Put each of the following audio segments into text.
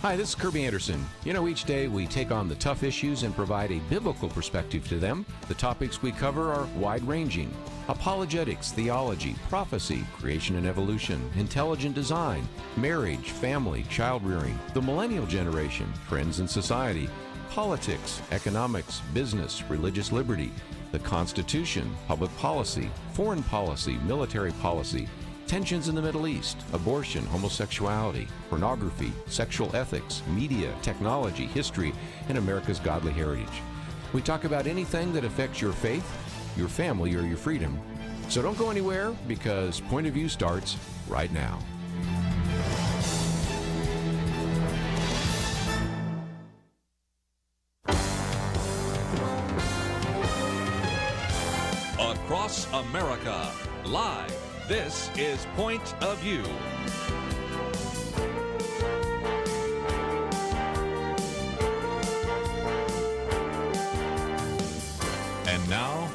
Hi, this is Kerby Anderson. You know, each day we take on the tough issues and provide a biblical perspective to them. The topics we cover are wide-ranging. Apologetics, theology, prophecy, creation and evolution, intelligent design, marriage, family, child-rearing, the millennial generation, trends in society, politics, economics, business, religious liberty, the Constitution, public policy, foreign policy, military policy, tensions in the Middle East, abortion, homosexuality, pornography, sexual ethics, media, technology, history, and America's godly heritage. We talk about anything that affects your faith, your family, or your freedom. So don't go anywhere, because Point of View starts right now. Across America, live. This is Point of View. And now,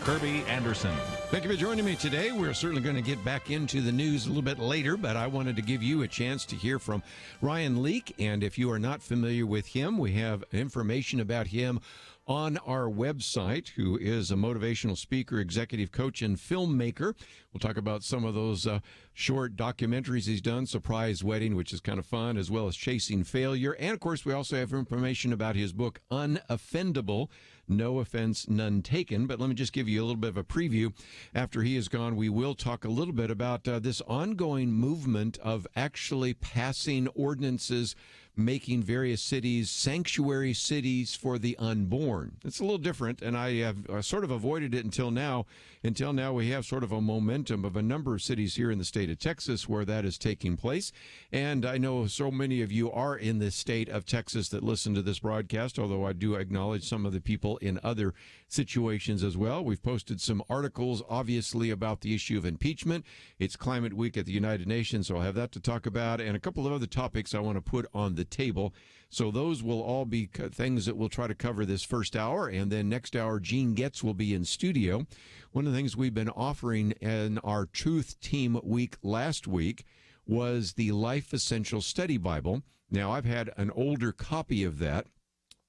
Kerby Anderson. Thank you for joining me today. We're certainly going to get back into the news a little bit later, but I wanted to give you a chance to hear from Ryan Leake. And if you are not familiar with him, we have information about him on our website, who is a motivational speaker, executive coach, and filmmaker. We'll talk about some of those short documentaries he's done, Surprise Wedding, which is kind of fun, as well as Chasing Failure. And, of course, we also have information about his book, UnOffendable, No Offense, None Taken. But let me just give you a little bit of a preview. After he is gone, we will talk a little bit about this ongoing movement of actually passing ordinances making various cities sanctuary cities for the unborn. It's a little different, and I have sort of avoided it until now. Until now, we have sort of a momentum of a number of cities here in the state of Texas where that is taking place. And I know so many of you are in the state of Texas that listen to this broadcast, although I do acknowledge some of the people in other situations as well. We've posted some articles, obviously, about the issue of impeachment. It's Climate Week at the United Nations, so I'll have that to talk about, and a couple of other topics I want to put on the table. So those will all be things that we'll try to cover this first hour, and then next hour, Gene Getz will be in studio. One of the things we've been offering in our Truth Team Week last week was the Life Essential Study Bible. Now, I've had an older copy of that,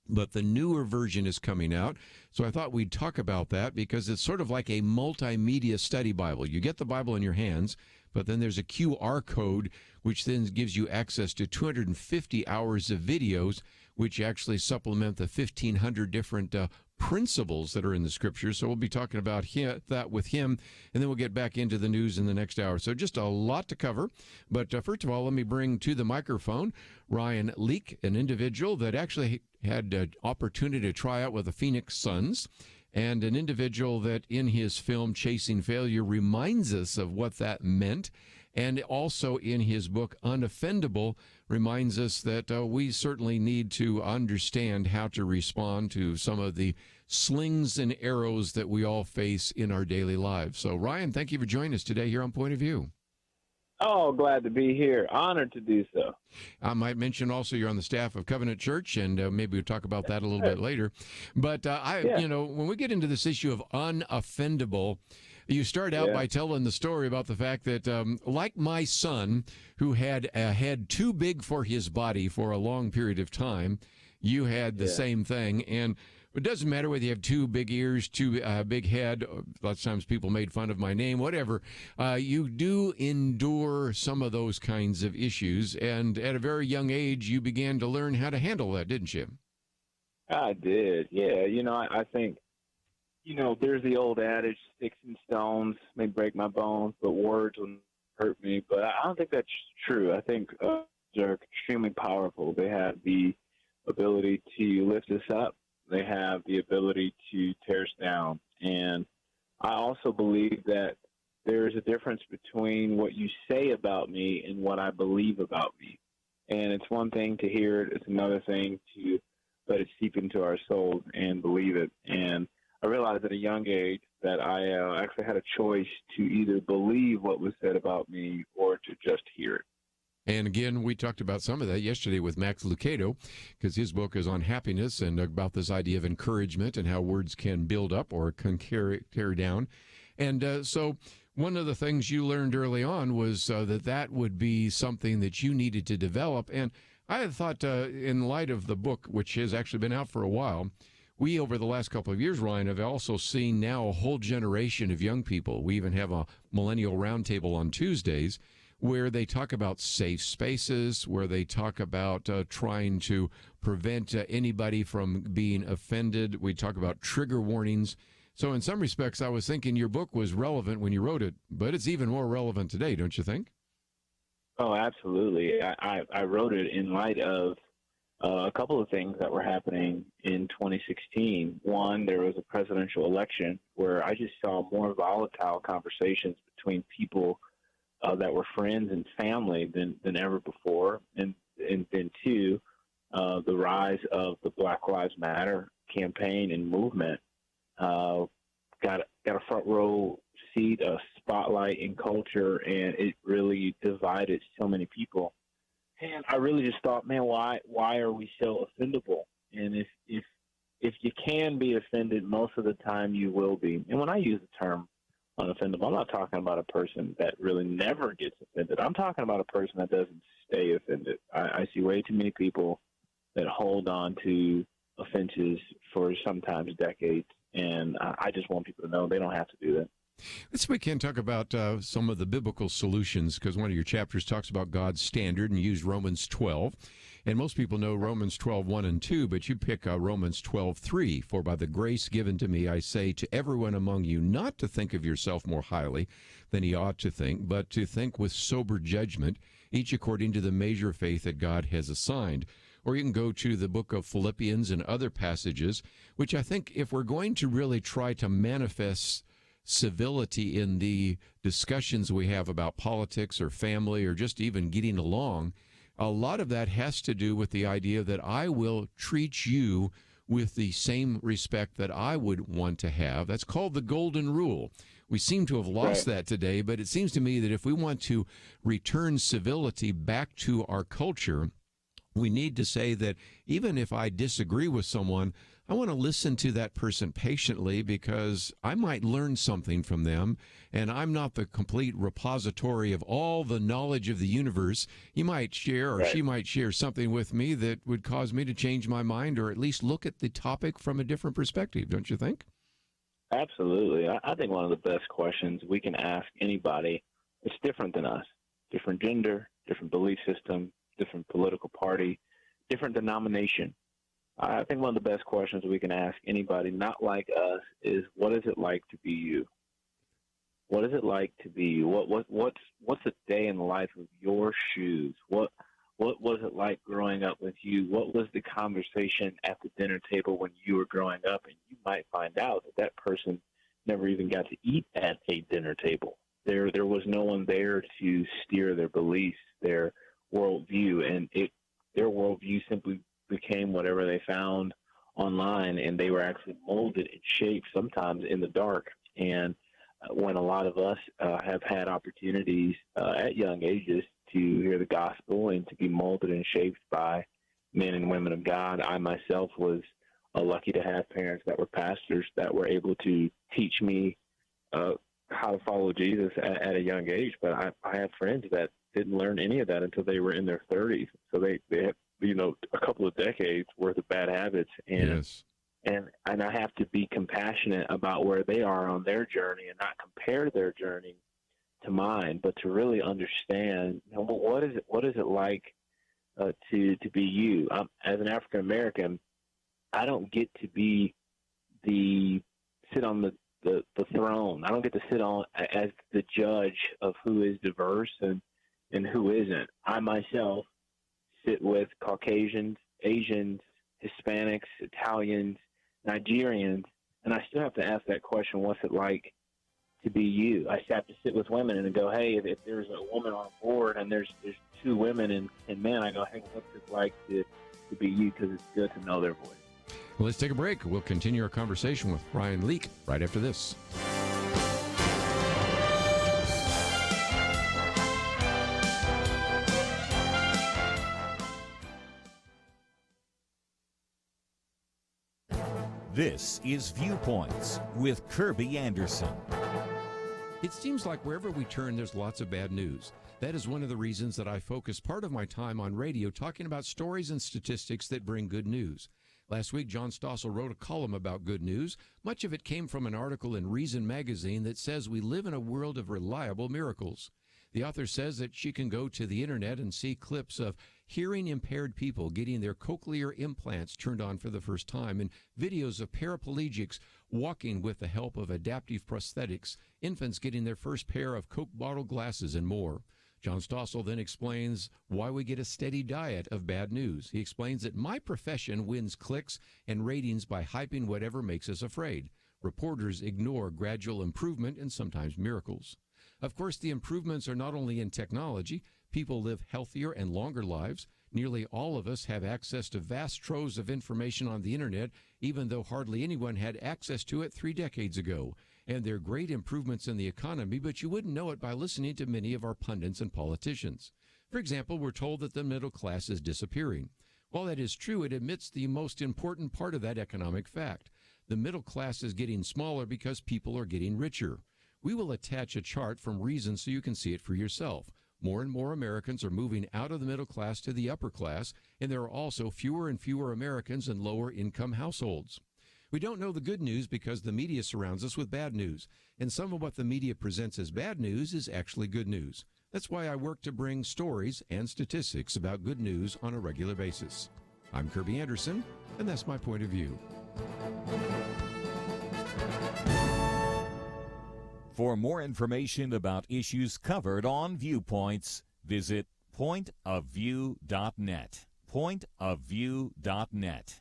but the newer version is coming out. So I thought we'd talk about that because it's sort of like a multimedia study Bible. You get the Bible in your hands, but then there's a QR code, which then gives you access to 250 hours of videos, which actually supplement the 1,500 different principles that are in the Scriptures. So we'll be talking about that with him, and then we'll get back into the news in the next hour. So just a lot to cover. But first of all, let me bring to the microphone Ryan Leake, an individual that actually had an opportunity to try out with the Phoenix Suns, and an individual that in his film Chasing Failure reminds us of what that meant, and also in his book UnOffendable reminds us that we certainly need to understand how to respond to some of the slings and arrows that we all face in our daily lives. So, Ryan, thank you for joining us today here on Point of View. Oh, glad to be here. Honored to do so. I might mention also you're on the staff of Covenant Church, and maybe we'll talk about that a little bit later. But when we get into this issue of unoffendable, you start out by telling the story about the fact that, like my son, who had a head too big for his body for a long period of time, you had the same thing. And it doesn't matter whether you have two big ears, too big head. Lots of times people made fun of my name, whatever. You do endure some of those kinds of issues. And at a very young age, you began to learn how to handle that, didn't you? I did, yeah. I think, there's the old adage, sticks and stones may break my bones, but words will hurt me. But I don't think that's true. I think they're extremely powerful. They have the ability to lift us up. They have the ability to tear us down. And I also believe that there is a difference between what you say about me and what I believe about me. And it's one thing to hear it. It's another thing to let it seep into our souls and believe it. And I realized at a young age that I actually had a choice to either believe what was said about me or to just hear it. And again, we talked about some of that yesterday with Max Lucado, because his book is on happiness and about this idea of encouragement and how words can build up or can tear down. And so one of the things you learned early on was that would be something that you needed to develop. And I had thought, in light of the book, which has actually been out for a while, we, over the last couple of years, Ryan, have also seen now a whole generation of young people. We even have a millennial roundtable on Tuesdays where they talk about safe spaces, where they talk about trying to prevent anybody from being offended. We talk about trigger warnings. So in some respects, I was thinking your book was relevant when you wrote it, but it's even more relevant today, don't you think? Oh, absolutely. I wrote it in light of a couple of things that were happening in 2016. One, there was a presidential election where I just saw more volatile conversations between people that were friends and family than ever before. And then two, the rise of the Black Lives Matter campaign and movement got a front row seat, a spotlight in culture, and it really divided so many people. And I really just thought, man, why are we so offendable? And if you can be offended, most of the time you will be. And when I use the term unoffendable, I'm not talking about a person that really never gets offended. I'm talking about a person that doesn't stay offended. I see way too many people that hold on to offenses for sometimes decades, and I just want people to know they don't have to do that. Let's begin talk about some of the biblical solutions, because one of your chapters talks about God's standard and used Romans 12. And most people know Romans 12:1 and 2, but you pick Romans 12:3. For by the grace given to me, I say to everyone among you not to think of yourself more highly than he ought to think, but to think with sober judgment, each according to the measure of faith that God has assigned. Or you can go to the book of Philippians and other passages, which I think if we're going to really try to manifest civility in the discussions we have about politics or family or just even getting along, a lot of that has to do with the idea that I will treat you with the same respect that I would want to have. That's called the golden rule. We seem to have lost that today, but it seems to me that if we want to return civility back to our culture, we need to say that even if I disagree with someone, I want to listen to that person patiently because I might learn something from them, and I'm not the complete repository of all the knowledge of the universe. You might share, or she might share something with me that would cause me to change my mind or at least look at the topic from a different perspective, don't you think? Absolutely. I think one of the best questions we can ask anybody that's different than us, different gender, different belief system, different political party, different denomination. I think one of the best questions we can ask anybody not like us is, what is it like to be you? What is it like to be you? What's a day in the life of your shoes? What was it like growing up with you? What was the conversation at the dinner table when you were growing up? And you might find out that person never even got to eat at a dinner table. There was no one there to steer their beliefs, their worldview, and their worldview simply became whatever they found online, and they were actually molded and shaped sometimes in the dark. And when a lot of us have had opportunities at young ages to hear the gospel and to be molded and shaped by men and women of God, I myself was lucky to have parents that were pastors that were able to teach me how to follow Jesus at a young age. But I have friends that didn't learn any of that until they were in their 30s. So they had, a couple of decades worth of bad habits. And, and I have to be compassionate about where they are on their journey and not compare their journey to mine, but to really understand, what is it like to be you? As an African American, I don't get to be sit on the throne. I don't get to sit on as the judge of who is diverse and who isn't. I myself sit with Caucasians, Asians, Hispanics, Italians, Nigerians, and I still have to ask that question, what's it like to be you? I have to sit with women and go, hey, if there's a woman on board and there's two women and men, I go, hey, what's it like to be you? Because it's good to know their voice. Well, let's take a break. We'll continue our conversation with Ryan Leak right after this. This is Viewpoints with Kerby Anderson. It seems like wherever we turn, there's lots of bad news. That is one of the reasons that I focus part of my time on radio talking about stories and statistics that bring good news. Last week, John Stossel wrote a column about good news. Much of it came from an article in Reason magazine that says we live in a world of reliable miracles. The author says that she can go to the internet and see clips of hearing impaired people getting their cochlear implants turned on for the first time, and videos of paraplegics walking with the help of adaptive prosthetics, infants getting their first pair of Coke bottle glasses, and more. John Stossel then explains why we get a steady diet of bad news. He explains that my profession wins clicks and ratings by hyping whatever makes us afraid. Reporters ignore gradual improvement and sometimes miracles. Of course, the improvements are not only in technology. People live healthier and longer lives. Nearly all of us have access to vast troves of information on the internet, even though hardly anyone had access to it 3 decades ago. And there are great improvements in the economy, but you wouldn't know it by listening to many of our pundits and politicians. For example, we're told that the middle class is disappearing. While that is true, it omits the most important part of that economic fact. The middle class is getting smaller because people are getting richer. We will attach a chart from Reason so you can see it for yourself. More and more Americans are moving out of the middle class to the upper class, and there are also fewer and fewer Americans in lower income households. We don't know the good news because the media surrounds us with bad news, and some of what the media presents as bad news is actually good news. That's why I work to bring stories and statistics about good news on a regular basis. I'm Kerby Anderson, and that's my point of view. For more information about issues covered on Viewpoints, visit pointofview.net. Pointofview.net.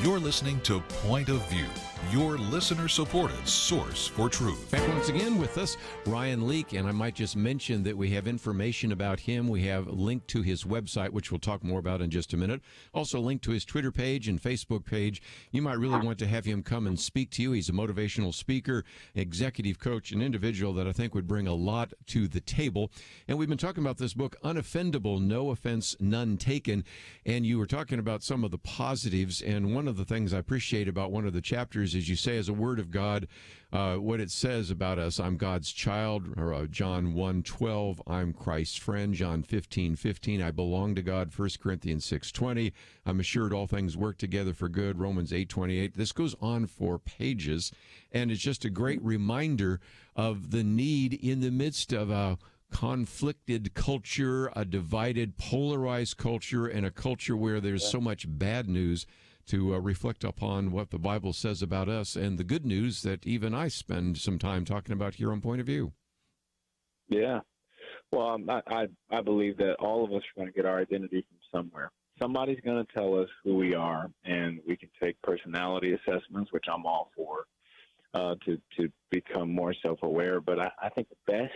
You're listening to Point of View, your listener-supported source for truth. Back once again with us, Ryan Leak, and I might just mention that we have information about him. We have a link to his website, which we'll talk more about in just a minute. Also, a link to his Twitter page and Facebook page. You might really want to have him come and speak to you. He's a motivational speaker, executive coach, an individual that I think would bring a lot to the table. And we've been talking about this book, UnOffendable, No Offense, None Taken. And you were talking about some of the positives, and one of the things I appreciate about one of the chapters is you say, as a word of God, what it says about us. I'm God's child, or John 1:12. I'm Christ's friend, John 15:15. I belong to God, 1 Corinthians 6:20. I'm assured all things work together for good, Romans 8:28. This goes on for pages, and it's just a great reminder of the need in the midst of a conflicted culture, a divided, polarized culture, and a culture where there's so much bad news, to reflect upon what the Bible says about us and the good news that even I spend some time talking about here on Point of View. Yeah. Well, I believe that all of us are going to get our identity from somewhere. Somebody's going to tell us who we are, and we can take personality assessments, which I'm all for, to become more self-aware. But I think the best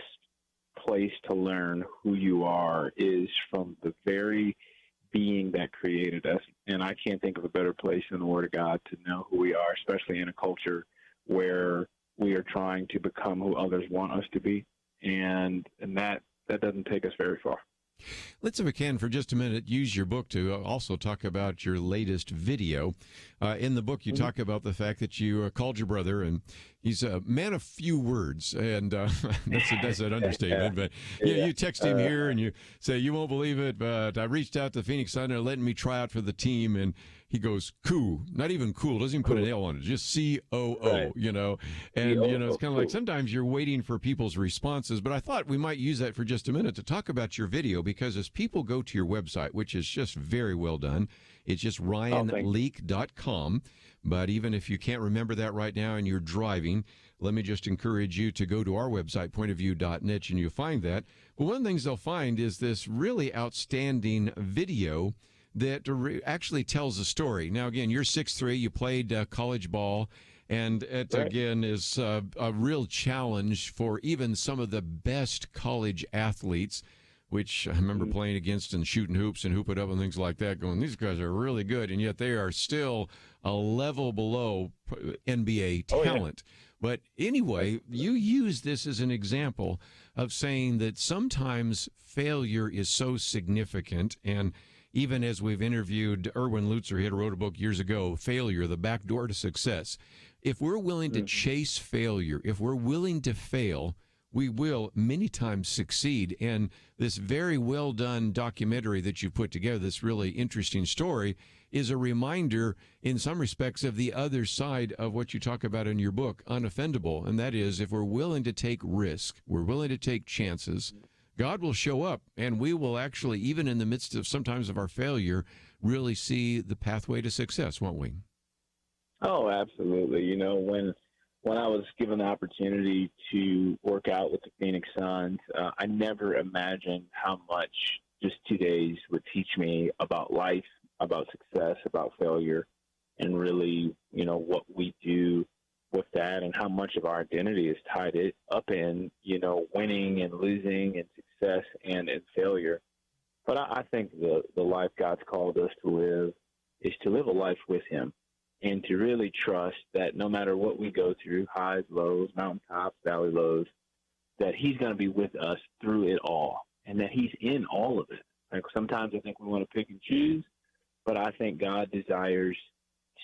place to learn who you are is from the very being that created us. And I can't think of a better place than the Word of God to know who we are, especially in a culture where we are trying to become who others want us to be. And that doesn't take us very far. Let's, if we can, for just a minute, use your book to also talk about your latest video. In the book, you talk about the fact that you called your brother and He's a man of few words, and that's an understatement. But yeah, you text him here and you say, you won't believe it, but I reached out to Phoenix Sun. They're letting me try out for the team. And he goes, cool, not even cool, doesn't even put an L on it, just COO, Right. you know. And, you know, it's kind of like sometimes you're waiting for people's responses. But I thought we might use that for just a minute to talk about your video, because as people go to your website, which is just very well done, it's just ryanleak.com. But even if you can't remember that right now and you're driving, let me just encourage you to go to our website, pointofview.net, and you'll find that. But one of the things they'll find is this really outstanding video that actually tells a story. Now, again, you're 6'3", you played college ball, and it, again, is a real challenge for even some of the best college athletes, which I remember playing against and shooting hoops and hoop it up and things like that, going, these guys are really good, and yet they are still a level below NBA talent. But anyway, you use this as an example of saying that sometimes failure is so significant, and even as we've interviewed Erwin Lutzer, he wrote a book years ago, Failure, the Back Door to Success. If we're willing to chase failure, if we're willing to fail, we will many times succeed. And this very well done documentary that you put together, this really interesting story, is a reminder in some respects of the other side of what you talk about in your book, UnOffendable. And that is, if we're willing to take risk, we're willing to take chances, God will show up, and we will actually, even in the midst of sometimes of our failure, really see the pathway to success, won't we? Oh, absolutely. You know, when I was given the opportunity to work out with the Phoenix Suns, I never imagined how much just 2 days would teach me about life, about success, about failure, and really, you know, what we do with that and how much of our identity is tied up in, you know, winning and losing and success and in failure. But I think the life God's called us to live is to live a life with Him and to really trust that no matter what we go through, highs, lows, mountaintops, valley lows, that He's going to be with us through it all and that He's in all of it. Like sometimes I think we want to pick and choose, but I think God desires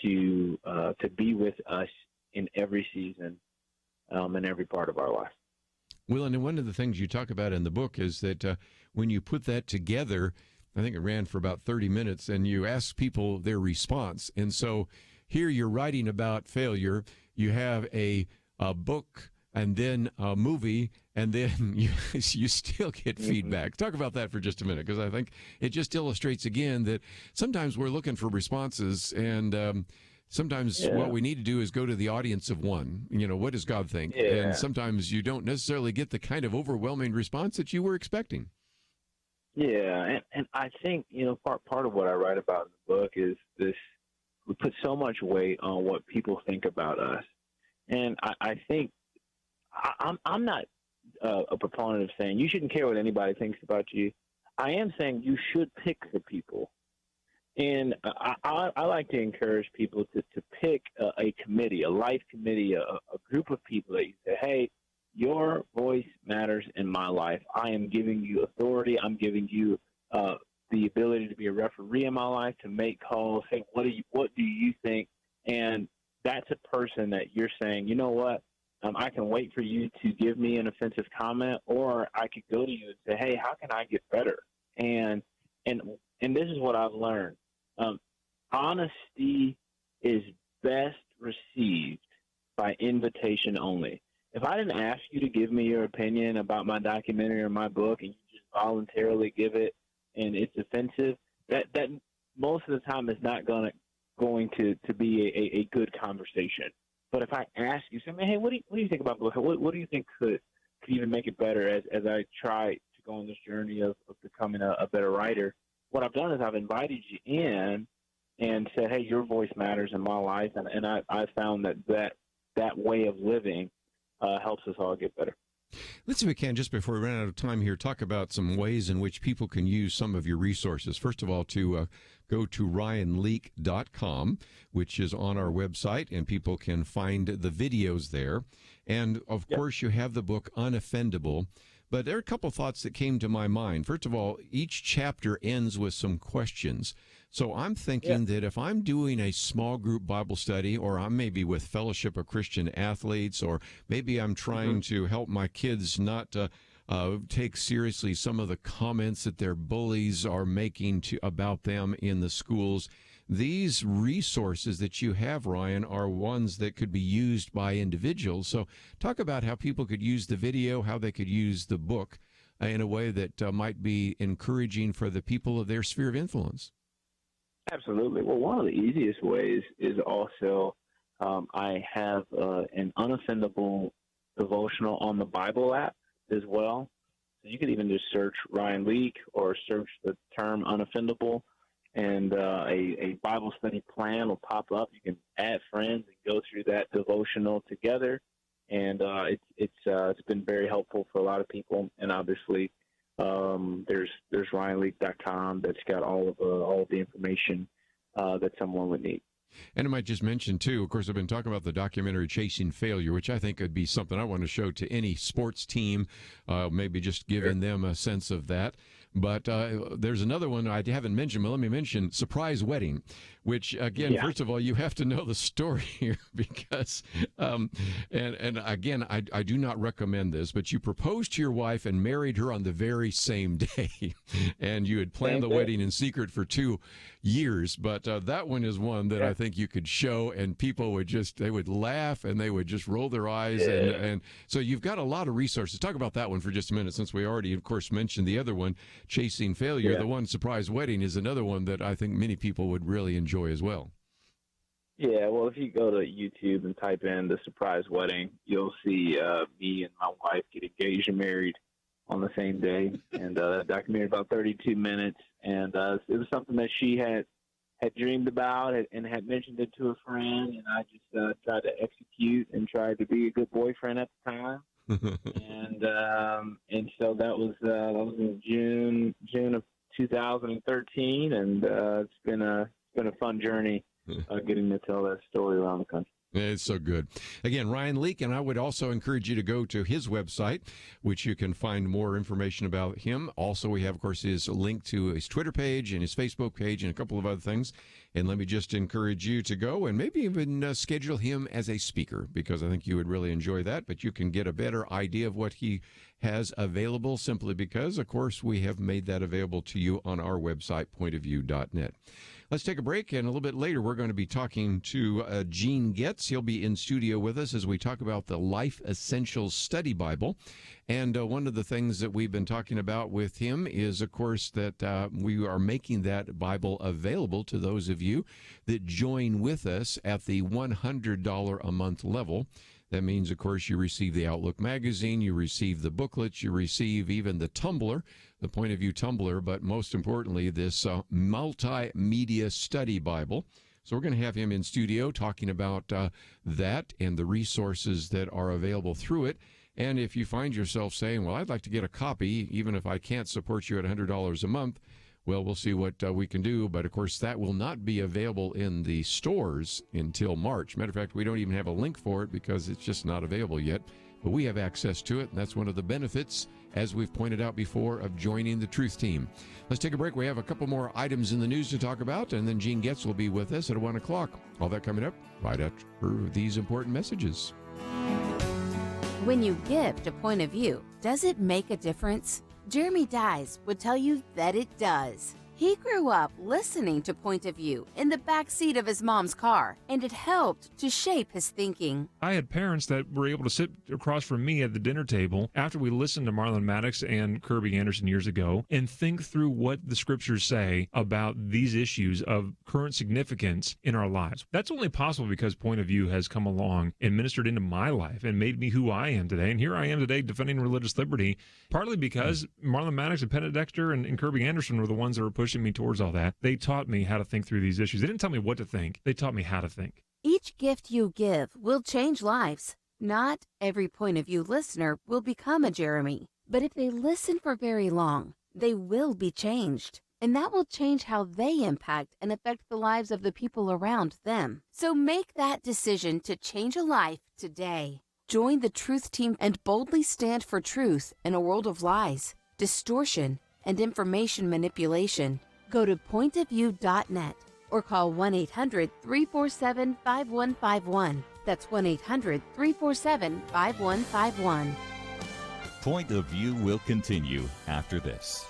to be with us in every season, in every part of our life. Well, and one of the things you talk about in the book is that when you put that together, I think it ran for about 30 minutes, and you ask people their response. And so here you're writing about failure. You have a book and then a movie, and then you still get feedback. Talk about that for just a minute, because I think it just illustrates again that sometimes we're looking for responses, and sometimes what we need to do is go to the audience of one. You know, what does God think? Yeah. And sometimes you don't necessarily get the kind of overwhelming response that you were expecting. Yeah, and I think, you know, part of what I write about in the book is this: we put so much weight on what people think about us, and I think I'm not a proponent of saying you shouldn't care what anybody thinks about you. I am saying you should pick the people. And I like to encourage people to pick a committee, a life committee, a group of people that you say, hey, your voice matters in my life. I am giving you authority. I'm giving you the ability to be a referee in my life, to make calls. Hey, what do you think? And that's a person that you're saying, you know what? I can wait for you to give me an offensive comment, or I could go to you and say, hey, how can I get better? And this is what I've learned. Honesty is best received by invitation only. If I didn't ask you to give me your opinion about my documentary or my book, and you just voluntarily give it, and it's offensive, that most of the time is not going to be a good conversation. But if I ask you, say, man, hey, what do you think about the book? What do you think could even make it better as I try to go on this journey of becoming a better writer? What I've done is I've invited you in and said, hey, your voice matters in my life. And I found that way of living helps us all get better. Let's see if we can, just before we run out of time here, talk about some ways in which people can use some of your resources. First of all, to go to ryanleak.com, which is on our website, and people can find the videos there. And, of course, you have the book UnOffendable. But there are a couple thoughts that came to my mind. First of all, each chapter ends with some questions. So I'm thinking that if I'm doing a small group Bible study, or I'm maybe with Fellowship of Christian Athletes, or maybe I'm trying to help my kids not take seriously some of the comments that their bullies are making about them in the schools, these resources that you have, Ryan, are ones that could be used by individuals. So talk about how people could use the video, how they could use the book in a way that might be encouraging for the people of their sphere of influence. Absolutely. Well, one of the easiest ways is also I have an unoffendable devotional on the Bible app as well. So you could even just search Ryan Leak or search the term unoffendable, and a Bible study plan will pop up. You can add friends and go through that devotional together, and it's been very helpful for a lot of people. And obviously, there's RyanLeak.com that's got all of the information that someone would need. And I might just mention, too, of course, I've been talking about the documentary Chasing Failure, which I think could be something I want to show to any sports team, maybe just giving them a sense of that. But there's another one I haven't mentioned, but let me mention Surprise Wedding, which, again, first of all, you have to know the story here because, and again, I do not recommend this, but you proposed to your wife and married her on the very same day, and you had planned the wedding in secret for 2 years. But that one is one that I think you could show, and people would they would laugh and they would just roll their eyes. And so you've got a lot of resources. Talk about that one for just a minute, since we already, of course, mentioned the other one, Chasing Failure. The one Surprise Wedding is another one that I think many people would really enjoy as well. Yeah, well, if you go to YouTube and type in the Surprise Wedding, you'll see me and my wife get engaged and married on the same day. And that documentary about 32 minutes. And it was something that she had dreamed about and had mentioned it to a friend. And I just tried to execute and tried to be a good boyfriend at the time. and so that was in June of 2013, and it's been a fun journey getting to tell that story around the country. It's so good. Again, Ryan Leak, and I would also encourage you to go to his website, which you can find more information about him. Also, we have, of course, his link to his Twitter page and his Facebook page and a couple of other things. And let me just encourage you to go and maybe even schedule him as a speaker, because I think you would really enjoy that. But you can get a better idea of what he has available simply because, of course, we have made that available to you on our website, pointofview.net. Let's take a break, and a little bit later we're going to be talking to Gene Getz. He'll be in studio with us as we talk about the Life Essentials Study Bible. And one of the things that we've been talking about with him is, of course, that we are making that Bible available to those of you that join with us at the $100 a month level. That means, of course, you receive the Outlook magazine, you receive the booklets, you receive even the Tumbler, the Point of View Tumbler, but most importantly, this multimedia study Bible. So we're going to have him in studio talking about that and the resources that are available through it. And if you find yourself saying, well, I'd like to get a copy, even if I can't support you at $100 a month, well, we'll see what we can do. But, of course, that will not be available in the stores until March. Matter of fact, we don't even have a link for it because it's just not available yet. But we have access to it, and that's one of the benefits, as we've pointed out before, of joining the Truth Team. Let's take a break. We have a couple more items in the news to talk about, and then Gene Getz will be with us at 1 o'clock. All that coming up right after these important messages. When you give to Point of View, does it make a difference? Jeremy Dyes would tell you that it does. He grew up listening to Point of View in the back seat of his mom's car, and it helped to shape his thinking. I had parents that were able to sit across from me at the dinner table after we listened to Marlon Maddox and Kerby Anderson years ago and think through what the scriptures say about these issues of current significance in our lives. That's only possible because Point of View has come along and ministered into my life and made me who I am today. And here I am today defending religious liberty, partly because Marlon Maddox and Penn Dexter and Kerby Anderson were the ones that were pushing me towards all that. They taught me how to think through these issues. They didn't tell me what to think. They taught me how to think. Each gift you give will change lives. Not every Point of View listener will become a Jeremy, but if they listen for very long, they will be changed. And that will change how they impact and affect the lives of the people around them. So make that decision to change a life today. Join the Truth Team and boldly stand for truth in a world of lies, distortion, and information manipulation. Go to pointofview.net or call 1-800-347-5151. That's 1-800-347-5151. Point of View will continue after this.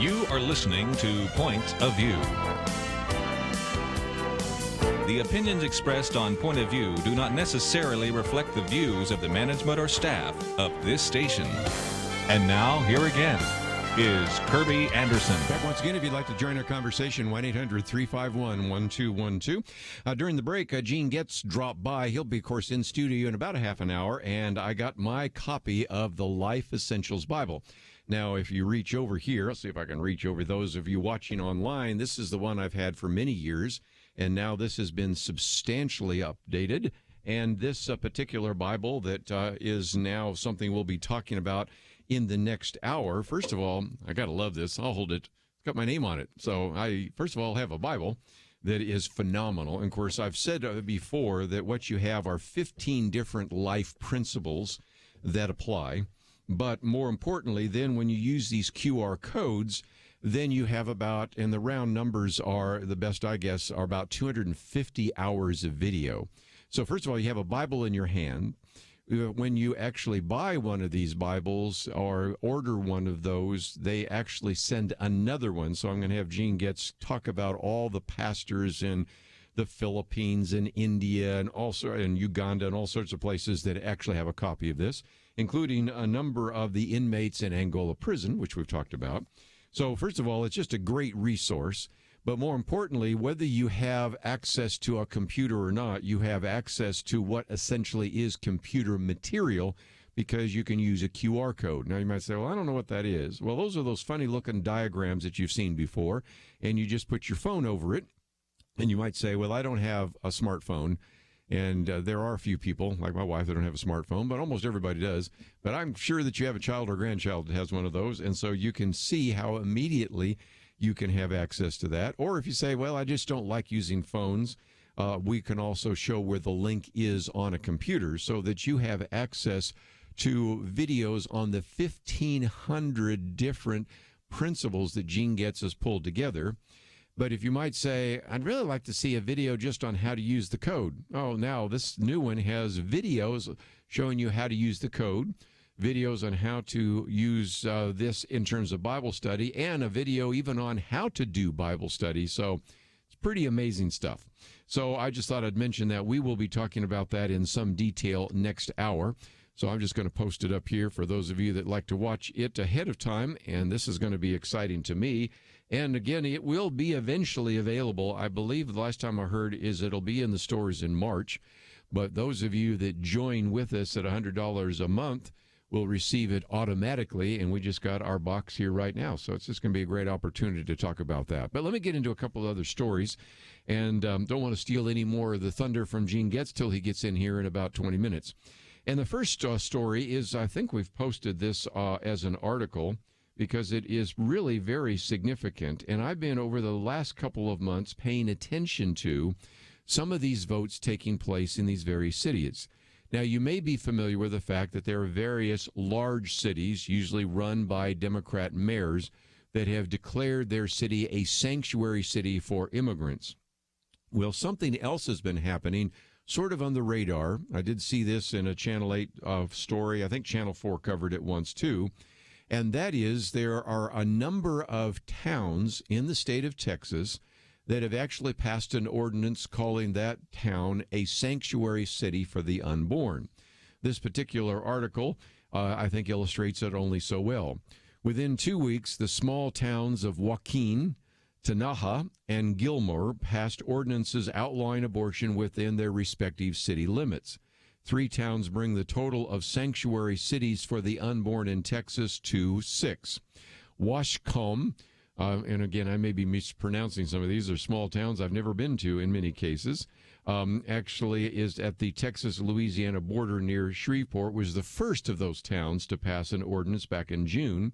You are listening to Point of View. The opinions expressed on Point of View do not necessarily reflect the views of the management or staff of this station. And now, here again is Kerby Anderson. Back once again, if you'd like to join our conversation, 1-800-351-1212. During the break, Gene Getz dropped by. He'll be, of course, in studio in about a half an hour, and I got my copy of the Life Essentials Bible. Now, if you reach over here, let's see if I can reach over those of you watching online. This is the one I've had for many years, and now this has been substantially updated. And this particular Bible that is now something we'll be talking about in the next hour. First of all, I got to love this. I'll hold it. It's got my name on it. So I, first of all, have a Bible that is phenomenal. And of course, I've said before that what you have are 15 different life principles that apply. But more importantly, then when you use these QR codes, then you have about, and the round numbers are, the best I guess, are about 250 hours of video. So first of all, you have a Bible in your hand. When you actually buy one of these Bibles or order one of those, they actually send another one. So I'm going to have Gene Getz talk about all the pastors in the Philippines and India and also in Uganda and all sorts of places that actually have a copy of this, including a number of the inmates in Angola prison, which we've talked about. So first of all, it's just a great resource. But more importantly, whether you have access to a computer or not, you have access to what essentially is computer material because you can use a QR code. Now, you might say, well, I don't know what that is. Well, those are those funny-looking diagrams that you've seen before, and you just put your phone over it. And you might say, well, I don't have a smartphone. And there are a few people, like my wife, that don't have a smartphone, but almost everybody does. But I'm sure that you have a child or grandchild that has one of those. And so you can see how immediately you can have access to that. Or if you say, well, I just don't like using phones, we can also show where the link is on a computer so that you have access to videos on the 1,500 different principles that Gene Getz has pulled together. But if you might say, I'd really like to see a video just on how to use the code. Oh, now this new one has videos showing you how to use the code, videos on how to use this in terms of Bible study, and a video even on how to do Bible study. So it's pretty amazing stuff. So I just thought I'd mention that. We will be talking about that in some detail next hour. So I'm just going to post it up here for those of you that like to watch it ahead of time, and this is going to be exciting to me. And again, it will be eventually available. I believe the last time I heard is it'll be in the stores in March. But those of you that join with us at $100 a month will receive it automatically, and we just got our box here right now. So it's just going to be a great opportunity to talk about that. But let me get into a couple of other stories, and don't want to steal any more of the thunder from Gene Getz till he gets in here in about 20 minutes. And the first story is, I think we've posted this as an article because it is really very significant. And I've been, over the last couple of months, paying attention to some of these votes taking place in these various cities. Now, you may be familiar with the fact that there are various large cities, usually run by Democrat mayors, that have declared their city a sanctuary city for immigrants. Well, something else has been happening sort of on the radar. I did see this in a Channel 8 story. I think Channel 4 covered it once, too. And that is, there are a number of towns in the state of Texas that have actually passed an ordinance calling that town a sanctuary city for the unborn. This particular article, I think, illustrates it only so well. Within 2 weeks, the small towns of Joaquin, Tanaja, and Gilmore passed ordinances outlawing abortion within their respective city limits. 3 towns bring the total of sanctuary cities for the unborn in Texas to 6. Washcombe, and again, I may be mispronouncing some of these. They're small towns I've never been to in many cases. Actually is at the Texas-Louisiana border near Shreveport, was the first of those towns to pass an ordinance back in June.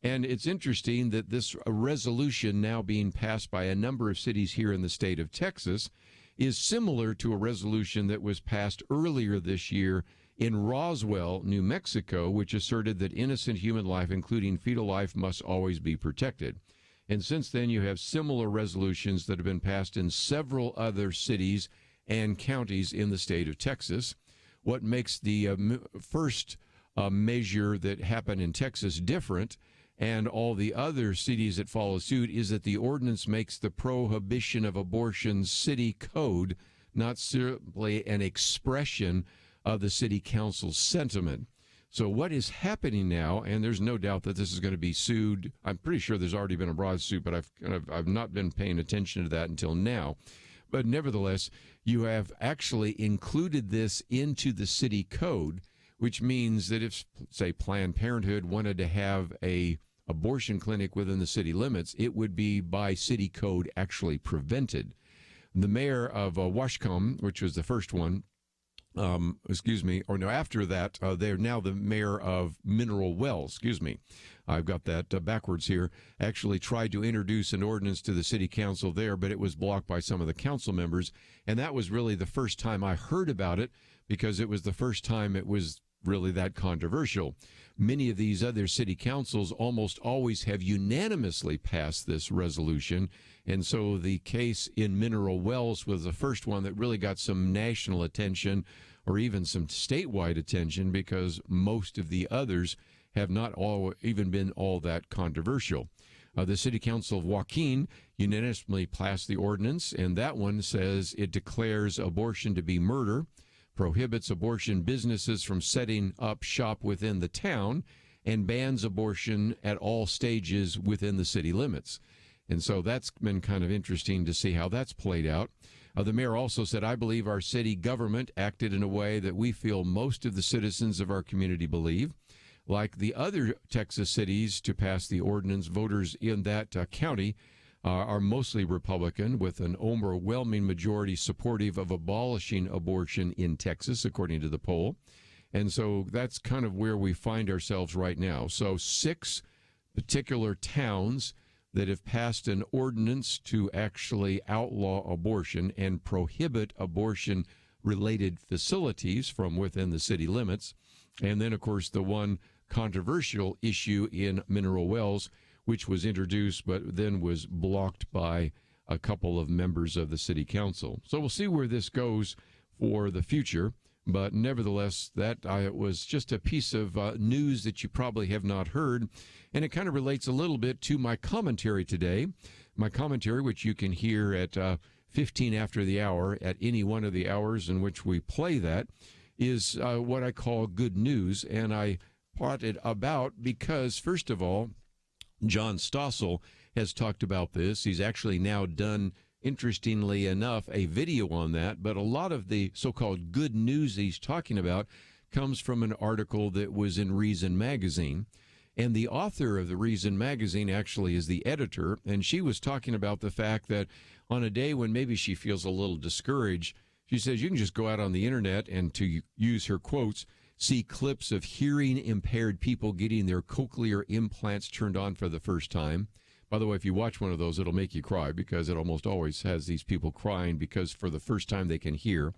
And it's interesting that this resolution now being passed by a number of cities here in the state of Texas is similar to a resolution that was passed earlier this year in Roswell, New Mexico, which asserted that innocent human life, including fetal life, must always be protected. And since then, you have similar resolutions that have been passed in several other cities and counties in the state of Texas. What makes the first measure that happened in Texas different and all the other cities that follow suit is that the ordinance makes the prohibition of abortion city code, not simply an expression of the city council's sentiment. So what is happening now, and there's no doubt that this is going to be sued. I'm pretty sure there's already been a broad suit, but I've not been paying attention to that until now. But nevertheless, you have actually included this into the city code, which means that if, say, Planned Parenthood wanted to have a abortion clinic within the city limits, it would be by city code actually prevented. The mayor of Washcombe, which was the first one, after that, they're now the mayor of Mineral Wells, I've got that backwards here, actually tried to introduce an ordinance to the city council there, but it was blocked by some of the council members. And that was really the first time I heard about it, because it was the first time it was really that controversial. Many of these other city councils almost always have unanimously passed this resolution. And so the case in Mineral Wells was the first one that really got some national attention, or even some statewide attention, because most of the others have not all even been all that controversial. The City Council of Joaquin unanimously passed the ordinance, and that one says it declares abortion to be murder, prohibits abortion businesses from setting up shop within the town, and bans abortion at all stages within the city limits. And so that's been kind of interesting to see how that's played out. The mayor also said, I believe our city government acted in a way that we feel most of the citizens of our community believe. Like the other Texas cities to pass the ordinance, voters in that county are mostly Republican, with an overwhelming majority supportive of abolishing abortion in Texas, according to the poll. And so that's kind of where we find ourselves right now. So 6 particular towns that have passed an ordinance to actually outlaw abortion and prohibit abortion-related facilities from within the city limits. And then, of course, the one controversial issue in Mineral Wells, which was introduced but then was blocked by a couple of members of the city council. So we'll see where this goes for the future. But nevertheless, that was just a piece of news that you probably have not heard. And it kind of relates a little bit to my commentary today. My commentary, which you can hear at 15 after the hour at any one of the hours in which we play that, is what I call good news. And I brought it about because, first of all, John Stossel has talked about this. He's actually now done, interestingly enough, a video on that, but a lot of the so-called good news he's talking about comes from an article that was in Reason Magazine. And the author of the Reason Magazine actually is the editor, and she was talking about the fact that on a day when maybe she feels a little discouraged, she says you can just go out on the internet and, to use her quotes, see clips of hearing-impaired people getting their cochlear implants turned on for the first time. By the way, if you watch one of those, it'll make you cry, because it almost always has these people crying because for the first time they can hear.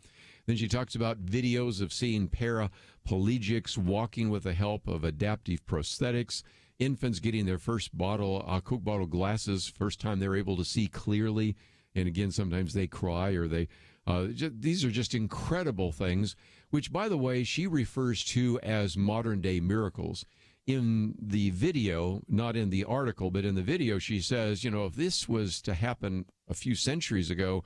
Then she talks about videos of seeing paraplegics walking with the help of adaptive prosthetics, infants getting their first Coke bottle glasses, first time they're able to see clearly. And again, sometimes they cry, or these are just incredible things, which, by the way, she refers to as modern-day miracles. In the video, not in the article, but in the video, she says, if this was to happen a few centuries ago,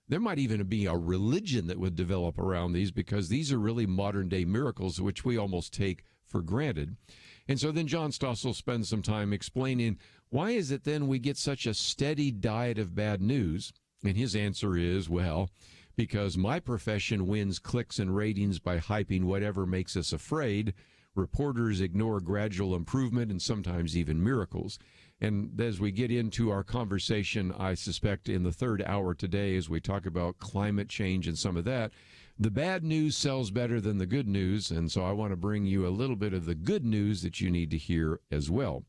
there might even be a religion that would develop around these, because these are really modern-day miracles, which we almost take for granted. And so then John Stossel spends some time explaining, why is it then we get such a steady diet of bad news? And his answer is, well, because my profession wins clicks and ratings by hyping whatever makes us afraid. Reporters ignore gradual improvement and sometimes even miracles. And as we get into our conversation, I suspect in the third hour today, as we talk about climate change and some of that, the bad news sells better than the good news. And so I want to bring you a little bit of the good news that you need to hear as well.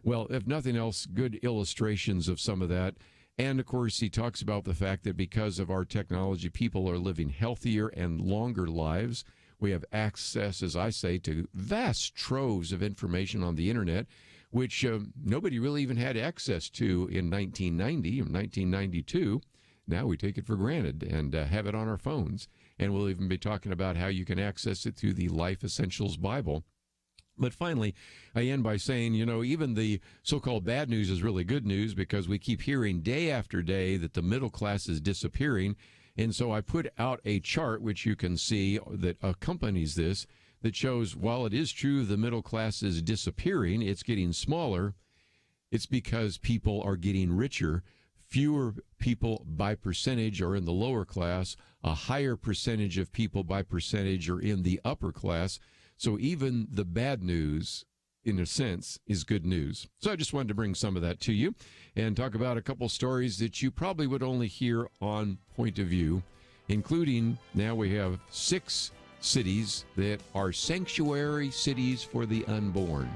Well, if nothing else, good illustrations of some of that. And, of course, he talks about the fact that because of our technology, people are living healthier and longer lives. We have access, as I say, to vast troves of information on the internet, which nobody really even had access to in 1990 or 1992. Now we take it for granted and have it on our phones. And we'll even be talking about how you can access it through the Life Essentials Bible. But finally, I end by saying, even the so-called bad news is really good news, because we keep hearing day after day that the middle class is disappearing. And so I put out a chart, which you can see, that accompanies this, that shows while it is true the middle class is disappearing, it's getting smaller. It's because people are getting richer. Fewer people by percentage are in the lower class. A higher percentage of people by percentage are in the upper class. So even the bad news, in a sense, is good news. So I just wanted to bring some of that to you and talk about a couple stories that you probably would only hear on Point of View. including now we have 6 cities that are sanctuary cities for the unborn.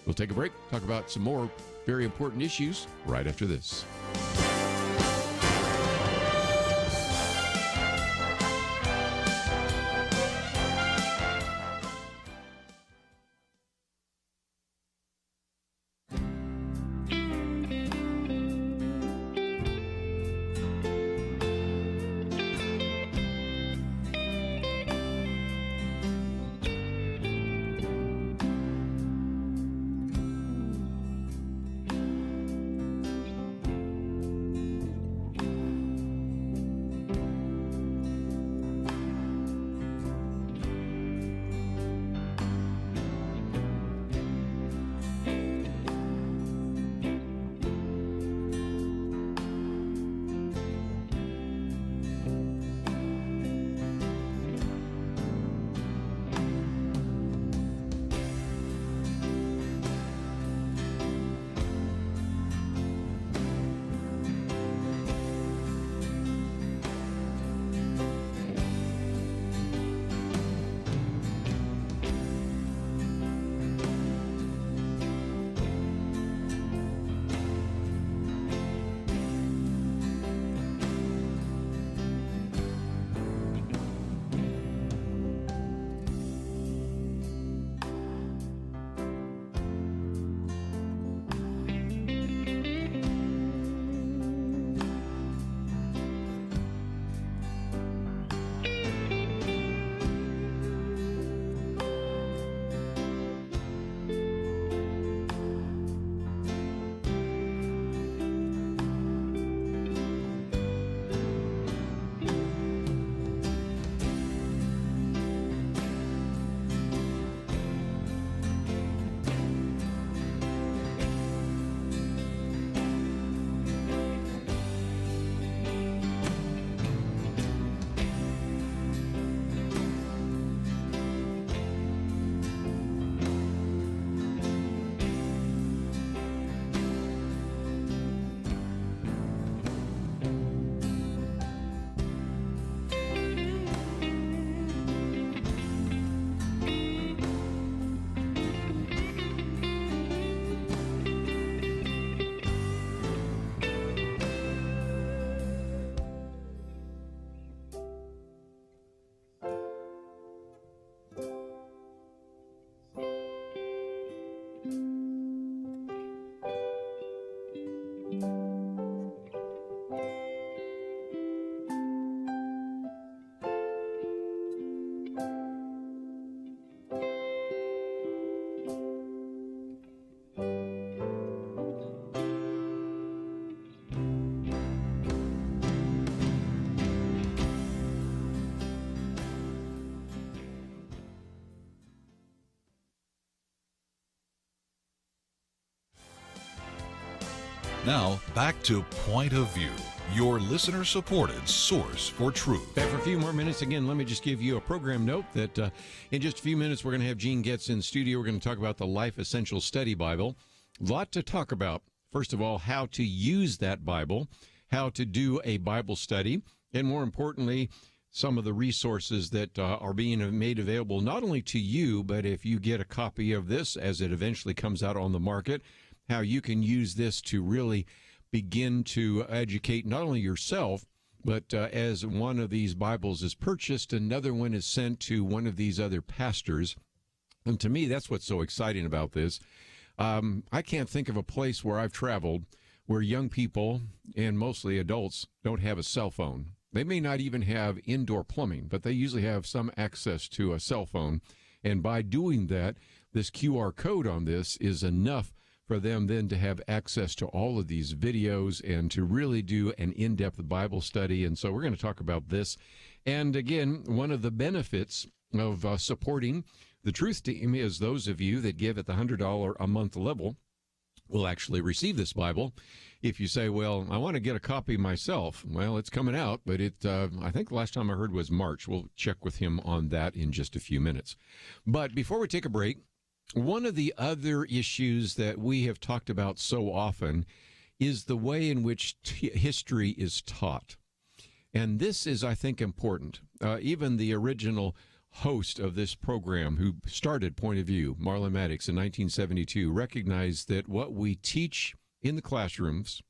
We'll take a break, talk about some more very important issues right after this. Now, back to Point of View, your listener-supported source for truth. Back for a few more minutes. Again, let me just give you a program note that in just a few minutes we're going to have Gene Getz in studio. We're going to talk about the Life Essential Study Bible. A lot to talk about. First of all, how to use that Bible, how to do a Bible study, and more importantly, some of the resources that are being made available not only to you, but if you get a copy of this as it eventually comes out on the market, how you can use this to really begin to educate not only yourself, but as one of these Bibles is purchased, another one is sent to one of these other pastors. And to me, that's what's so exciting about this. I can't think of a place where I've traveled where young people, and mostly adults, don't have a cell phone. They may not even have indoor plumbing, but they usually have some access to a cell phone. And by doing that, this QR code on this is enough for them then to have access to all of these videos and to really do an in-depth Bible study. And so we're going to talk about this. And again, one of the benefits of supporting the Truth Team is those of you that give at the $100 a month level will actually receive this Bible. If you say, well, I want to get a copy myself, well, it's coming out, but I think the last time I heard was March. We'll check with him on that in just a few minutes. But before we take a break, one of the other issues that we have talked about so often is the way in which history is taught. And this is, I think, important. Even the original host of this program, who started Point of View, Marlon Maddox, in 1972, recognized that what we teach in the classrooms,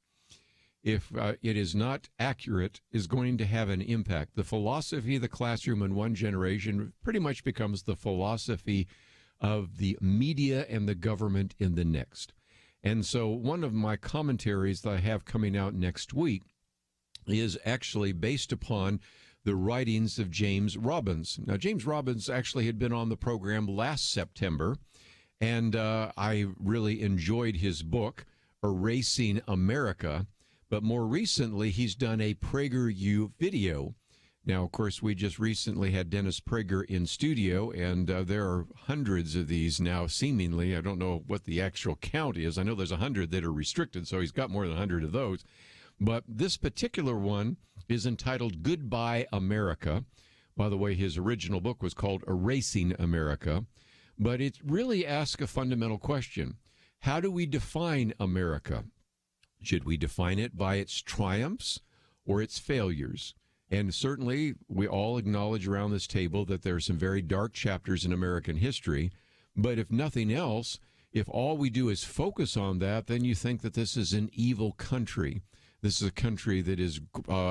if it is not accurate, is going to have an impact. The philosophy of the classroom in one generation pretty much becomes the philosophy of the media and the government in the next. And so one of my commentaries that I have coming out next week is actually based upon the writings of James Robbins. Now, James Robbins actually had been on the program last September, and I really enjoyed his book, Erasing America. But more recently, he's done a PragerU video. Now, of course, we just recently had Dennis Prager in studio, and there are hundreds of these now, seemingly. I don't know what the actual count is. I know there's 100 that are restricted, so he's got more than 100 of those. But this particular one is entitled Goodbye America. By the way, his original book was called Erasing America. But it really asks a fundamental question. How do we define America? Should we define it by its triumphs or its failures? And certainly, we all acknowledge around this table that there are some very dark chapters in American history. But if nothing else, if all we do is focus on that, then you think that this is an evil country. This is a country that has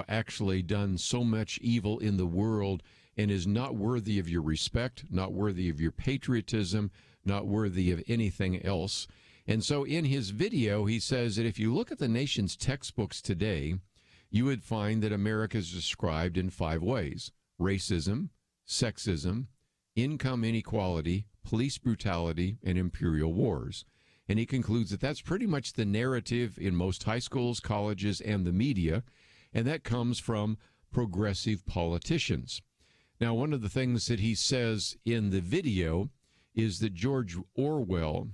actually done so much evil in the world and is not worthy of your respect, not worthy of your patriotism, not worthy of anything else. And so in his video, he says that if you look at the nation's textbooks today, you would find that America is described in 5 ways: racism, sexism, income inequality, police brutality, and imperial wars. And he concludes that that's pretty much the narrative in most high schools, colleges, and the media, and that comes from progressive politicians. Now, one of the things that he says in the video is that George Orwell,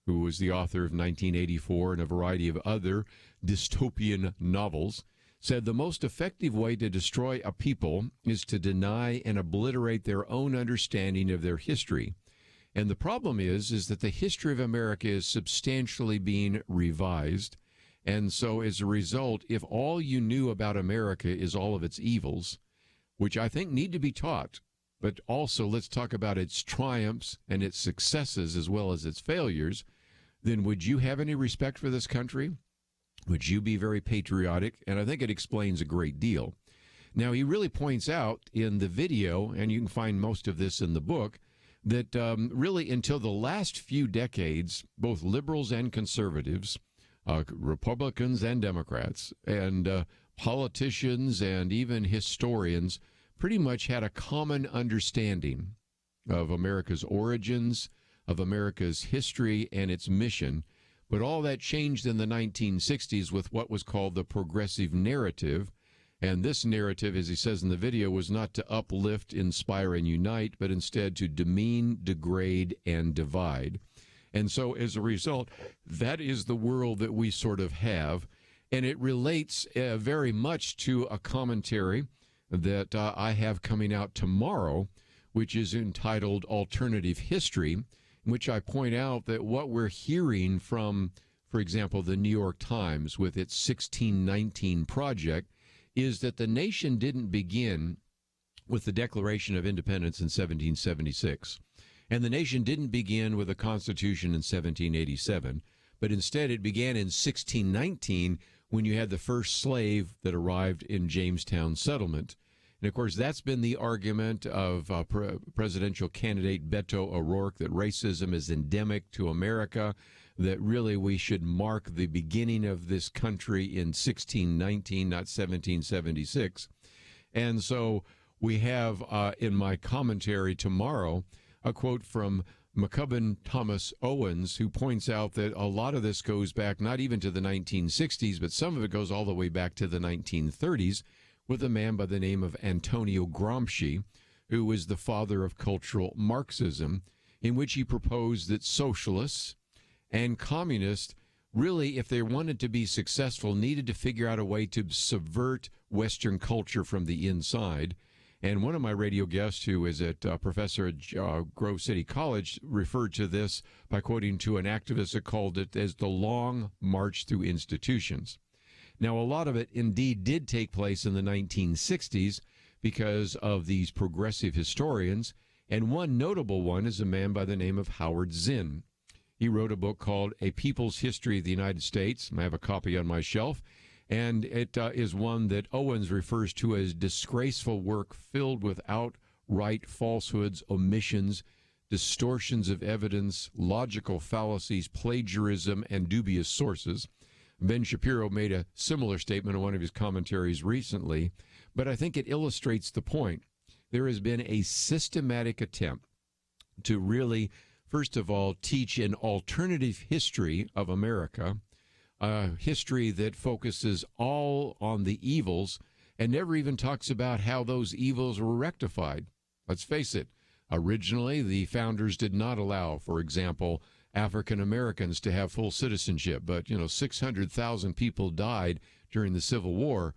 who was the author of 1984 and a variety of other dystopian novels, said the most effective way to destroy a people is to deny and obliterate their own understanding of their history. And the problem is that the history of America is substantially being revised. And so as a result, if all you knew about America is all of its evils, which I think need to be taught, but also let's talk about its triumphs and its successes as well as its failures, then would you have any respect for this country? Would you be very patriotic? And I think it explains a great deal. Now, he really points out in the video, and you can find most of this in the book, that really until the last few decades, both liberals and conservatives, Republicans and Democrats, and politicians and even historians pretty much had a common understanding of America's origins, of America's history and its mission. But all that changed in the 1960s with what was called the progressive narrative. And this narrative, as he says in the video, was not to uplift, inspire, and unite, but instead to demean, degrade, and divide. And so as a result, that is the world that we sort of have. And it relates very much to a commentary that I have coming out tomorrow, which is entitled Alternative History, in which I point out that what we're hearing from, for example, the New York Times with its 1619 project is that the nation didn't begin with the Declaration of Independence in 1776. And the nation didn't begin with a Constitution in 1787, but instead it began in 1619 when you had the first slave that arrived in Jamestown settlement. And, of course, that's been the argument of presidential candidate Beto O'Rourke, that racism is endemic to America, that really we should mark the beginning of this country in 1619, not 1776. And so we have in my commentary tomorrow a quote from McCubbin Thomas Owens, who points out that a lot of this goes back not even to the 1960s, but some of it goes all the way back to the 1930s with a man by the name of Antonio Gramsci, who was the father of cultural Marxism, in which he proposed that socialists and communists really, if they wanted to be successful, needed to figure out a way to subvert Western culture from the inside. And one of my radio guests, who is a professor at Grove City College, referred to this by quoting to an activist that called it as the long march through institutions. Now, a lot of it indeed did take place in the 1960s because of these progressive historians, and one notable one is a man by the name of Howard Zinn. He wrote a book called A People's History of the United States. I have a copy on my shelf, and it is one that Owens refers to as disgraceful work filled with outright falsehoods, omissions, distortions of evidence, logical fallacies, plagiarism, and dubious sources. Ben Shapiro made a similar statement in one of his commentaries recently, but I think it illustrates the point. There has been a systematic attempt to really, first of all, teach an alternative history of America, a history that focuses all on the evils and never even talks about how those evils were rectified. Let's face it, originally the founders did not allow, for example, African Americans to have full citizenship, but 600,000 people died during the Civil War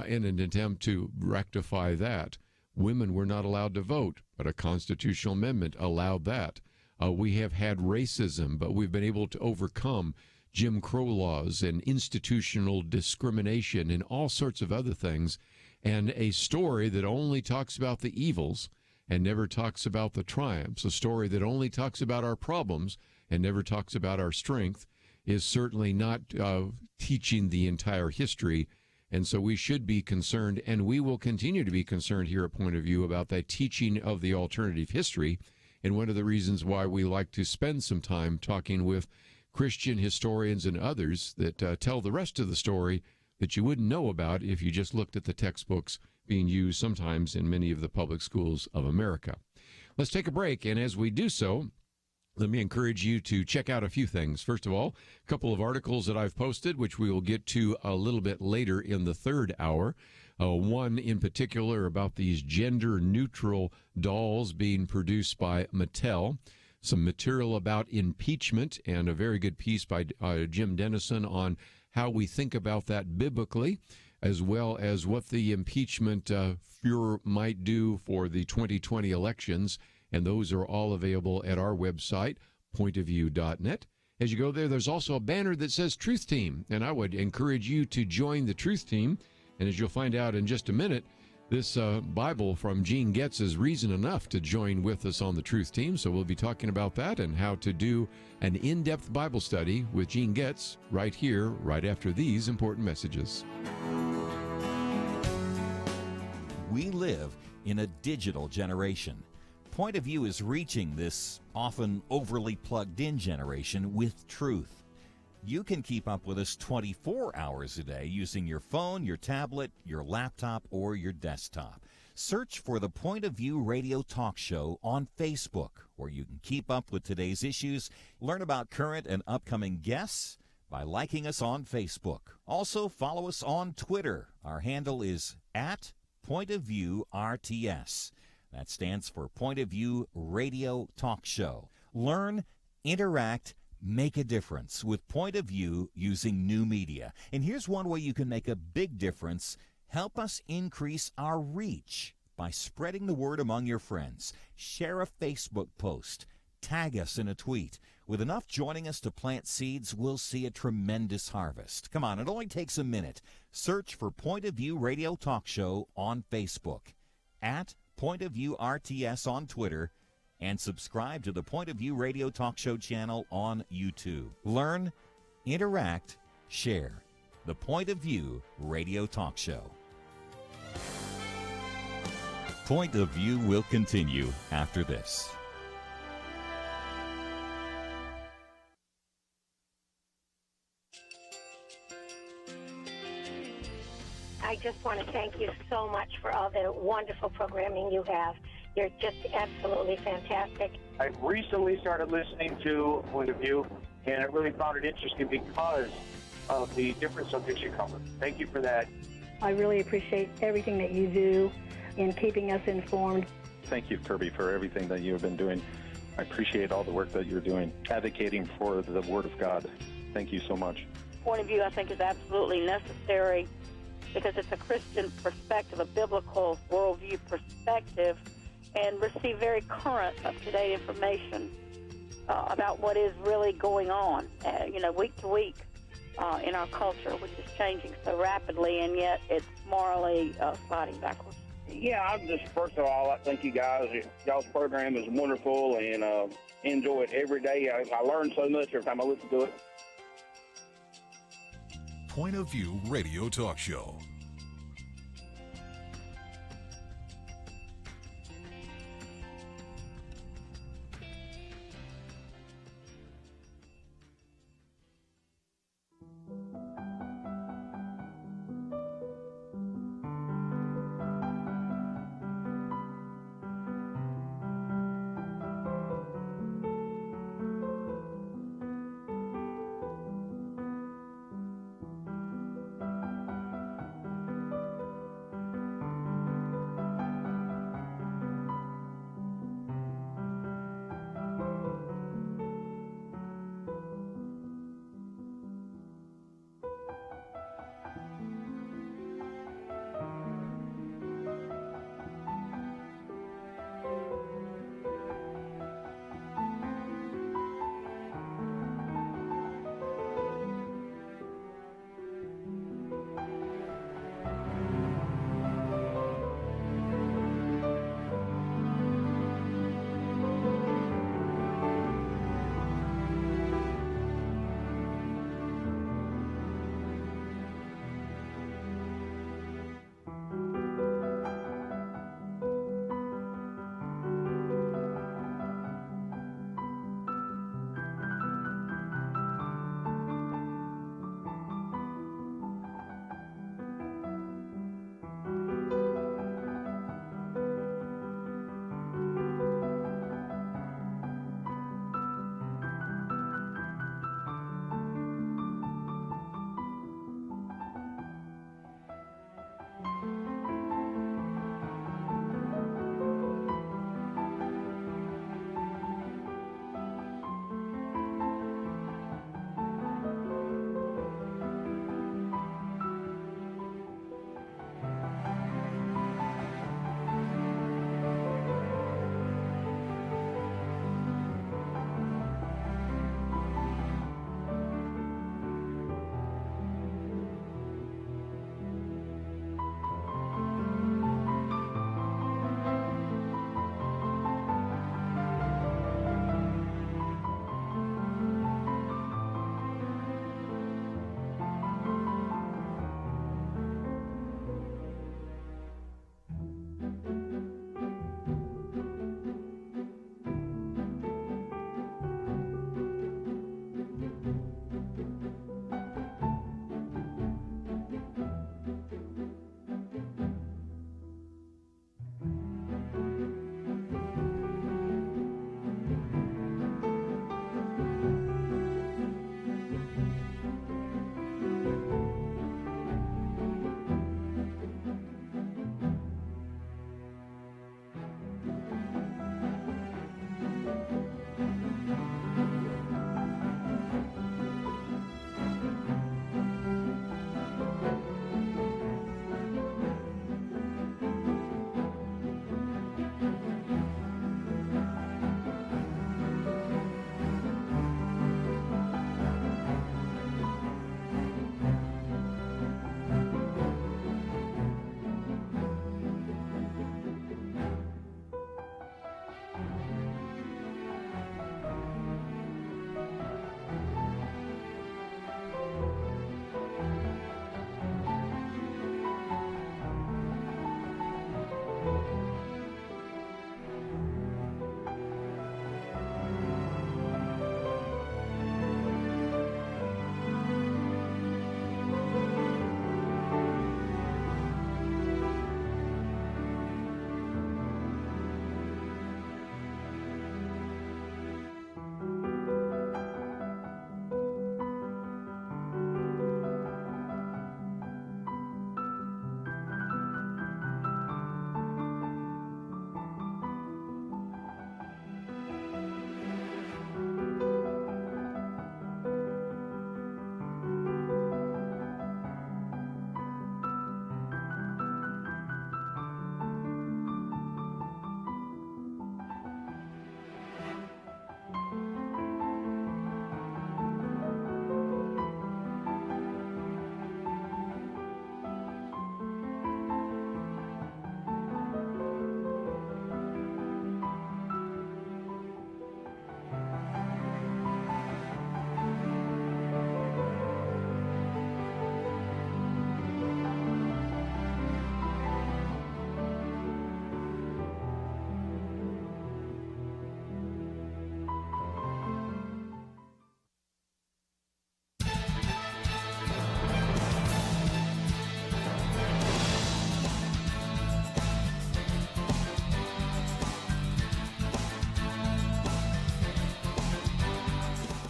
in an attempt to rectify that. Women were not allowed to vote, but a constitutional amendment allowed that. We have had racism, but we've been able to overcome Jim Crow laws and institutional discrimination and all sorts of other things. And a story that only talks about the evils and never talks about the triumphs, a story that only talks about our problems and never talks about our strength, is certainly not teaching the entire history. And so we should be concerned, and we will continue to be concerned here at Point of View about that teaching of the alternative history. And one of the reasons why we like to spend some time talking with Christian historians and others that tell the rest of the story that you wouldn't know about if you just looked at the textbooks being used sometimes in many of the public schools of America. Let's take a break, and as we do so, let me encourage you to check out a few things. First of all, a couple of articles that I've posted, which we will get to a little bit later in the third hour. One in particular about these gender-neutral dolls being produced by Mattel. Some material about impeachment, and a very good piece by Jim Dennison on how we think about that biblically, as well as what the impeachment furor might do for the 2020 elections. And those are all available at our website, pointofview.net. As you go there, there's also a banner that says Truth Team, and I would encourage you to join the Truth Team. And as you'll find out in just a minute, this Bible from Gene Getz is reason enough to join with us on the Truth Team. So we'll be talking about that and how to do an in-depth Bible study with Gene Getz right here, right after these important messages. We live in a digital generation. Point of View is reaching this often overly plugged-in generation with truth. You can keep up with us 24 hours a day using your phone, your tablet, your laptop, or your desktop. Search for the Point of View radio talk show on Facebook, where you can keep up with today's issues, learn about current and upcoming guests by liking us on Facebook. Also, follow us on Twitter. Our handle is @PointOfViewRTS. That stands for Point of View Radio Talk Show. Learn, interact, make a difference with Point of View using new media. And here's one way you can make a big difference. Help us increase our reach by spreading the word among your friends. Share a Facebook post. Tag us in a tweet. With enough joining us to plant seeds, we'll see a tremendous harvest. Come on, it only takes a minute. Search for Point of View Radio Talk Show on Facebook, @PointOfViewRTS on Twitter, and subscribe to the Point of View Radio Talk Show channel on YouTube. Learn, interact, share. The Point of View Radio Talk Show. Point of View will continue after this. I just want to thank you so much for all the wonderful programming you have. You're just absolutely fantastic. I recently started listening to Point of View, and I really found it interesting because of the different subjects you cover. Thank you for that. I really appreciate everything that you do in keeping us informed. Thank you, Kerby, for everything that you have been doing. I appreciate all the work that you're doing, advocating for the Word of God. Thank you so much. Point of View, I think, is absolutely necessary because it's a Christian perspective, a biblical worldview perspective, and receive very current, up-to-date information about what is really going on, week to week. in our culture, which is changing so rapidly, and yet it's morally sliding backwards. Yeah, I'm just, first of all, I thank you guys. Y'all's program is wonderful, and enjoy it every day. I learn so much every time I listen to it. Point of View Radio Talk Show.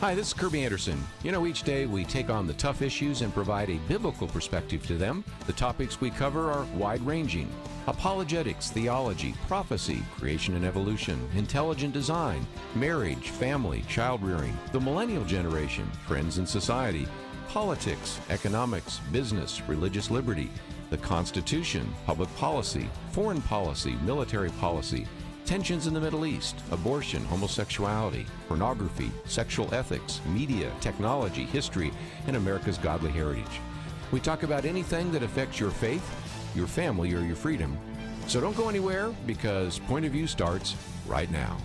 Hi, this is Kerby Anderson. You know, each day we take on the tough issues and provide a biblical perspective to them. The topics we cover are wide-ranging: apologetics, theology, prophecy, creation and evolution, intelligent design, marriage, family, child-rearing, the millennial generation, trends in society, politics, economics, business, religious liberty, the Constitution, public policy, foreign policy, military policy, tensions in the Middle East, abortion, homosexuality, pornography, sexual ethics, media, technology, history, and America's godly heritage. We talk about anything that affects your faith, your family, or your freedom. So don't go anywhere, because Point of View starts right now.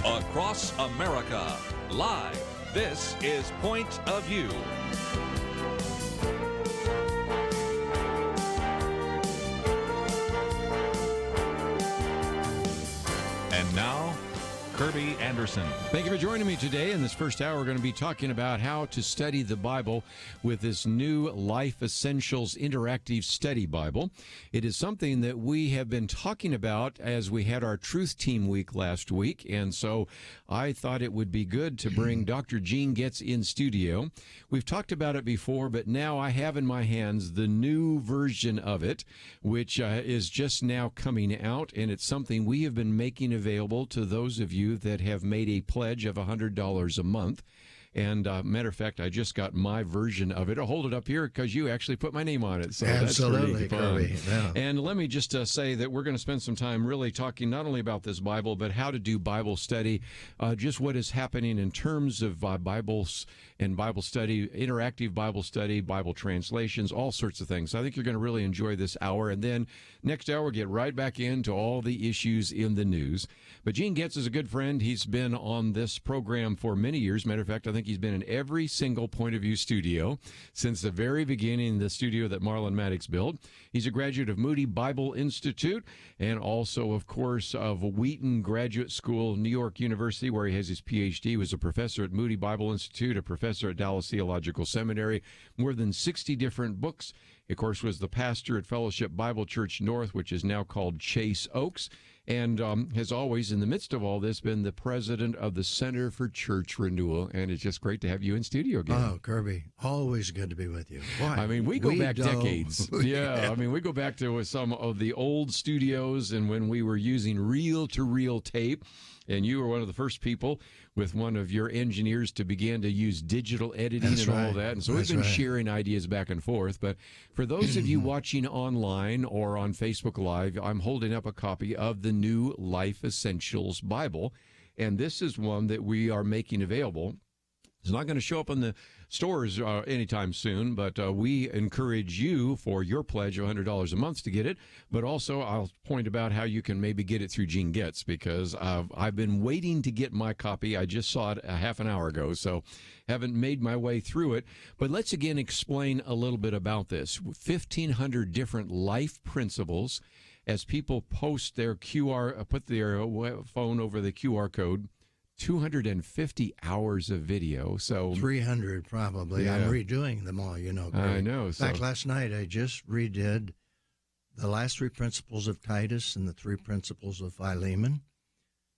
Across America, live. This is Point of View. And now, Kerby Anderson. Thank you for joining me today. In this first hour, we're going to be talking about how to study the Bible with this new Life Essentials Interactive Study Bible. It is something that we have been talking about as we had our Truth Team Week last week, and so I thought it would be good to bring Dr. Gene Getz in studio. We've talked about it before, but now I have in my hands the new version of it, which is just now coming out, and it's something we have been making available to those of you that have made a pledge of $100 a month. And matter of fact, I just got my version of it. I'll hold it up here because you actually put my name on it. So absolutely, that's pretty Kerby. fun. Yeah. And let me just say that we're going to spend some time really talking not only about this Bible, but how to do Bible study, just what is happening in terms of Bibles and Bible study, interactive Bible study, Bible translations, all sorts of things. I think you're going to really enjoy this hour. And then next hour, we'll get right back into all the issues in the news. But Gene Getz is a good friend. He's been on this program for many years. Matter of fact, I think he's been in every single Point of View studio since the very beginning, the studio that Marlon Maddox built. He's a graduate of Moody Bible Institute and also, of course, of Wheaton Graduate School, New York University, where he has his Ph.D. He was a professor at Moody Bible Institute, a professor at Dallas Theological Seminary, more than 60 different books. Of course, was the pastor at Fellowship Bible Church North, which is now called Chase Oaks, and has always, in the midst of all this, been the president of the Center for Church Renewal. And it's just great to have you in studio again. Oh, Kerby, always good to be with you. Boy, I mean, we go back decades. Yeah, I mean, we go back to some of the old studios and when we were using reel-to-reel tape. And you were one of the first people with one of your engineers to begin to use digital editing all that. And so we've been sharing ideas back and forth. But for those of you watching online or on Facebook Live, I'm holding up a copy of the new Life Essentials Bible. And this is one that we are making available. It's not going to show up in the stores anytime soon, but we encourage you for your pledge of $100 a month to get it. But also, I'll point about how you can maybe get it through Gene Getz, because I've been waiting to get my copy. I just saw it a half an hour ago, so haven't made my way through it. But let's again explain a little bit about this. 1,500 different life principles as people post their put their phone over the QR code. 250 hours of video, so 300 probably. Yeah. I'm redoing them all, you know. I know. In fact, last night I just redid the last 3 principles of Titus and the 3 principles of Philemon.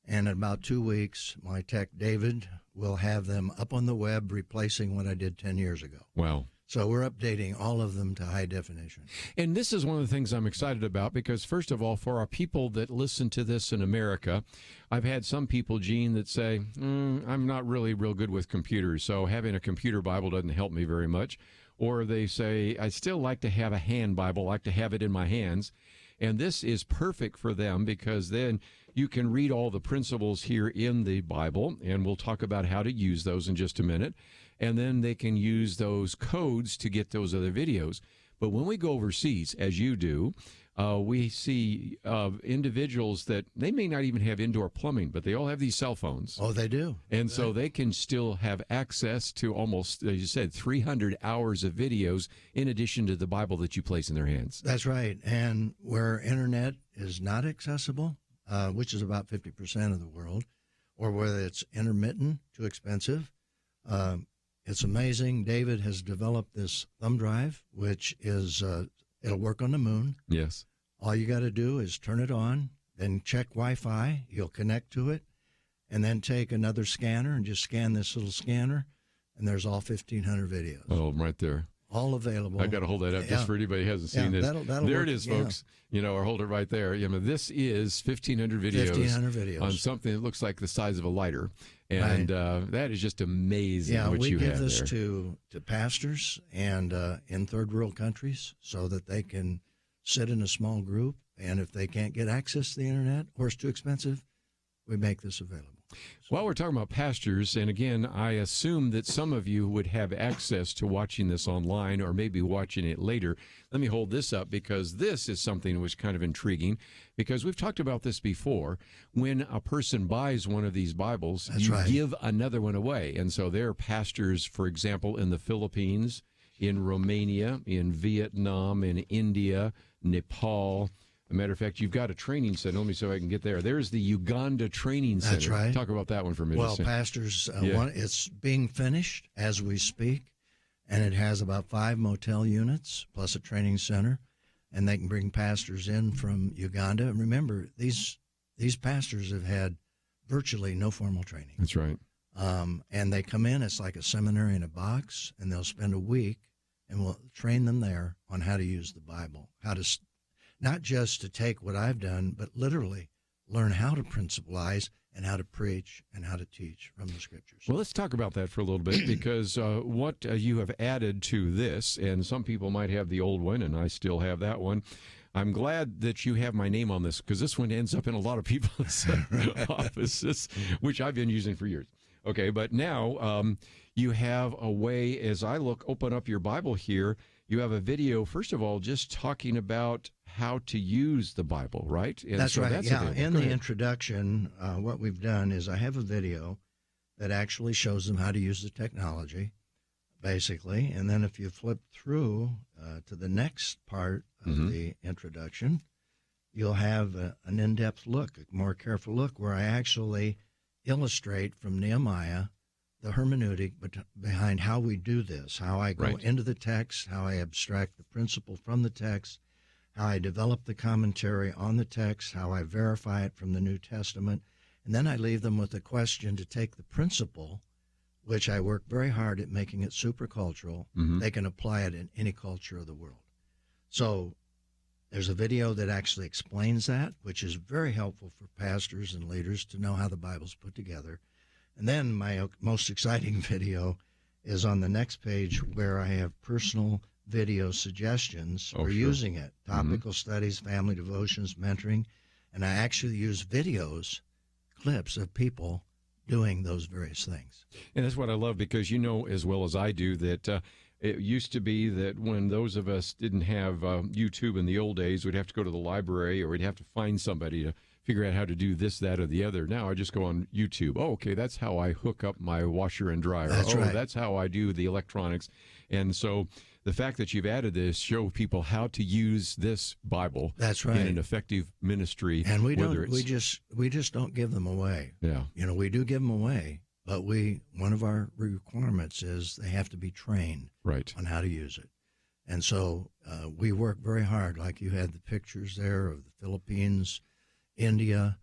And in about 2 weeks, my tech, David, will have them up on the web, replacing what I did 10 years ago. Wow. So we're updating all of them to high definition. And this is one of the things I'm excited about because, first of all, for our people that listen to this in America, I've had some people, Gene, that say, I'm not really real good with computers, so having a computer Bible doesn't help me very much. Or they say, I still like to have a hand Bible, like to have it in my hands. And this is perfect for them because then you can read all the principles here in the Bible, and we'll talk about how to use those in just a minute. And then they can use those codes to get those other videos. But when we go overseas, as you do, we see individuals that they may not even have indoor plumbing, but they all have these cell phones. Oh, they do. And so they can still have access to almost, as you said, 300 hours of videos in addition to the Bible that you place in their hands. That's right. And where internet is not accessible, which is about 50% of the world, or whether it's intermittent, too expensive, it's amazing. David has developed this thumb drive, which is It'll work on the moon. Yes. All you got to do is turn it on, then check Wi-Fi. You'll connect to it, and then take another scanner and just scan this little scanner, and there's all 1,500 videos. Oh, right there. All available. I got to hold that up just for anybody who hasn't seen this. That'll there work, it is, folks. Or hold it right there. This is 1,500 videos. 1,500 videos. On something that looks like the size of a lighter. And that is just amazing what you have there. Yeah, we give this to pastors and in third world countries so that they can sit in a small group. And if they can't get access to the internet or it's too expensive, we make this available. While we're talking about pastors, and again, I assume that some of you would have access to watching this online or maybe watching it later. Let me hold this up because this is something that was kind of intriguing because we've talked about this before. When a person buys one of these Bibles, you give another one away. And so there are pastors, for example, in the Philippines, in Romania, in Vietnam, in India, Nepal. As a matter of fact, you've got a training center. Let me see if I can get there. There's the Uganda Training Center. That's right. Talk about that one for a minute. Well, pastors, it's being finished as we speak, and it has about 5 motel units plus a training center, and they can bring pastors in from Uganda. And remember, these pastors have had virtually no formal training. That's right. And they come in, it's like a seminary in a box, and they'll spend a week, and we'll train them there on how to use the Bible, how to not just to take what I've done, but literally learn how to principalize and how to preach and how to teach from the Scriptures. Well, let's talk about that for a little bit because what you have added to this, and some people might have the old one, and I still have that one. I'm glad that you have my name on this because this one ends up in a lot of people's offices, which I've been using for years. Okay, but now you have a way, as I open up your Bible here, you have a video, first of all, just talking about how to use the Bible, right? And that's so right. That's in the introduction, what we've done is I have a video that actually shows them how to use the technology, basically. And then if you flip through to the next part of the introduction, you'll have an in-depth look, a more careful look, where I actually illustrate from Nehemiah the hermeneutic behind how we do this, how I go into the text, how I abstract the principle from the text, how I develop the commentary on the text, how I verify it from the New Testament, and then I leave them with a question to take the principle, which I work very hard at making it supercultural. They can apply it in any culture of the world. So there's a video that actually explains that, which is very helpful for pastors and leaders to know how the Bible's put together. And then my most exciting video is on the next page where I have personal video suggestions for using it, topical studies, family devotions, mentoring, and I actually use videos, clips of people doing those various things. And that's what I love because you know as well as I do that it used to be that when those of us didn't have YouTube in the old days, we'd have to go to the library or we'd have to find somebody to figure out how to do this, that, or the other. Now I just go on YouTube. Oh, okay, that's how I hook up my washer and dryer. That's how I do the electronics. And so the fact that you've added this show people how to use this Bible in an effective ministry. And we just don't give them away. Yeah. We do give them away, but one of our requirements is they have to be trained on how to use it. And so we work very hard, like you had the pictures there of the Philippines, India.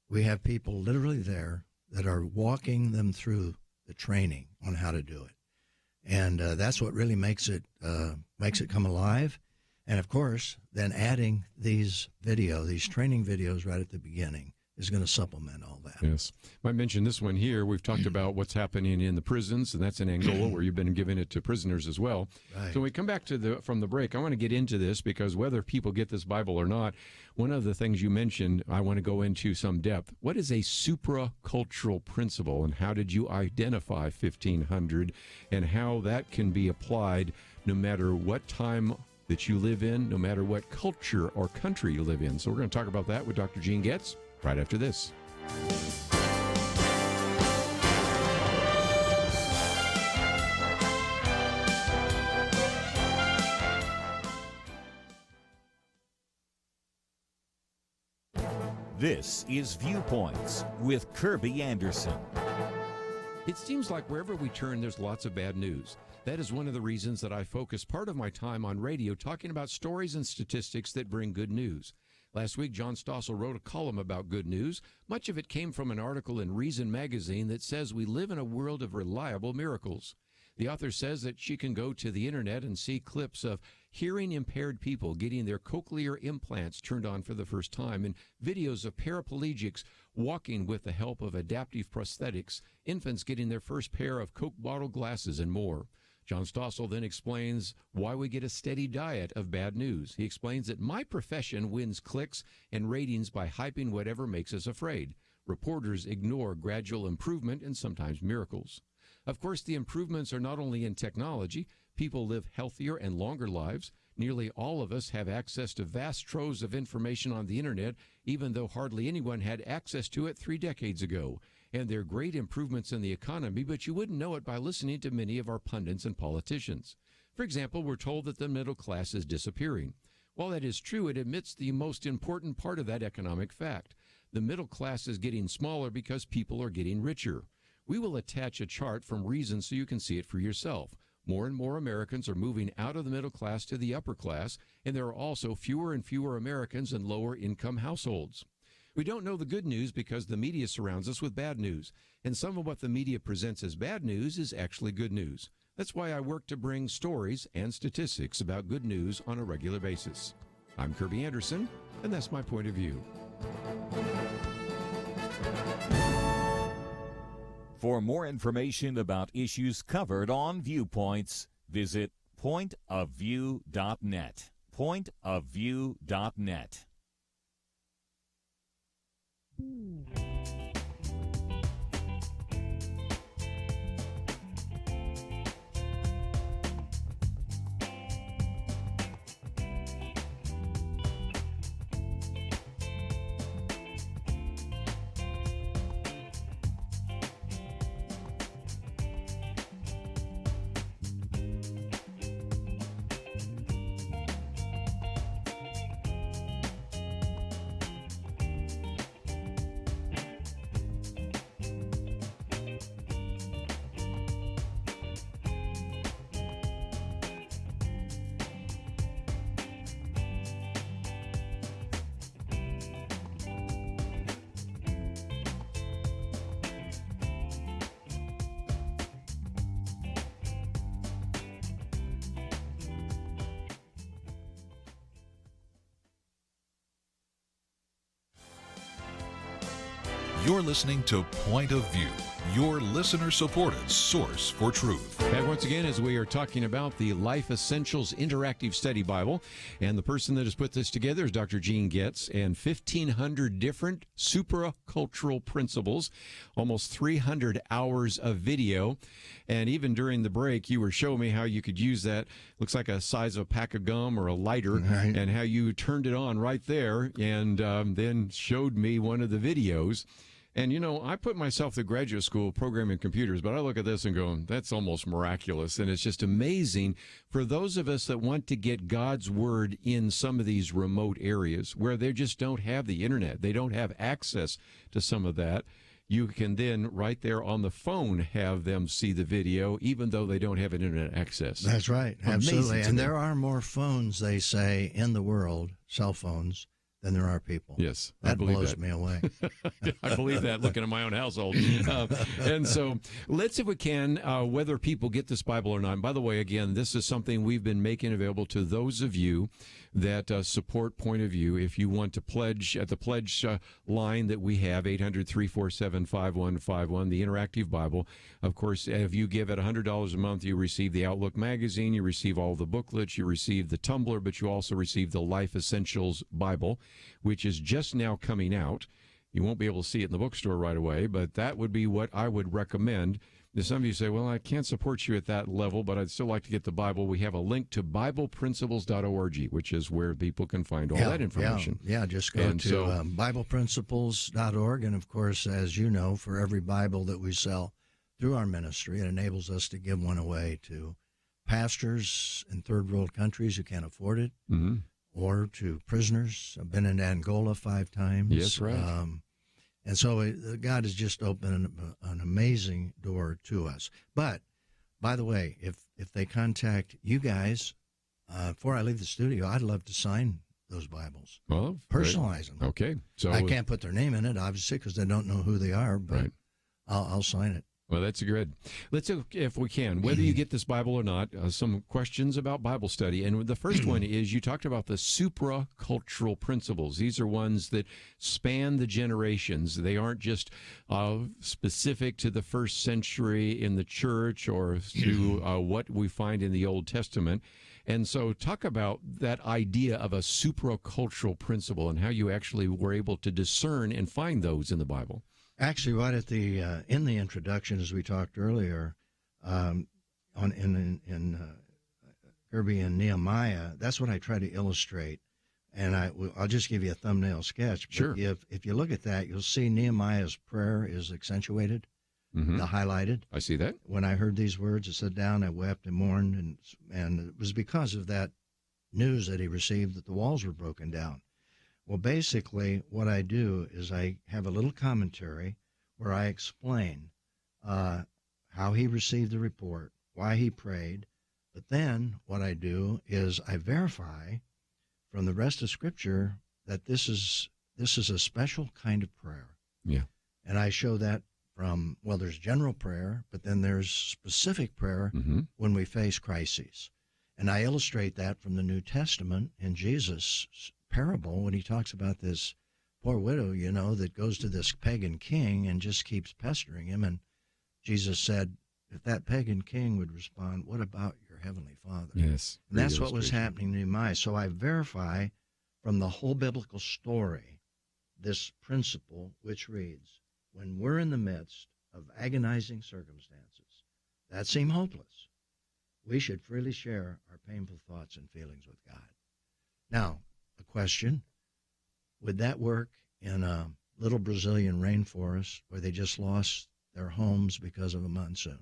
We have people literally there that are walking them through the training on how to do it. And that's what really makes it come alive. And, of course, then adding these training videos right at the beginning is going to supplement all that. Yes. I mentioned this one here. We've talked about what's happening in the prisons, and that's in Angola where you've been giving it to prisoners as well. Right. So when we come back from the break, I want to get into this because whether people get this Bible or not, one of the things you mentioned, I want to go into some depth. What is a supracultural principle, and how did you identify 1500, and how that can be applied no matter what time that you live in, no matter what culture or country you live in? So we're going to talk about that with Dr. Gene Getz right after this. This is Viewpoints with Kerby Anderson. It seems like wherever we turn, there's lots of bad news. That is one of the reasons that I focus part of my time on radio talking about stories and statistics that bring good news. Last week, John Stossel wrote a column about good news. Much of it came from an article in Reason magazine that says we live in a world of reliable miracles. The author says that she can go to the internet and see clips of hearing-impaired people getting their cochlear implants turned on for the first time, and videos of paraplegics walking with the help of adaptive prosthetics, infants getting their first pair of Coke bottle glasses, and more. John Stossel then explains why we get a steady diet of bad news. He explains that my profession wins clicks and ratings by hyping whatever makes us afraid. Reporters ignore gradual improvement and sometimes miracles. Of course, the improvements are not only in technology. People live healthier and longer lives. Nearly all of us have access to vast troves of information on the internet, even though hardly anyone had access to it 3 decades ago. And there are great improvements in the economy, but you wouldn't know it by listening to many of our pundits and politicians. For example, we're told that the middle class is disappearing. While that is true, it omits the most important part of that economic fact. The middle class is getting smaller because people are getting richer. We will attach a chart from Reason so you can see it for yourself. More and more Americans are moving out of the middle class to the upper class, and there are also fewer and fewer Americans in lower income households. We don't know the good news because the media surrounds us with bad news, and some of what the media presents as bad news is actually good news. That's why I work to bring stories and statistics about good news on a regular basis. I'm Kerby Anderson, and that's my point of view. For more information about issues covered on Viewpoints, visit pointofview.net. Pointofview.net. You're listening to Point of View, your listener-supported source for truth. And once again, as we are talking about the Life Essentials Interactive Study Bible, and the person that has put this together is Dr. Gene Getz, and 1,500 different supracultural principles, almost 300 hours of video. And even during the break, you were showing me how you could use that, looks like a size of a pack of gum or a lighter, Right. and how you turned it on right there, and then showed me one of the videos. And, you know, I put myself through graduate school programming computers, but I look at this and go, that's almost miraculous. And it's just amazing for those of us that want to get God's word in some of these remote areas where they just don't have the internet. They don't have access to some of that. You can then right there on the phone have them see the video, even though they don't have internet access. That's right. Amazing Absolutely. to And me. there are more phones, they say, in the world, cell phones, than there are people. Yes, I That believe blows that. me away. I believe that looking at my own household. And so let's, if we can, whether people get this Bible or not. And by the way, again, this is something we've been making available to those of you that support Point of View. If you want to pledge at the pledge line that we have, 800-347-5151, the interactive Bible. Of course, if you give at $100 a month, you receive the Outlook magazine, you receive all the booklets, you receive the Tumblr, but you also receive the Life Essentials Bible, which is just now coming out. You won't be able to see it in the bookstore right away, but that would be what I would recommend. Now, some of you say, well, I can't support you at that level, but I'd still like to get the Bible. We have a link to BiblePrinciples.org, which is where people can find all that information. Yeah, just go And to so- BiblePrinciples.org. And, of course, as you know, for every Bible that we sell through our ministry, it enables us to give one away to pastors in third world countries who can't afford it, Mm-hmm. or to prisoners. I've been in Angola 5 times. Yes, right. And so God has just opened an amazing door to us. But by the way, if they contact you guys before I leave the studio, I'd love to sign those Bibles. Well, personalize them. Okay, so I can't put their name in it, obviously, because they don't know who they are. But right. I'll sign it. Well, that's good. Let's, if we can, whether you get this Bible or not, some questions about Bible study. And the first one is, you talked about the supracultural principles. These are ones that span the generations. They aren't just specific to the first century in the church or to what we find in the Old Testament. And so talk about that idea of a supracultural principle and how you actually were able to discern and find those in the Bible. Actually, right at the in the introduction, as we talked earlier, in Kerby and Nehemiah, that's what I try to illustrate, and I'll just give you a thumbnail sketch. But sure. If you look at that, you'll see Nehemiah's prayer is accentuated, the highlighted. I see that. When I heard these words, I sat down, I wept and mourned, and it was because of that news that he received that the walls were broken down. Well, basically, what I do is I have a little commentary where I explain how he received the report, why he prayed, but then what I do is I verify from the rest of Scripture that this is a special kind of prayer. Yeah. And I show that from, well, there's general prayer, but then there's specific prayer when we face crises. And I illustrate that from the New Testament in Jesus' parable when he talks about this poor widow, that goes to this pagan king and just keeps pestering him. And Jesus said, if that pagan king would respond, what about your heavenly Father? Yes. And that's what was happening to Nehemiah. So I verify from the whole biblical story this principle, which reads, when we're in the midst of agonizing circumstances that seem hopeless, we should freely share our painful thoughts and feelings with God. Now, a question, would that work in a little Brazilian rainforest where they just lost their homes because of a monsoon?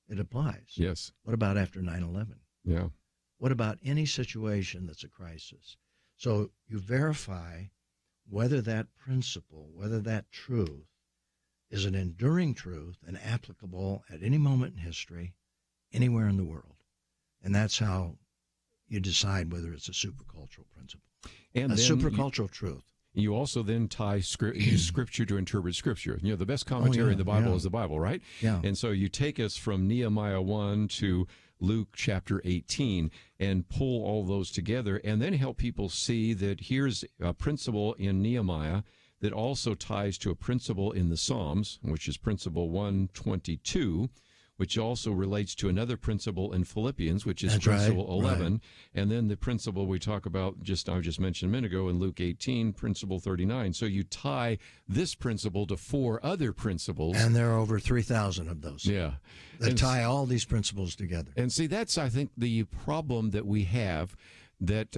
It applies. Yes. What about after 9/11? Yeah. What about any situation that's a crisis? So you verify whether that principle, whether that truth is an enduring truth and applicable at any moment in history, anywhere in the world. And that's how you decide whether it's a supercultural principle. And a supercultural truth. You also then tie use Scripture to interpret Scripture. The best commentary in the Bible is the Bible, right? Yeah. And so you take us from Nehemiah 1 to Luke chapter 18 and pull all those together and then help people see that here's a principle in Nehemiah that also ties to a principle in the Psalms, which is principle 122, which also relates to another principle in Philippians, which is principle 11, right. And then the principle we talk about, I just mentioned a minute ago in Luke 18, principle 39. So you tie this principle to 4 other principles. And there are over 3,000 of those. Yeah. That tie all these principles together. And see, that's, I think, the problem that we have, that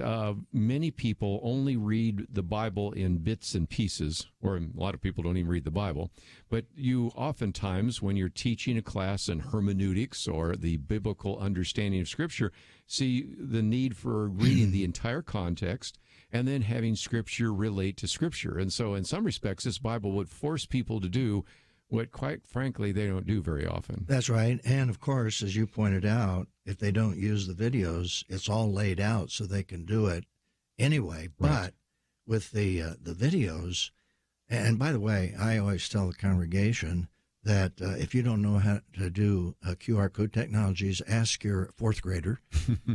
many people only read the Bible in bits and pieces, or a lot of people don't even read the Bible. But you oftentimes, when you're teaching a class in hermeneutics or the biblical understanding of Scripture, see the need for reading the entire context and then having Scripture relate to Scripture. And so in some respects, this Bible would force people to do what, quite frankly, they don't do very often. That's right. And, of course, as you pointed out, if they don't use the videos, it's all laid out so they can do it anyway. Right. But with the videos, and by the way, I always tell the congregation that if you don't know how to do QR code technologies, ask your 4th grader,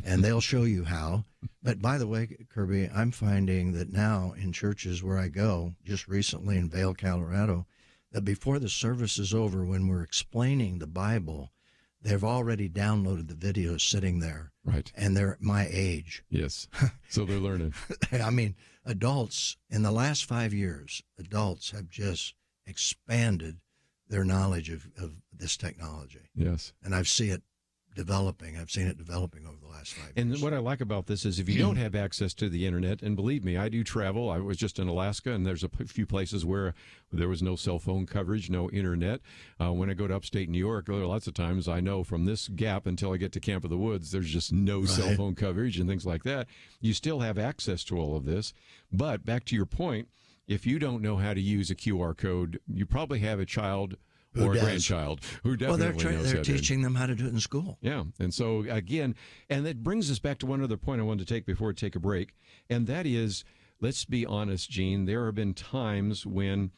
and they'll show you how. But by the way, Kerby, I'm finding that now in churches where I go, just recently in Vail, Colorado, that before the service is over, when we're explaining the Bible, they've already downloaded the videos sitting there. Right. And they're my age. Yes. So they're learning. I mean, adults, in the last 5 years, adults have just expanded their knowledge of this technology. Yes. And I've seen it developing. I've seen it developing over the last 5 years. And what I like about this is if you don't have access to the internet, and believe me, I do travel. I was just in Alaska, and there's a few places where there was no cell phone coverage, no internet. When I go to upstate New York, there are lots of times I know from this gap until I get to Camp of the Woods, there's just no cell phone coverage and things like that. You still have access to all of this. But back to your point, if you don't know how to use a QR code, you probably have a child Who or does? a grandchild who definitely knows they're how to. teaching them how to do it in school. Yeah. And so, again, and that brings us back to one other point I wanted to take before we take a break, and that is, let's be honest, Gene, there have been times when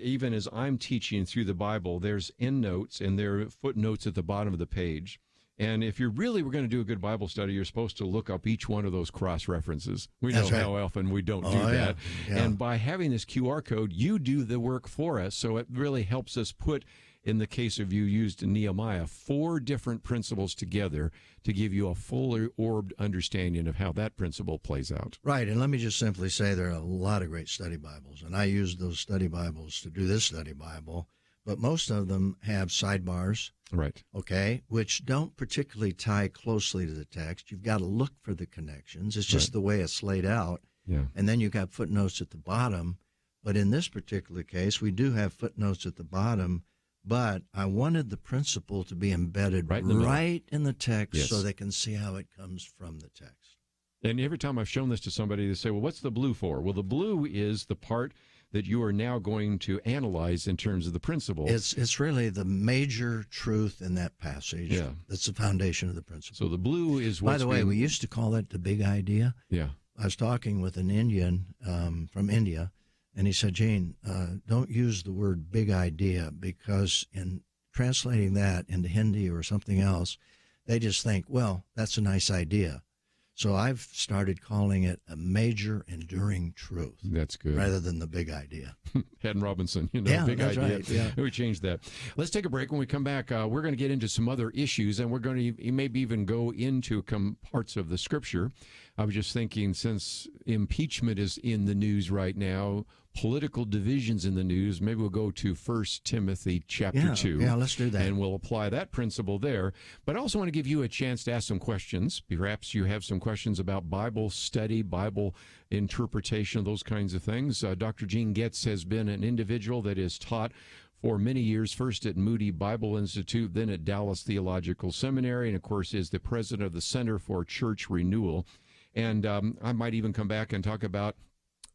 even as I'm teaching through the Bible, there's endnotes and there are footnotes at the bottom of the page. And if you really were going to do a good Bible study, you're supposed to look up each one of those cross-references. We know how often we don't do that. Yeah. And by having this QR code, you do the work for us. So it really helps us put, in the case of you used in Nehemiah, 4 different principles together to give you a fully orbed understanding of how that principle plays out. Right. And let me just simply say there are a lot of great study Bibles. And I use those study Bibles to do this study Bible. But most of them have sidebars. Right. Okay, which don't particularly tie closely to the text. You've got to look for the connections. It's just the way it's laid out. Yeah. And then you've got footnotes at the bottom. But in this particular case, we do have footnotes at the bottom, but I wanted the principle to be embedded right in the text so they can see how it comes from the text. And every time I've shown this to somebody, they say, well, what's the blue for? Well, the blue is the part that you are now going to analyze in terms of the principle. It's really the major truth in that passage. Yeah. That's the foundation of the principle. So the blue is what's By the way, we used to call it the big idea. Yeah. I was talking with an Indian from India, and he said, Gene, don't use the word big idea, because in translating that into Hindi or something else, they just think, well, that's a nice idea. So I've started calling it a major enduring truth. That's good. Rather than the big idea. Haddon Robinson, big that's idea. Right, yeah. We changed that. Let's take a break. When we come back, we're going to get into some other issues, and we're going to maybe even go into parts of the Scripture. I was just thinking, since impeachment is in the news right now, political divisions in the news, maybe we'll go to 1 Timothy chapter 2. Yeah, let's do that. And we'll apply that principle there. But I also want to give you a chance to ask some questions. Perhaps you have some questions about Bible study, Bible interpretation, those kinds of things. Dr. Gene Getz has been an individual that is taught for many years, first at Moody Bible Institute, then at Dallas Theological Seminary, and of course is the president of the Center for Church Renewal. And I might even come back and talk about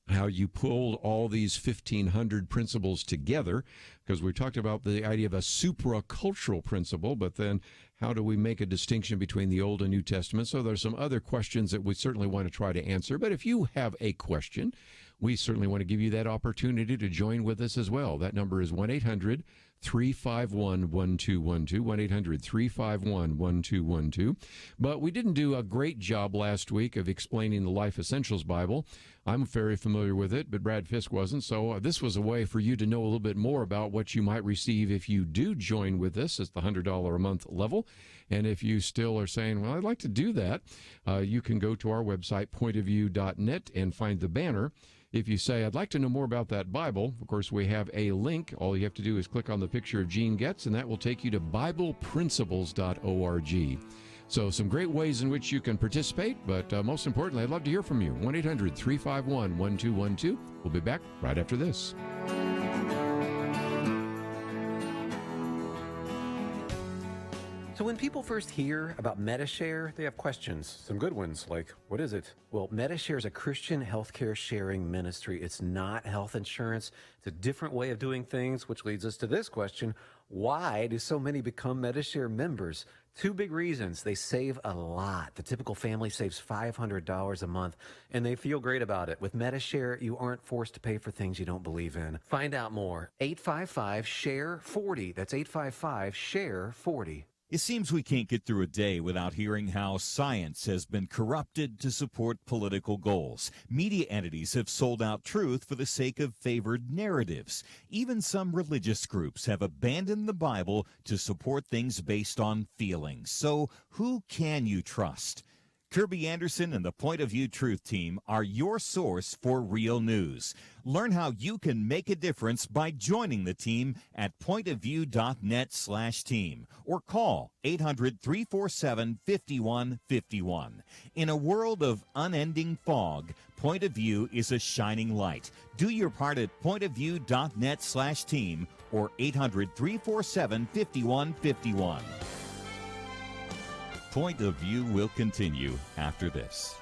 how you pulled all these 1,500 principles together, because we talked about the idea of a supracultural principle, but then how do we make a distinction between the Old and New Testament? So there's some other questions that we certainly want to try to answer. But if you have a question, we certainly want to give you that opportunity to join with us as well. That number is 1-800-351-1212, 1-800-351-1212. But we didn't do a great job last week of explaining the Life Essentials Bible. I'm very familiar with it, but Brad Fisk wasn't. So this was a way for you to know a little bit more about what you might receive if you do join with us at the $100 a month level. And if you still are saying, well, I'd like to do that, you can go to our website, pointofview.net, and find the banner. If you say, I'd like to know more about that Bible, of course, we have a link. All you have to do is click on the picture of Gene Getz, and that will take you to BiblePrinciples.org. So some great ways in which you can participate, but most importantly, I'd love to hear from you. 1-800-351-1212. We'll be back right after this. So when people first hear about MediShare, they have questions. Some good ones, like, what is it? Well, MediShare is a Christian healthcare sharing ministry. It's not health insurance. It's a different way of doing things, which leads us to this question. Why do so many become MediShare members? 2 big reasons. They save a lot. The typical family saves $500 a month, and they feel great about it. With MediShare, you aren't forced to pay for things you don't believe in. Find out more. 855-SHARE-40. That's 855-SHARE-40. It seems we can't get through a day without hearing how science has been corrupted to support political goals. Media entities have sold out truth for the sake of favored narratives. Even some religious groups have abandoned the Bible to support things based on feelings. So who can you trust? Kerby Anderson and the Point of View Truth Team are your source for real news. Learn how you can make a difference by joining the team at pointofview.net/team or call 800-347-5151. In a world of unending fog, Point of View is a shining light. Do your part at pointofview.net/team or 800-347-5151. Point of View will continue after this.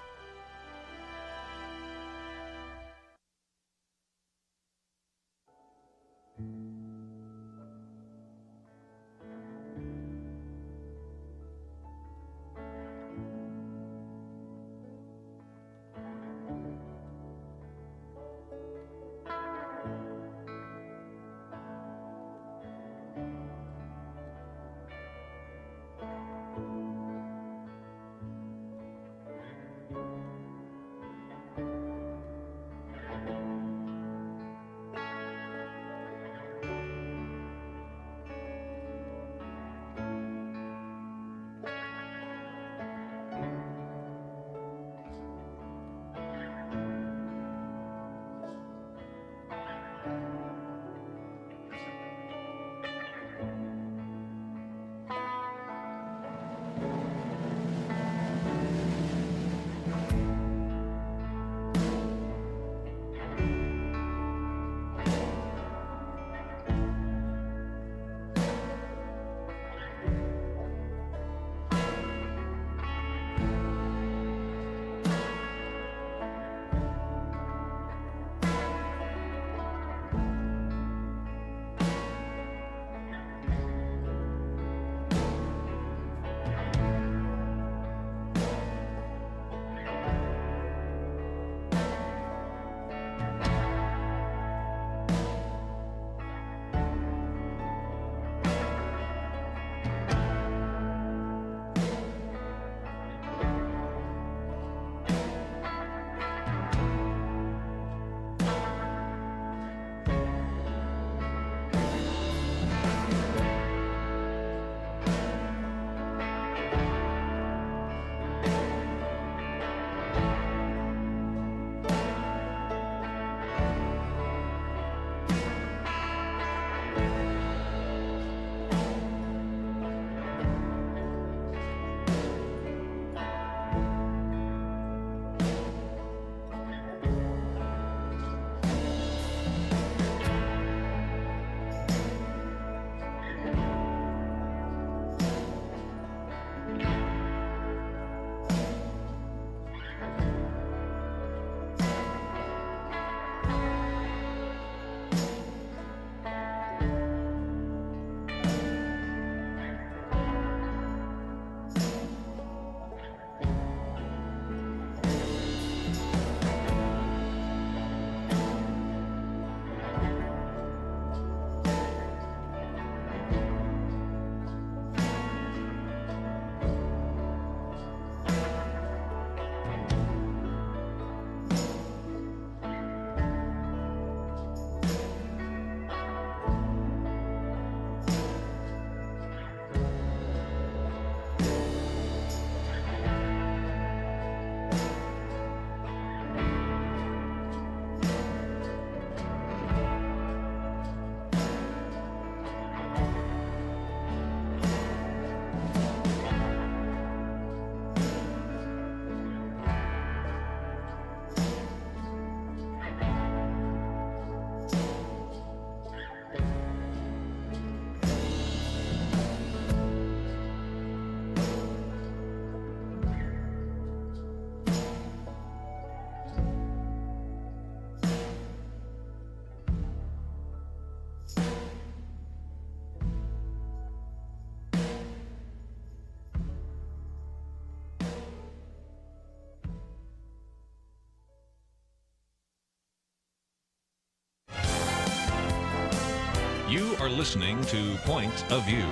You are listening to Point of View.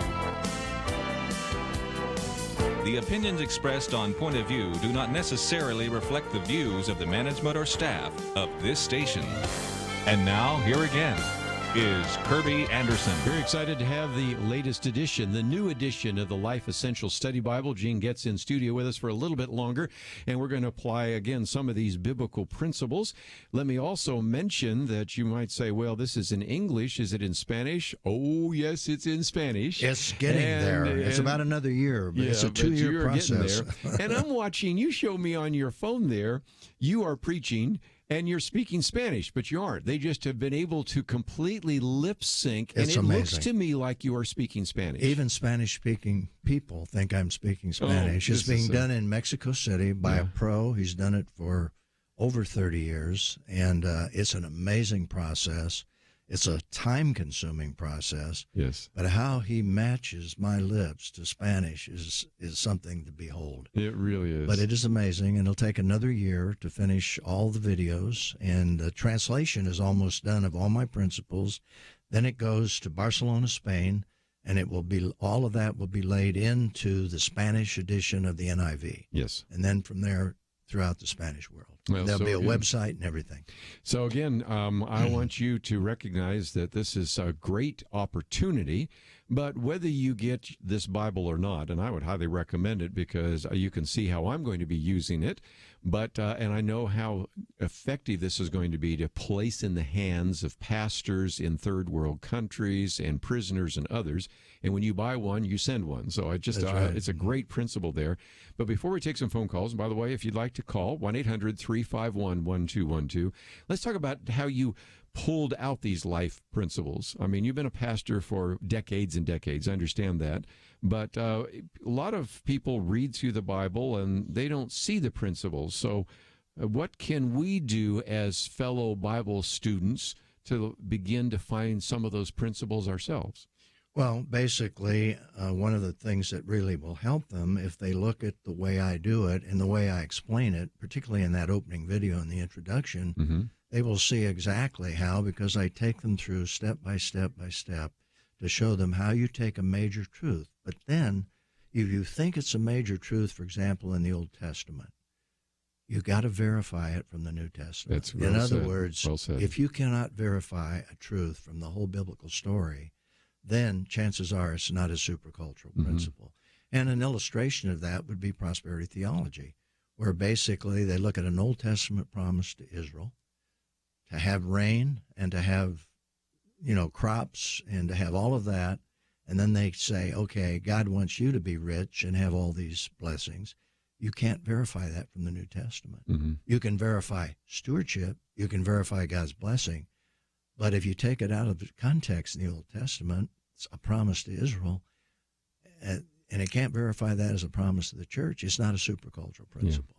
The opinions expressed on Point of View do not necessarily reflect the views of the management or staff of this station. And now, here again is Kerby Anderson. Very excited to have the latest edition, the new edition of the Life Essential Study Bible. Gene Getz in studio with us for a little bit longer, and we're going to apply, again, some of these biblical principles. Let me also mention that you might say, well, this is in English. Is it in Spanish? Oh, yes, it's in Spanish. It's getting there. It's about another year, but it's a 2-year process. And I'm watching, you show me on your phone there, you are preaching and you're speaking Spanish, but you aren't. They just have been able to completely lip sync, and it's it amazing. Looks to me like you are speaking Spanish. Even Spanish-speaking people think I'm speaking Spanish. It's being done in Mexico City by a pro. He's done it for over 30 years, and it's an amazing process. It's a time-consuming process. Yes. But how he matches my lips to Spanish is something to behold. It really is. But it is amazing, and it'll take another year to finish all the videos, and the translation is almost done of all my principles. Then it goes to Barcelona, Spain, and it will be all of that will be laid into the Spanish edition of the NIV. Yes. And then from there, throughout the Spanish world. Well, there'll be a again, website and everything. So again, I want you to recognize that this is a great opportunity But whether you get this Bible or not, and I would highly recommend it because you can see how I'm going to be using it, but and I know how effective this is going to be to place in the hands of pastors in third world countries and prisoners and others. And when you buy one, you send one. So it's a great principle there. But before we take some phone calls, and by the way, if you'd like to call, 1-800-351-1212, let's talk about how you pulled out these life principles. I mean, you've been a pastor for decades and decades. I understand that. But a lot of people read through the Bible and they don't see the principles. So what can we do as fellow Bible students to begin to find some of those principles ourselves? Well, basically, one of the things that really will help them if they look at the way I do it and the way I explain it, particularly in that opening video in the introduction, they will see exactly how, because I take them through step by step by step to show them how you take a major truth. But then, if you think it's a major truth, for example, in the Old Testament, you got to verify it from the New Testament. That's well in other said. words, Well said. if you cannot verify a truth from the whole biblical story, then chances are it's not a supercultural principle. And an illustration of that would be prosperity theology, where basically they look at an Old Testament promise to Israel to have rain and to have, crops and to have all of that. And then they say, okay, God wants you to be rich and have all these blessings. You can't verify that from the New Testament. You can verify stewardship. You can verify God's blessing. But if you take it out of the context in the Old Testament, it's a promise to Israel, and it can't verify that as a promise to the church. It's not a supercultural principle.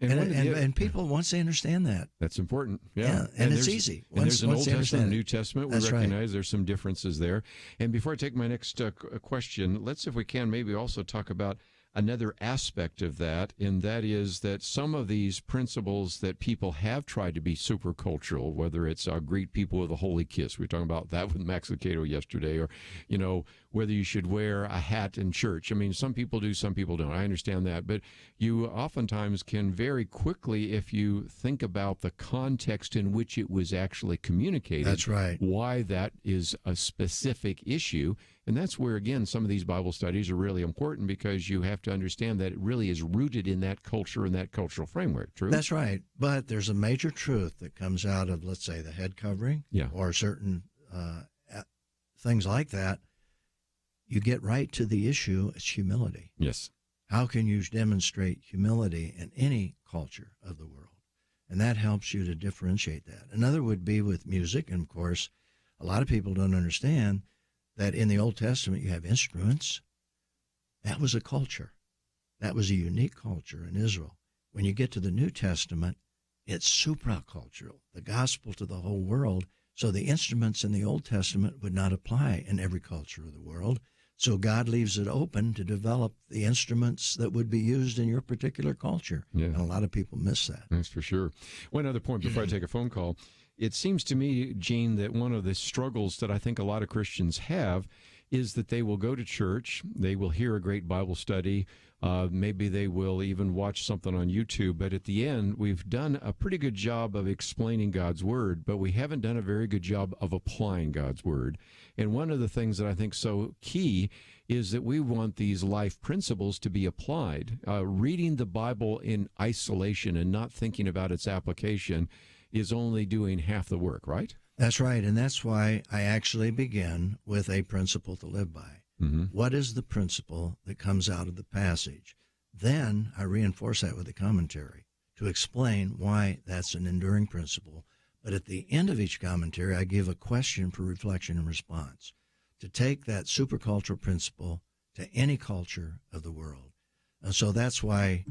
And people, once they understand that. That's important. Yeah. And it's easy. There's an Old Testament and New Testament. We That's recognize right. there's some differences there. And before I take my next question, let's, if we can, maybe also talk about another aspect of that, and that is that some of these principles that people have tried to be super cultural, whether it's greet people with a holy kiss, we were talking about that with Max Lucado yesterday, or, whether you should wear a hat in church. I mean, some people do, some people don't. I understand that. But you oftentimes can very quickly, if you think about the context in which it was actually communicated, That's right. why that is a specific issue. And that's where, again, some of these Bible studies are really important, because you have to understand that it really is rooted in that culture and that cultural framework. True? That's right. But there's a major truth that comes out of, let's say, the head covering or certain things like that. You get right to the issue. It's humility. Yes. How can you demonstrate humility in any culture of the world? And that helps you to differentiate that. Another would be with music. And, of course, a lot of people don't understand that in the Old Testament you have instruments. That was a culture. That was a unique culture in Israel. When you get to the New Testament, it's supracultural, the gospel to the whole world. So the instruments in the Old Testament would not apply in every culture of the world. So God leaves it open to develop the instruments that would be used in your particular culture. Yeah. And a lot of people miss that. That's for sure. One other point before I take a phone call. It seems to me, Gene, that one of the struggles that I think a lot of Christians have is that they will go to church, they will hear a great Bible study, maybe they will even watch something on YouTube, but at the end, we've done a pretty good job of explaining God's Word, but we haven't done a very good job of applying God's Word. And one of the things that I think so key is that we want these life principles to be applied. Reading the Bible in isolation and not thinking about its application is only doing half the work, right? That's right, and that's why I actually begin with a principle to live by. What is the principle that comes out of the passage? Then I reinforce that with a commentary to explain why that's an enduring principle. But at the end of each commentary, I give a question for reflection and response to take that supercultural principle to any culture of the world. And so that's why,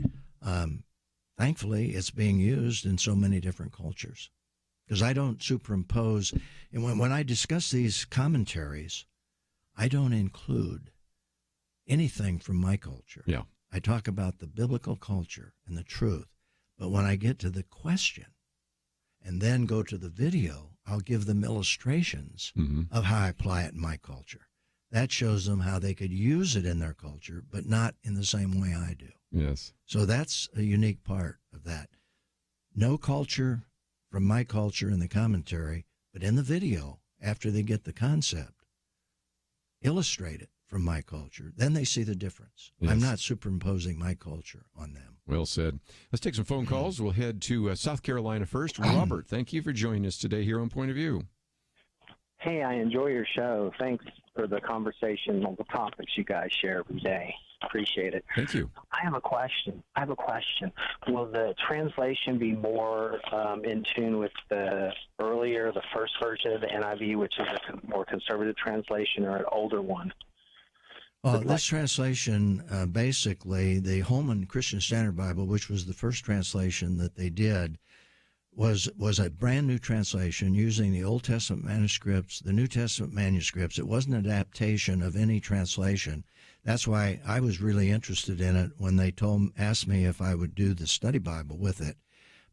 thankfully, it's being used in so many different cultures. Because I don't superimpose, and when I discuss these commentaries, I don't include anything from my culture. Yeah. I talk about the biblical culture and the truth. But when I get to the question and then go to the video, I'll give them illustrations of how I apply it in my culture. That shows them how they could use it in their culture, but not in the same way I do. Yes. So that's a unique part of that. No culture from my culture in the commentary, but in the video, after they get the concept, illustrate it from my culture, then they see the difference. Yes. I'm not superimposing my culture on them. Well said. Let's take some phone calls. We'll head to South Carolina first. Robert, thank you for joining us today here on Point of View. Hey, I enjoy your show. Thanks for the conversation on the topics you guys share every day. Appreciate it. Thank you. I have a question. Will the translation be more in tune with the first version of the NIV, which is a more conservative translation, or an older one? Well, this translation, basically, the Holman Christian Standard Bible, which was the first translation that they did, was a brand new translation using the Old Testament manuscripts, the New Testament manuscripts. It wasn't an adaptation of any translation. That's why I was really interested in it when they asked me if I would do the study Bible with it.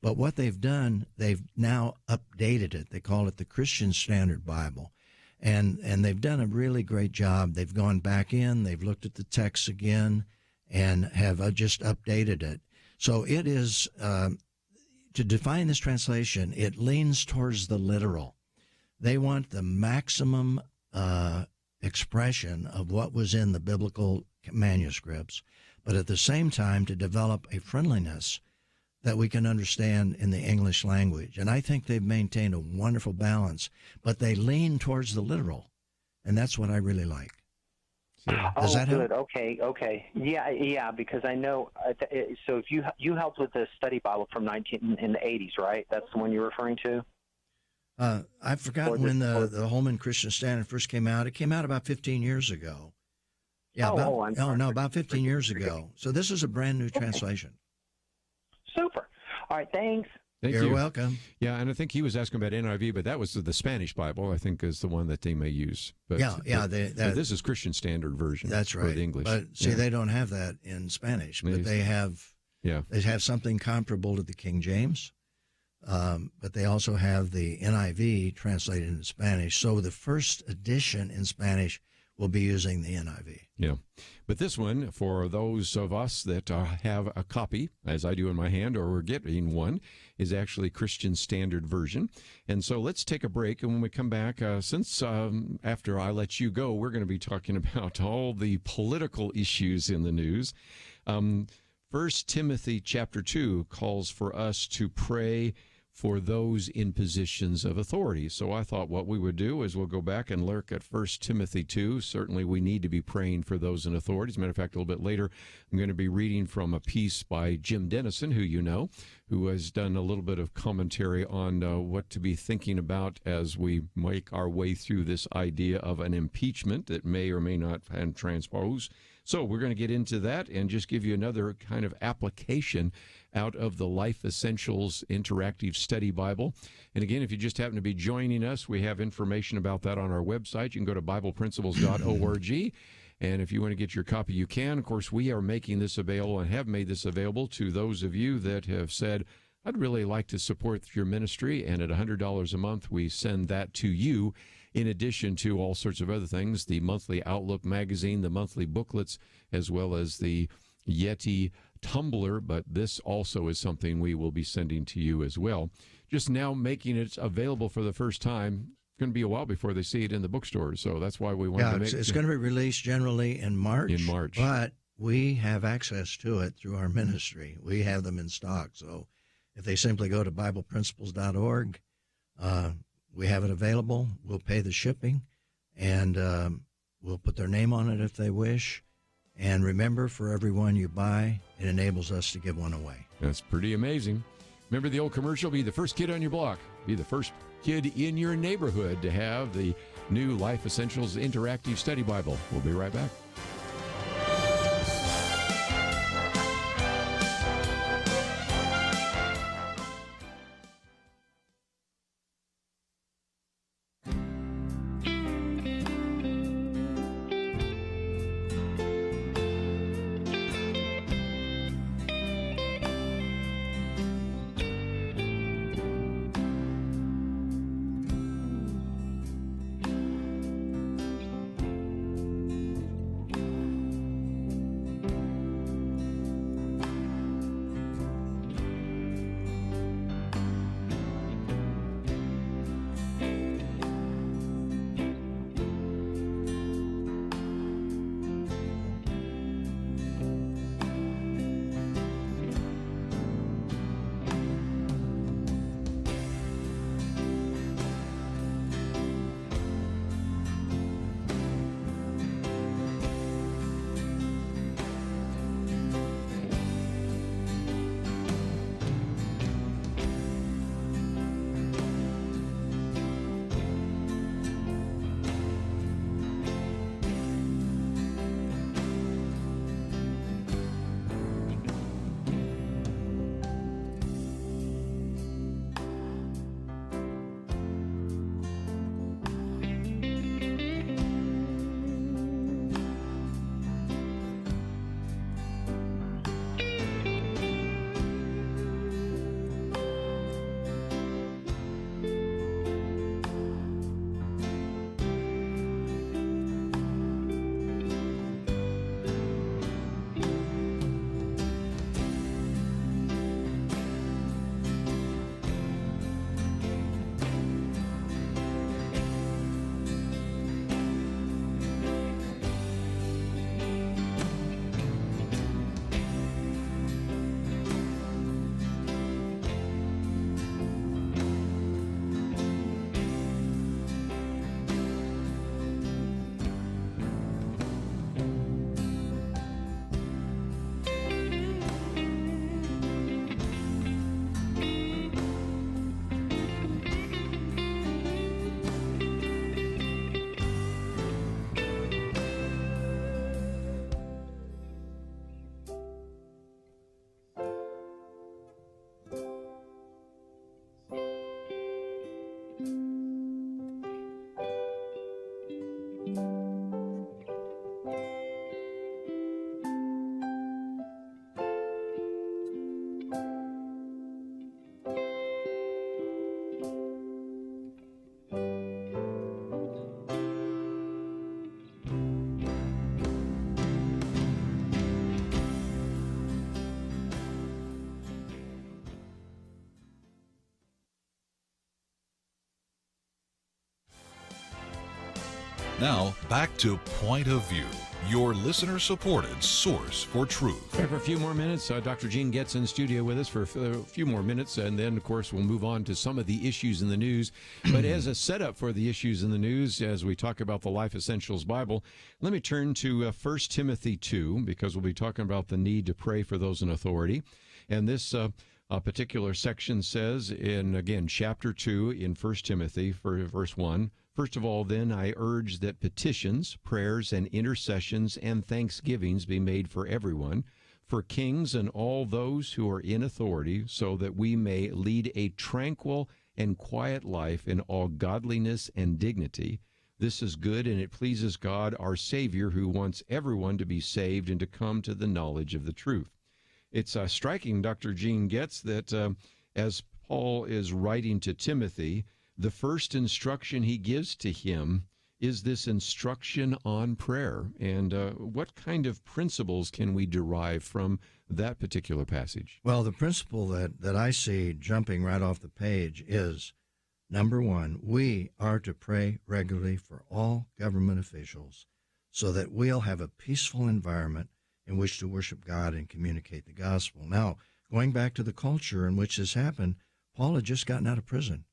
But what they've done, they've now updated it. They call it the Christian Standard Bible. And they've done a really great job. They've gone back in, they've looked at the text again, and have just updated it. So it is, to define this translation, it leans towards the literal. They want the maximum expression of what was in the biblical manuscripts, but at the same time to develop a friendliness that we can understand in the English language. And I think they've maintained a wonderful balance, but they lean towards the literal, and that's what I really like. Does that good. help? Okay. Yeah, because I know, so if you helped with the study Bible from in the 80s, right? That's the one you're referring to? I've forgotten when the Holman Christian Standard first came out. It came out about 15 years ago. Yeah, about 15 years ago. So this is a brand new translation. Super. All right, thanks. You're welcome. Yeah, and I think he was asking about NIV, but that was the Spanish Bible, I think, is the one that they may use. But, but this is Christian Standard Version. That's right. For the English. But see, they don't have that in Spanish, but they have something comparable to the King James. But they also have the NIV translated into Spanish. So the first edition in Spanish will be using the NIV. Yeah. But this one, for those of us that have a copy, as I do in my hand, or we're getting one, is actually Christian Standard Version. And so let's take a break. And when we come back, since after I let you go, we're going to be talking about all the political issues in the news. 1 Timothy chapter 2 calls for us to pray for those in positions of authority. So I thought what we would do is we'll go back and look at 1 Timothy 2. Certainly we need to be praying for those in authority. As a matter of fact, a little bit later, I'm going to be reading from a piece by Jim Dennison, who you know, who has done a little bit of commentary on what to be thinking about as we make our way through this idea of an impeachment that may or may not transpose. So we're going to get into that and just give you another kind of application out of the Life Essentials Interactive Study Bible. And again, if you just happen to be joining us, we have information about that on our website. You can go to BiblePrinciples.org. And if you want to get your copy, you can. Of course, we are making this available and have made this available to those of you that have said, I'd really like to support your ministry. And at $100 a month, we send that to you. In addition to all sorts of other things, the monthly Outlook magazine, the monthly booklets, as well as the Yeti Tumbler, but this also is something we will be sending to you as well. Just now making it available for the first time. It's going to be a while before they see it in the bookstores, so that's why we wanted to make it. It's going to be released generally in March. But we have access to it through our ministry. We have them in stock, so if they simply go to BiblePrinciples.org, we have it available. We'll pay the shipping, and we'll put their name on it if they wish. And remember, for every one you buy, it enables us to give one away. That's pretty amazing. Remember the old commercial, be the first kid on your block. Be the first kid in your neighborhood to have the new Life Essentials Interactive Study Bible. We'll be right back. Now, back to Point of View, your listener-supported source for truth. For a few more minutes, Dr. Gene Getz in studio with us for a few more minutes, and then, of course, we'll move on to some of the issues in the news. But as a setup for the issues in the news, as we talk about the Life Essentials Bible, let me turn to 1 Timothy 2, because we'll be talking about the need to pray for those in authority. And this particular section says in, again, chapter 2 in 1 Timothy, for verse 1, "First of all, then, I urge that petitions, prayers, and intercessions and thanksgivings be made for everyone, for kings and all those who are in authority, so that we may lead a tranquil and quiet life in all godliness and dignity. This is good, and it pleases God, our Savior, who wants everyone to be saved and to come to the knowledge of the truth." It's striking, Dr. Gene Getz, that as Paul is writing to Timothy, the first instruction he gives to him is this instruction on prayer. And what kind of principles can we derive from that particular passage? Well, the principle that I see jumping right off the page is, number one, we are to pray regularly for all government officials so that we'll have a peaceful environment in which to worship God and communicate the gospel. Now, going back to the culture in which this happened, Paul had just gotten out of prison.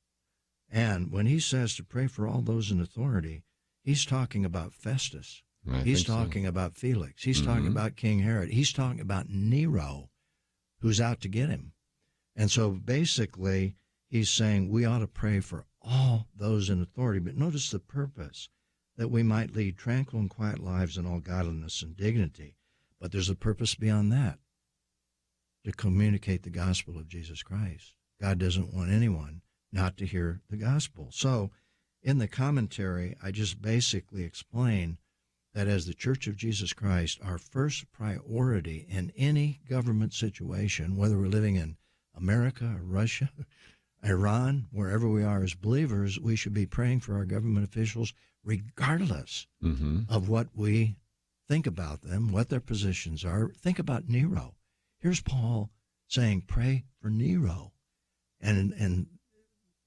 And when he says to pray for all those in authority, he's talking about Festus. He's talking about Felix. He's talking about King Herod. He's talking about Nero, who's out to get him. And so basically, he's saying we ought to pray for all those in authority. But notice the purpose, that we might lead tranquil and quiet lives in all godliness and dignity. But there's a purpose beyond that, to communicate the gospel of Jesus Christ. God doesn't want anyone not to hear the gospel. So in the commentary, I just basically explain that as the Church of Jesus Christ, our first priority in any government situation, whether we're living in America, or Russia, Iran, wherever we are as believers, we should be praying for our government officials regardless of what we think about them, what their positions are. Think about Nero. Here's Paul saying, pray for Nero. And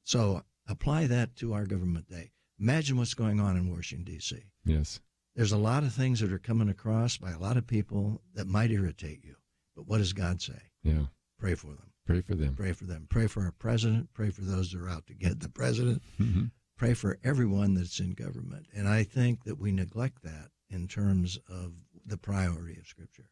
so apply that to our government day. Imagine what's going on in Washington, D.C. Yes. There's a lot of things that are coming across by a lot of people that might irritate you. But what does God say? Yeah. Pray for them. Pray for them. Pray for them. Pray for our president. Pray for those that are out to get the president. Pray for everyone that's in government. And I think that we neglect that in terms of the priority of Scripture.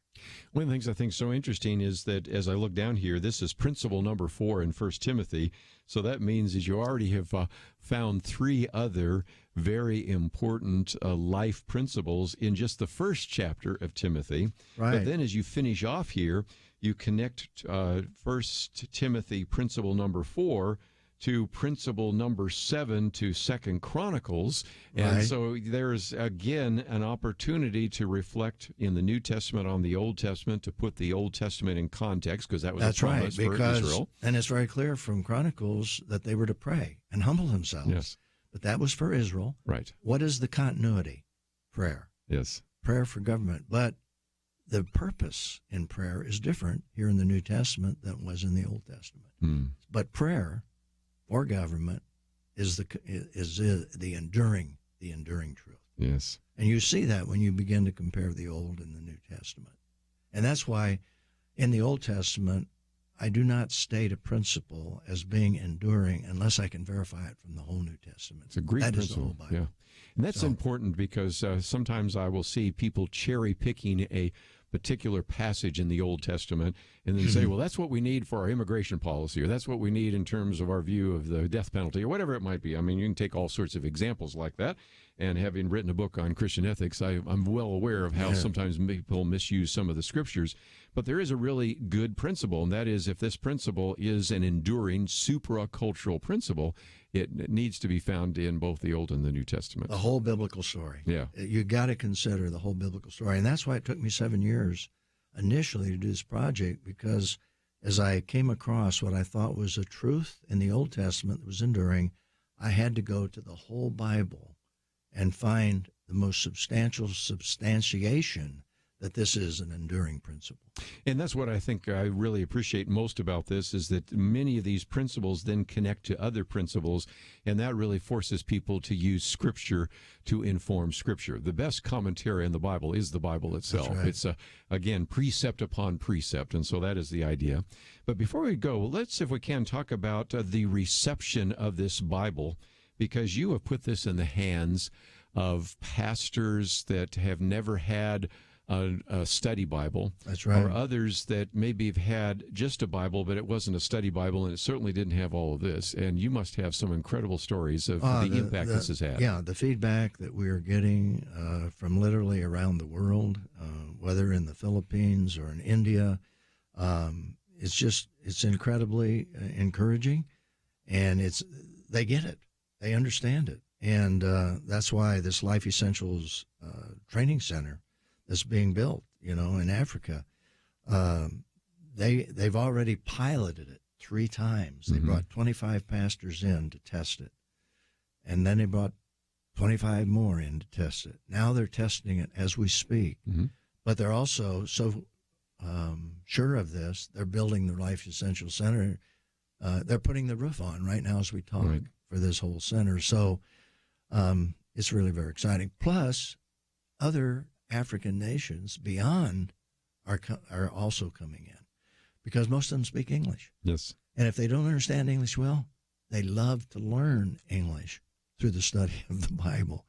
One of the things I think is so interesting is that as I look down here, this is principle number 4 in 1 Timothy. So that means that you already have found 3 other very important life principles in just the first chapter of Timothy. Right. But then as you finish off here, you connect 1 Timothy principle number 4 to principle number 7 to 2 Chronicles. And so there's, again, an opportunity to reflect in the New Testament on the Old Testament, to put the Old Testament in context, because that was a promise for Israel. And it's very clear from Chronicles that they were to pray and humble themselves. Yes. But that was for Israel. Right. What is the continuity? Prayer. Yes. Prayer for government. But the purpose in prayer is different here in the New Testament than it was in the Old Testament. But prayer for government is the enduring truth. Yes. And you see that when you begin to compare the Old and the New Testament. And that's why in the Old Testament, I do not state a principle as being enduring unless I can verify it from the whole New Testament. It's a Greek that principle. Is the whole Bible. Yeah. And that's important because sometimes I will see people cherry picking a particular passage in the Old Testament and then say, well, that's what we need for our immigration policy, or that's what we need in terms of our view of the death penalty, or whatever it might be. I mean, you can take all sorts of examples like that. And having written a book on Christian ethics, I'm well aware of how sometimes people misuse some of the scriptures. But there is a really good principle, and that is if this principle is an enduring supra-cultural principle, it needs to be found in both the Old and the New Testament. The whole biblical story. Yeah. You got to consider the whole biblical story. And that's why it took me 7 years initially to do this project, because as I came across what I thought was a truth in the Old Testament that was enduring, I had to go to the whole Bible and find the most substantial substantiation that this is an enduring principle. And that's what I think I really appreciate most about this, is that many of these principles then connect to other principles, and that really forces people to use Scripture to inform Scripture. The best commentary on the Bible is the Bible itself. That's right. It's, again, precept upon precept, and so that is the idea. But before we go, let's, if we can, talk about the reception of this Bible, because you have put this in the hands of pastors that have never had a study Bible. That's right. Or others that maybe have had just a Bible, but it wasn't a study Bible, and it certainly didn't have all of this. And you must have some incredible stories of the impact this has had. Yeah, the feedback that we are getting from literally around the world, whether in the Philippines or in India, it's incredibly encouraging, and they get it. They understand it. And that's why this Life Essentials training center that's being built, in Africa, they've already piloted it 3 times. They brought 25 pastors in to test it, and then they brought 25 more in to test it. Now they're testing it as we speak, but they're also so sure of this, they're building the Life Essentials Center. They're putting the roof on right now as we talk for this whole center. So it's really very exciting. Plus, other African nations beyond are also coming in, because most of them speak English. Yes. And if they don't understand English well, they love to learn English through the study of the Bible.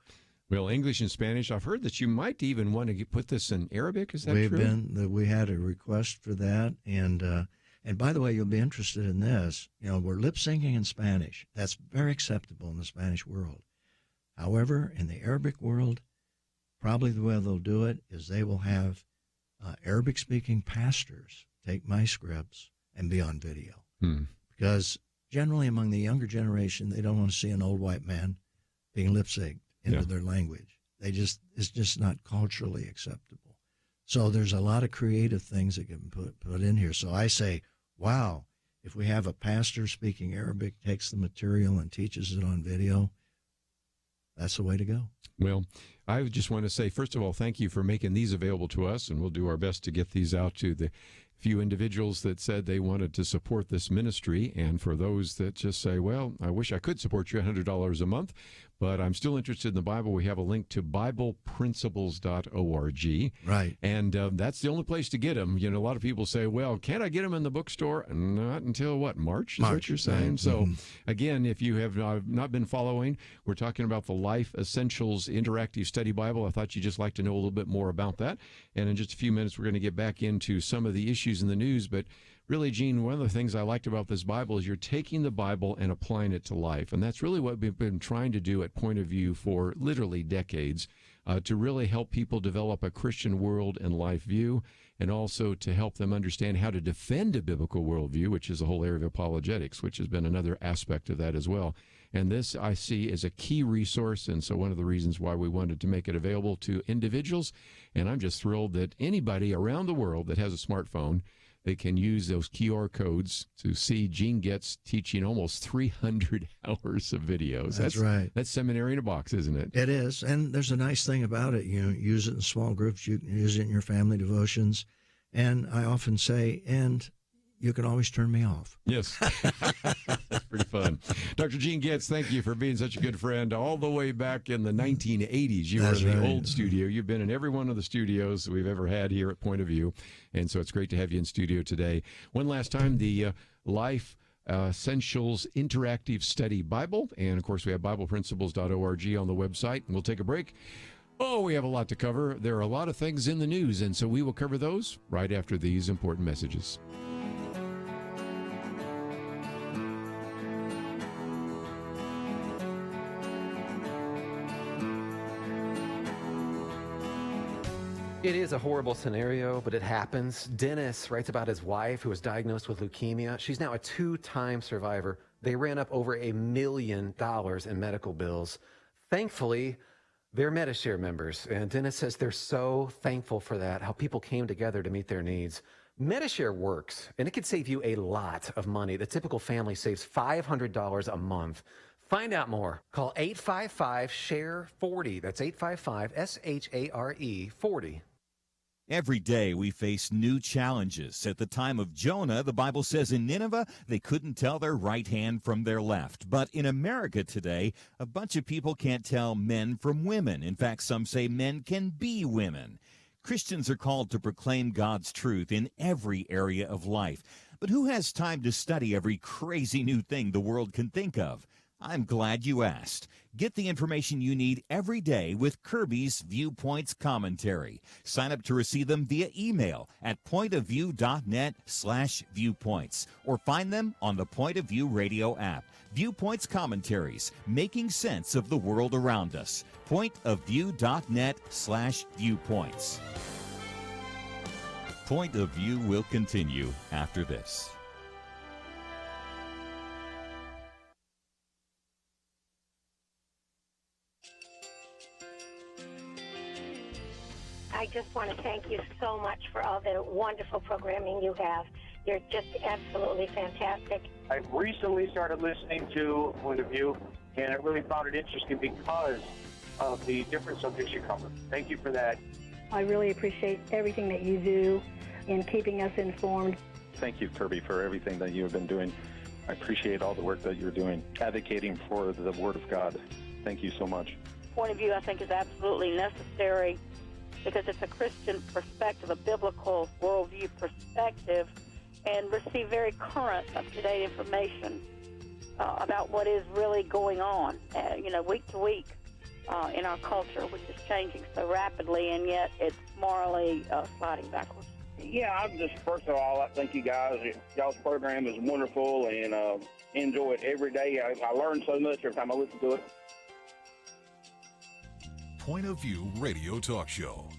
Well, English and Spanish. I've heard that you might even want to put this in Arabic. Is that true? We had a request for that, and by the way, you'll be interested in this. We're lip syncing in Spanish. That's very acceptable in the Spanish world. However, in the Arabic world, probably the way they'll do it is they will have Arabic-speaking pastors take my scripts and be on video. Because generally among the younger generation, they don't want to see an old white man being lip-synced into their language. It's just not culturally acceptable. So there's a lot of creative things that can put in here. So I say, wow, if we have a pastor speaking Arabic, takes the material and teaches it on video, that's the way to go. Well, I just want to say, first of all, thank you for making these available to us, and we'll do our best to get these out to the few individuals that said they wanted to support this ministry. And for those that just say, well, I wish I could support you $100 a month, but I'm still interested in the Bible, we have a link to BiblePrinciples.org. Right. And that's the only place to get them. A lot of people say, well, can't I get them in the bookstore? Not until what, March? Is what you're saying? Right. So, again, if you have not been following, we're talking about the Life Essentials Interactive Study Bible. I thought you'd just like to know a little bit more about that. And in just a few minutes, we're going to get back into some of the issues in the news. But really, Gene, one of the things I liked about this Bible is you're taking the Bible and applying it to life. And that's really what we've been trying to do at Point of View for literally decades, to really help people develop a Christian world and life view, and also to help them understand how to defend a biblical worldview, which is a whole area of apologetics, which has been another aspect of that as well. And this I see as a key resource, and so one of the reasons why we wanted to make it available to individuals. And I'm just thrilled that anybody around the world that has a smartphone, they can use those QR codes to see Gene Getz teaching almost 300 hours of videos. That's right. That's seminary in a box, isn't it? It is. And there's a nice thing about it. You use it in small groups. You can use it in your family devotions. And I often say, and you can always turn me off. Yes. That's pretty fun. Dr. Gene Getz, thank you for being such a good friend. All the way back in the 1980s, you were in the old studio. You've been in every one of the studios that we've ever had here at Point of View. And so it's great to have you in studio today. One last time, the Life Essentials Interactive Study Bible. And, of course, we have BiblePrinciples.org on the website. And we'll take a break. Oh, we have a lot to cover. There are a lot of things in the news, and so we will cover those right after these important messages. It is a horrible scenario, but it happens. Dennis writes about his wife who was diagnosed with leukemia. She's now a 2-time survivor. They ran up over $1 million in medical bills. Thankfully, they're Medishare members, and Dennis says they're so thankful for that, how people came together to meet their needs. Medishare works, and it can save you a lot of money. The typical family saves $500 a month. Find out more. Call 855-SHARE-40. That's 855-SHARE-40. Every day we face new challenges. At the time of Jonah, the Bible says in Nineveh, they couldn't tell their right hand from their left. But in America today, a bunch of people can't tell men from women. In fact, some say men can be women. Christians are called to proclaim God's truth in every area of life. But who has time to study every crazy new thing the world can think of? I'm glad you asked. Get the information you need every day with Kerby's Viewpoints commentary. Sign up to receive them via email at pointofview.net/viewpoints or find them on the Point of View radio app. Viewpoints commentaries, making sense of the world around us. pointofview.net/viewpoints. Point of View will continue after this. I just want to thank you so much for all the wonderful programming you have. You're just absolutely fantastic. I recently started listening to Point of View, and I really found it interesting because of the different subjects you cover. Thank you for that. I really appreciate everything that you do in keeping us informed. Thank you, Kerby, for everything that you have been doing. I appreciate all the work that you're doing, advocating for the Word of God. Thank you so much. Point of View, I think, is absolutely necessary because it's a Christian perspective, a biblical worldview perspective, and receive very current, up-to-date information about what is really going on, week to week in our culture, which is changing so rapidly, and yet it's morally sliding backwards. Yeah, I'm just, first of all, I thank you guys. Y'all's program is wonderful, and enjoy it every day. I learn so much every time I listen to it. Point of View Radio Talk Show.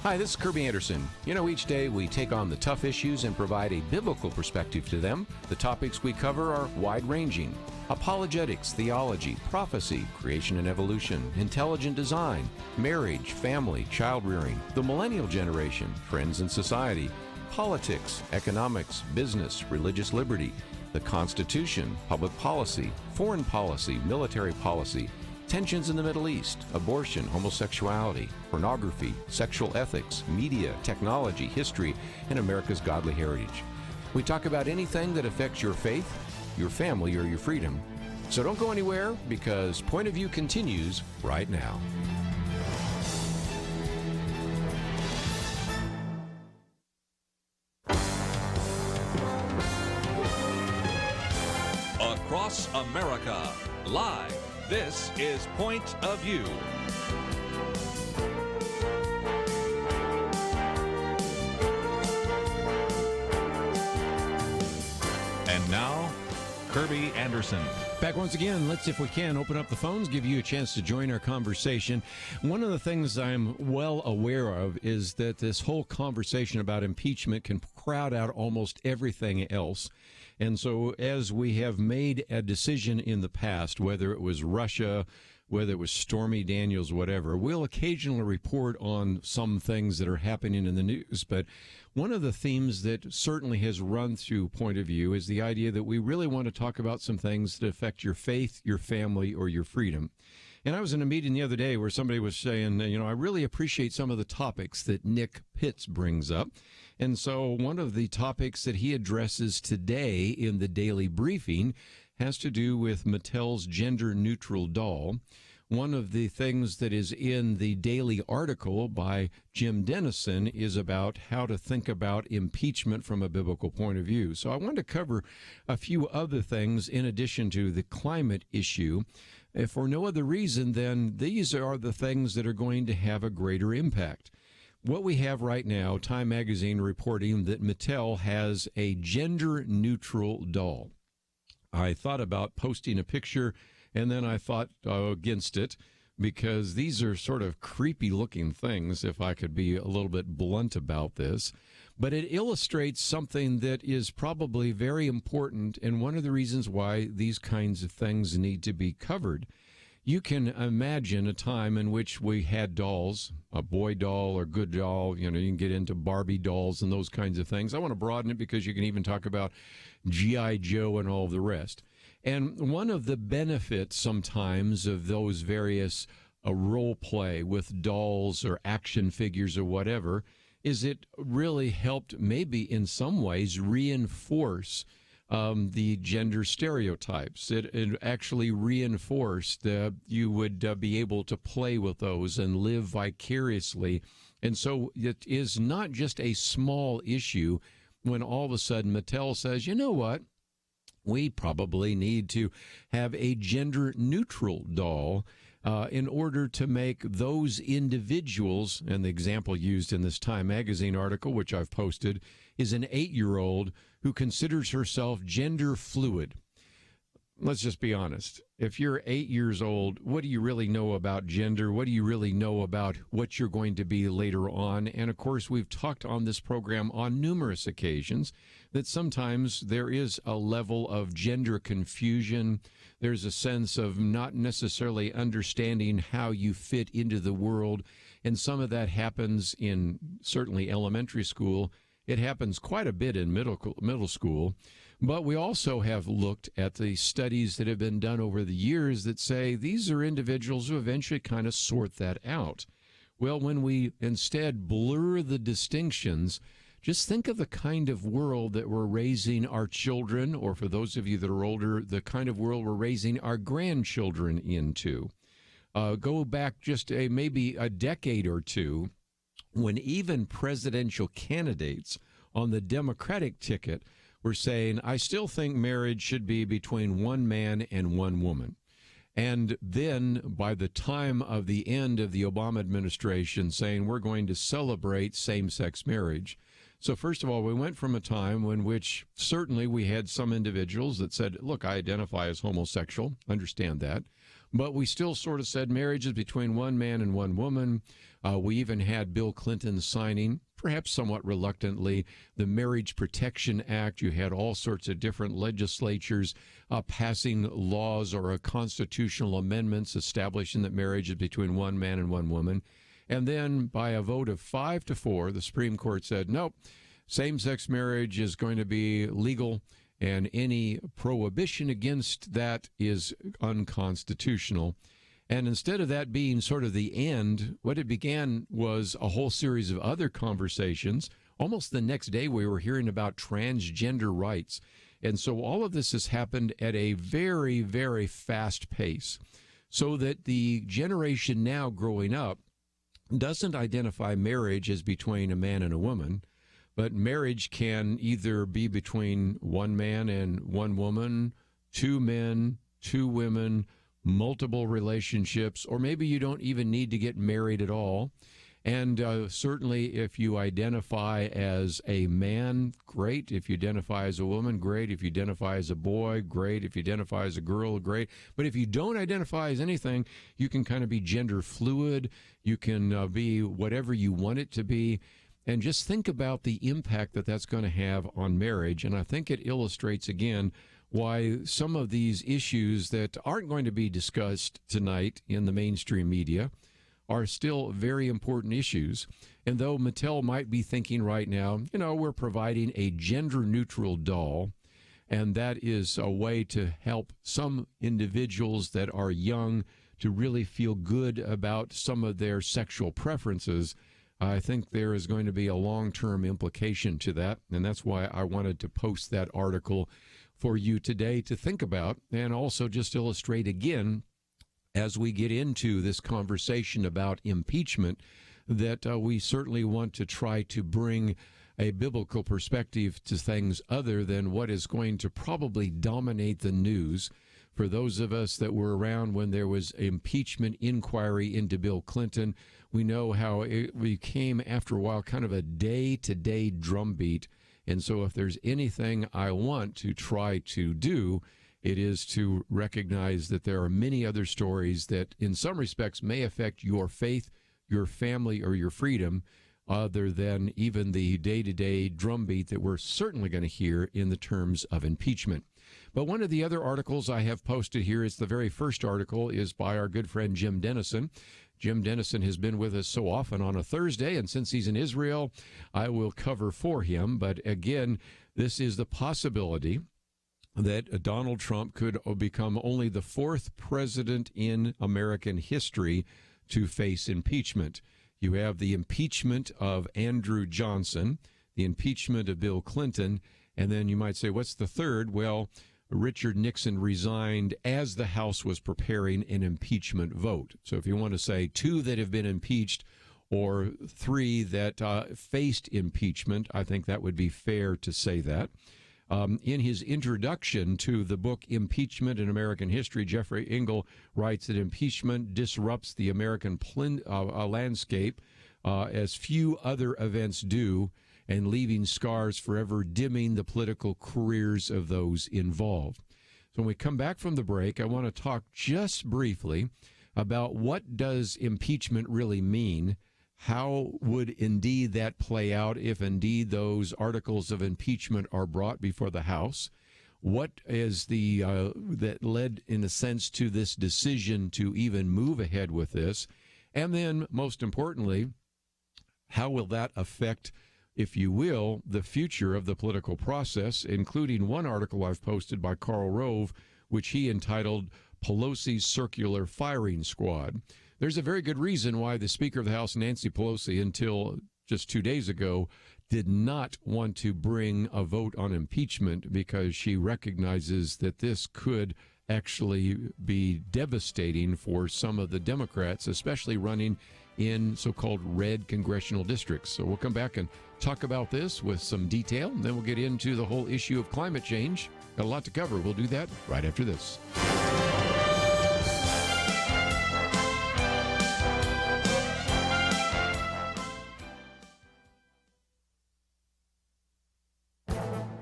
Hi, this is Kerby Anderson. You know, each day we take on the tough issues and provide a biblical perspective to them. The topics we cover are wide-ranging: apologetics, theology, prophecy, creation and evolution, intelligent design, marriage, family, child-rearing, the millennial generation, trends in society, politics, economics, business, religious liberty, the Constitution, public policy, foreign policy, military policy, tensions in the Middle East, abortion, homosexuality, pornography, sexual ethics, media, technology, history, and America's godly heritage. We talk about anything that affects your faith, your family, or your freedom. So don't go anywhere, because Point of View continues right now. Across America, live. This is Point of View. And now, Kerby Anderson. Back once again. Let's, if we can, open up the phones, give you a chance to join our conversation. One of the things I'm well aware of is that this whole conversation about impeachment can crowd out almost everything else. And so as we have made a decision in the past, whether it was Russia, whether it was Stormy Daniels, whatever, we'll occasionally report on some things that are happening in the news. But one of the themes that certainly has run through Point of View is the idea that we really want to talk about some things that affect your faith, your family, or your freedom. And I was in a meeting the other day where somebody was saying, you know, I really appreciate some of the topics that Nick Pitts brings up. And so one of the topics that he addresses today in the daily briefing has to do with Mattel's gender-neutral doll. One of the things that is in the daily article by Jim Dennison is about how to think about impeachment from a biblical point of view. So I want to cover a few other things in addition to the climate issue. If for no other reason, then these are the things that are going to have a greater impact. What we have right now, Time Magazine reporting that Mattel has a gender-neutral doll. I thought about posting a picture, and then I thought against it, because these are sort of creepy-looking things, if I could be a little bit blunt about this. But it illustrates something that is probably very important, and one of the reasons why these kinds of things need to be covered. You can imagine a time in which we had dolls, a boy doll or good doll. You know, you can get into Barbie dolls and those kinds of things. I want to broaden it because you can even talk about G.I. Joe and all of the rest. And one of the benefits sometimes of those various role play with dolls or action figures or whatever is it really helped maybe in some ways reinforce the gender stereotypes. It actually reinforced that you would be able to play with those and live vicariously. And so it is not just a small issue when all of a sudden Mattel says, you know what, we probably need to have a gender-neutral doll in order to make those individuals, and the example used in this Time Magazine article, which I've posted, is an 8-year-old who considers herself gender fluid. Let's just be honest. If you're 8 years old, what do you really know about gender? What do you really know about what you're going to be later on? And, of course, we've talked on this program on numerous occasions that sometimes there is a level of gender confusion. There's a sense of not necessarily understanding how you fit into the world. And some of that happens in certainly elementary school. It happens quite a bit in middle school. But we also have looked at the studies that have been done over the years that say these are individuals who eventually kind of sort that out. Well, when we instead blur the distinctions, just think of the kind of world that we're raising our children, or for those of you that are older, the kind of world we're raising our grandchildren into. Go back just maybe a decade or two, when even presidential candidates on the Democratic ticket were saying, I still think marriage should be between one man and one woman. And then by the time of the end of the Obama administration saying we're going to celebrate same-sex marriage. So first of all, we went from a time in which certainly we had some individuals that said, look, I identify as homosexual, understand that. But we still sort of said marriage is between one man and one woman. We even had Bill Clinton signing, perhaps somewhat reluctantly, the Marriage Protection Act. You had all sorts of different legislatures passing laws or constitutional amendments establishing that marriage is between one man and one woman. And then by a vote of 5-4, the Supreme Court said, nope, same-sex marriage is going to be legal, and any prohibition against that is unconstitutional. And instead of that being sort of the end, what it began was a whole series of other conversations. Almost the next day, we were hearing about transgender rights. And so all of this has happened at a very, very fast pace, so that the generation now growing up doesn't identify marriage as between a man and a woman, but marriage can either be between one man and one woman, two men, two women, multiple relationships, or maybe you don't even need to get married at all. And certainly if you identify as a man, great. If you identify as a woman, great. If you identify as a boy, great. If you identify as a girl, great. But if you don't identify as anything, you can kind of be gender fluid. You can be whatever you want it to be. And just think about the impact that that's going to have on marriage. And I think it illustrates, again, why some of these issues that aren't going to be discussed tonight in the mainstream media are still very important issues. And though Mattel might be thinking right now, we're providing a gender-neutral doll, and that is a way to help some individuals that are young to really feel good about some of their sexual preferences, I think there is going to be a long-term implication to that, and that's why I wanted to post that article for you today to think about, and also just illustrate again, as we get into this conversation about impeachment, that we certainly want to try to bring a biblical perspective to things other than what is going to probably dominate the news. For those of us that were around when there was impeachment inquiry into Bill Clinton, we know how it became, after a while, kind of a day-to-day drumbeat. And so if there's anything I want to try to do, it is to recognize that there are many other stories that in some respects may affect your faith, your family, or your freedom, other than even the day-to-day drumbeat that we're certainly going to hear in the terms of impeachment. But one of the other articles I have posted here is the very first article is by our good friend Jim Dennison. Jim Dennison has been with us so often on a Thursday, and since he's in Israel, I will cover for him. But again, this is the possibility that Donald Trump could become only the fourth president in American history to face impeachment. You have the impeachment of Andrew Johnson, the impeachment of Bill Clinton, and then you might say, what's the third? Well, Richard Nixon resigned as the House was preparing an impeachment vote. So if you want to say two that have been impeached or three that faced impeachment, I think that would be fair to say that. In his introduction to the book Impeachment in American History, Jeffrey Engel writes that impeachment disrupts the American landscape as few other events do, and leaving scars forever, dimming the political careers of those involved. So when we come back from the break, I want to talk just briefly about what does impeachment really mean. How would indeed that play out if indeed those articles of impeachment are brought before the House? What is the that led, in a sense, to this decision to even move ahead with this? And then, most importantly, how will that affect, if you will, the future of the political process, including one article I've posted by Karl Rove, which he entitled Pelosi's Circular Firing Squad. There's a very good reason why the Speaker of the House, Nancy Pelosi, until just 2 days ago, did not want to bring a vote on impeachment, because she recognizes that this could actually be devastating for some of the Democrats, especially running in so-called red congressional districts. So we'll come back and talk about this with some detail, and then we'll get into the whole issue of climate change. Got a lot to cover. We'll do that right after this.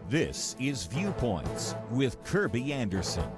This is Viewpoints with Kerby Anderson.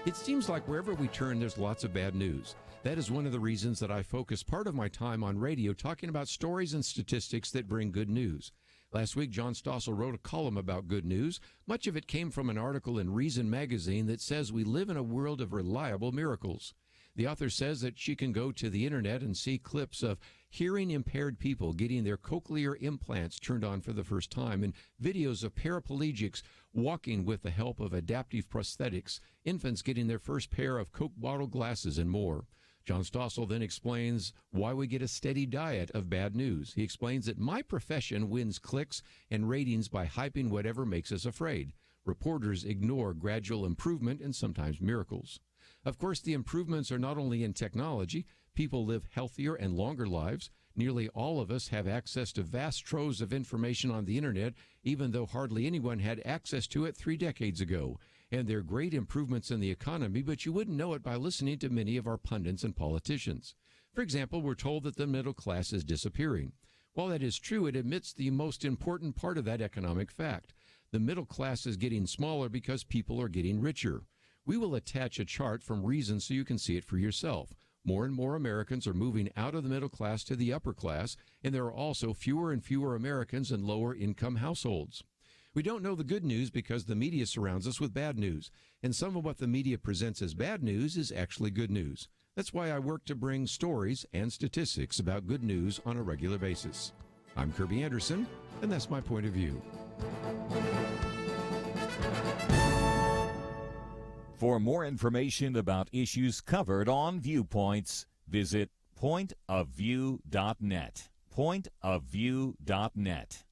It seems like wherever we turn, there's lots of bad news. That is one of the reasons that I focus part of my time on radio talking about stories and statistics that bring good news. Last week, John Stossel wrote a column about good news. Much of it came from an article in Reason magazine that says we live in a world of reliable miracles. The author says that she can go to the internet and see clips of hearing-impaired people getting their cochlear implants turned on for the first time, and videos of paraplegics walking with the help of adaptive prosthetics, infants getting their first pair of Coke bottle glasses, and more. John Stossel then explains why we get a steady diet of bad news. He explains that my profession wins clicks and ratings by hyping whatever makes us afraid. Reporters ignore gradual improvement and sometimes miracles. Of course, the improvements are not only in technology. People live healthier and longer lives. Nearly all of us have access to vast troves of information on the internet, even though hardly anyone had access to it 3 decades ago. And there are great improvements in the economy, but you wouldn't know it by listening to many of our pundits and politicians. For example, we're told that the middle class is disappearing. While that is true, it omits the most important part of that economic fact. The middle class is getting smaller because people are getting richer. We will attach a chart from Reason so you can see it for yourself. More and more Americans are moving out of the middle class to the upper class, and there are also fewer and fewer Americans in lower income households. We don't know the good news because the media surrounds us with bad news, and some of what the media presents as bad news is actually good news. That's why I work to bring stories and statistics about good news on a regular basis. I'm Kerby Anderson, and that's my point of view. For more information about issues covered on Viewpoints, visit pointofview.net. Pointofview.net.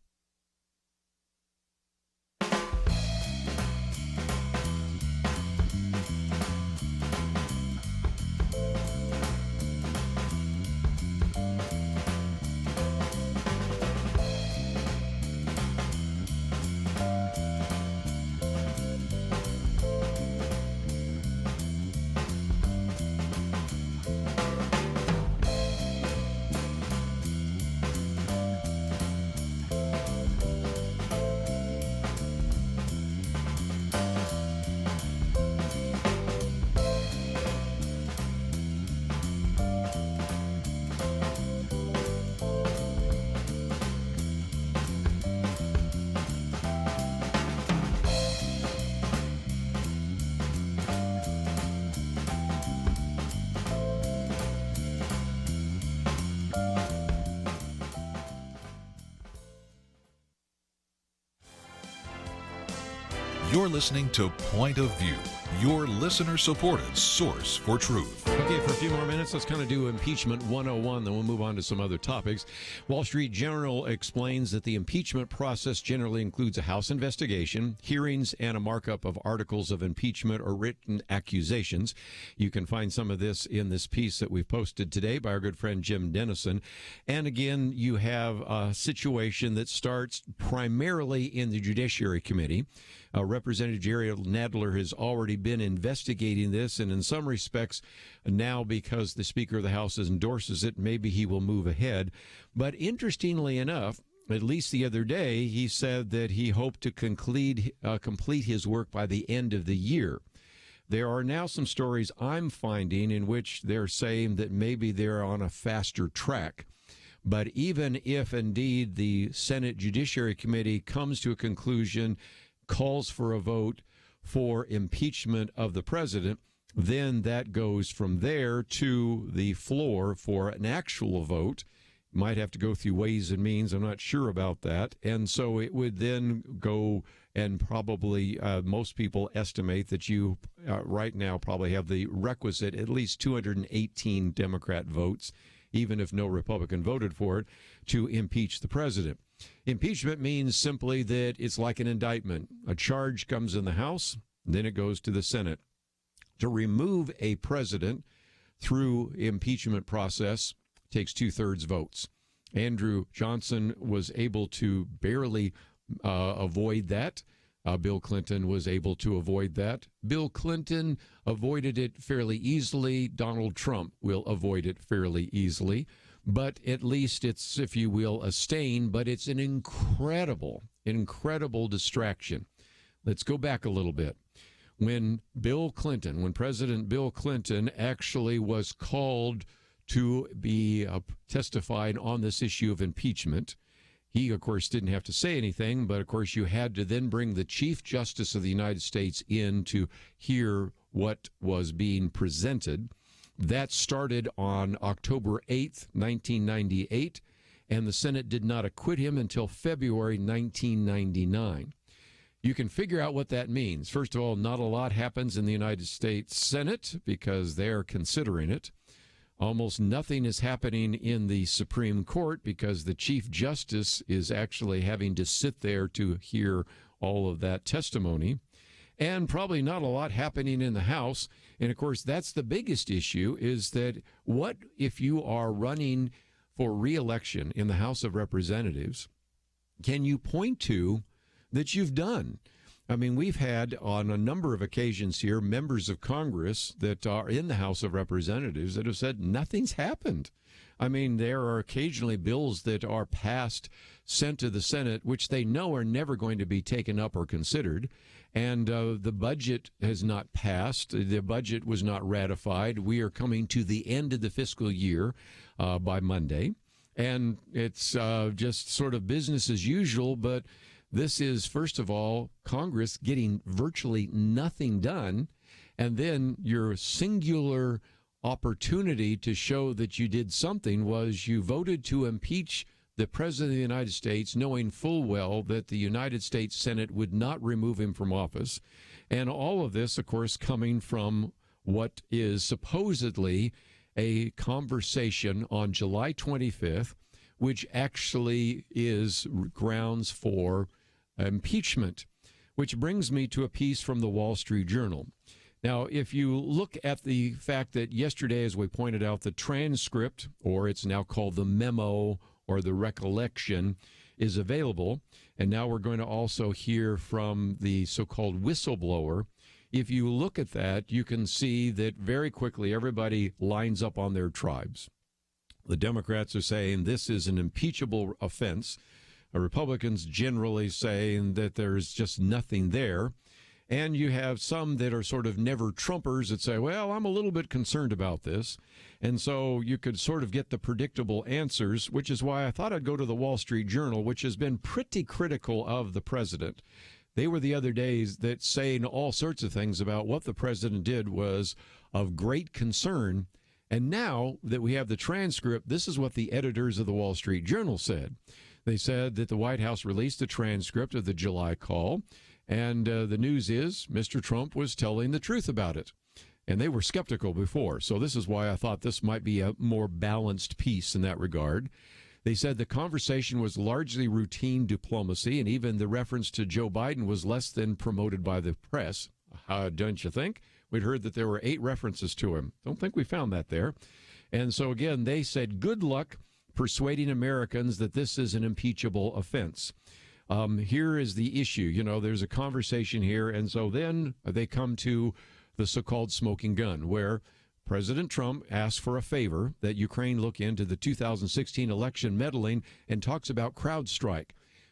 You're listening to Point of View, your listener-supported source for truth. Okay, for a few more minutes, let's kind of do Impeachment 101, then we'll move on to some other topics. Wall Street Journal explains that the impeachment process generally includes a House investigation, hearings, and a markup of articles of impeachment or written accusations. You can find some of this in this piece that we've posted today by our good friend Jim Dennison. And again, you have a situation that starts primarily in the Judiciary Committee. Representative Jerry Nadler has already been investigating this, and in some respects, now because the Speaker of the House endorses it, maybe he will move ahead. But interestingly enough, at least the other day, he said that he hoped to complete his work by the end of the year. There are now some stories I'm finding in which they're saying that maybe they're on a faster track. But even if indeed the Senate Judiciary Committee comes to a conclusion, calls for a vote for impeachment of the president, then that goes from there to the floor for an actual vote. Might have to go through Ways and Means. I'm not sure about that. And so it would then go, and probably most people estimate that you right now probably have the requisite at least 218 Democrat votes, even if no Republican voted for it, to impeach the president. Impeachment means simply that it's like an indictment. A charge comes in the House, then it goes to the Senate. To remove a president through impeachment process takes 2/3 votes. Andrew Johnson was able to barely avoid that. Bill Clinton was able to avoid that. Bill Clinton avoided it fairly easily. Donald Trump will avoid it fairly easily. But at least it's, if you will, a stain, but it's an incredible distraction. Let's go back a little bit. when President Bill Clinton actually was called to be testified on this issue of impeachment. He, of course, didn't have to say anything, but, of course, you had to then bring the Chief Justice of the United States in to hear what was being presented. That started on October 8th, 1998, and the Senate did not acquit him until February 1999. You can figure out what that means. First of all, not a lot happens in the United States Senate because they're considering it. Almost nothing is happening in the Supreme Court because the Chief Justice is actually having to sit there to hear all of that testimony. And probably not a lot happening in the House. And, of course, that's the biggest issue, is that what if you are running for re-election in the House of Representatives, can you point to that you've done? I mean, we've had on a number of occasions here members of Congress that are in the House of Representatives that have said nothing's happened. I mean, there are occasionally bills that are passed, sent to the Senate, which they know are never going to be taken up or considered. And the budget has not passed. The budget was not ratified. We are coming to the end of the fiscal year by Monday. And it's just sort of business as usual, but this is, first of all, Congress getting virtually nothing done, and then your singular opportunity to show that you did something was you voted to impeach the President of the United States, knowing full well that the United States Senate would not remove him from office. And all of this, of course, coming from what is supposedly a conversation on July 25th, which actually is grounds for impeachment, which brings me to a piece from the Wall Street Journal. Now, if you look at the fact that yesterday, as we pointed out, the transcript, or it's now called the memo or the recollection, is available, and now we're going to also hear from the so-called whistleblower. If you look at that, you can see that very quickly everybody lines up on their tribes. The Democrats are saying this is an impeachable offense. Republicans generally saying that there's just nothing there. And you have some that are sort of never Trumpers that say, well, I'm a little bit concerned about this. And so you could sort of get the predictable answers, which is why I thought I'd go to the Wall Street Journal, which has been pretty critical of the president. They were the other days that saying all sorts of things about what the president did was of great concern. And now that we have the transcript, this is what the editors of the Wall Street Journal said. They said that the White House released a transcript of the July call, and the news is Mr. Trump was telling the truth about it. And they were skeptical before, so this is why I thought this might be a more balanced piece in that regard. They said the conversation was largely routine diplomacy, and even the reference to Joe Biden was less than promoted by the press. Don't you think? We'd heard that there were 8 references to him. Don't think we found that there. And so, again, they said good luck persuading Americans that this is an impeachable offense. Here is the issue. You know, there's a conversation here, and so then they come to the so-called smoking gun, where President Trump asks for a favor that Ukraine look into the 2016 election meddling and talks about CrowdStrike,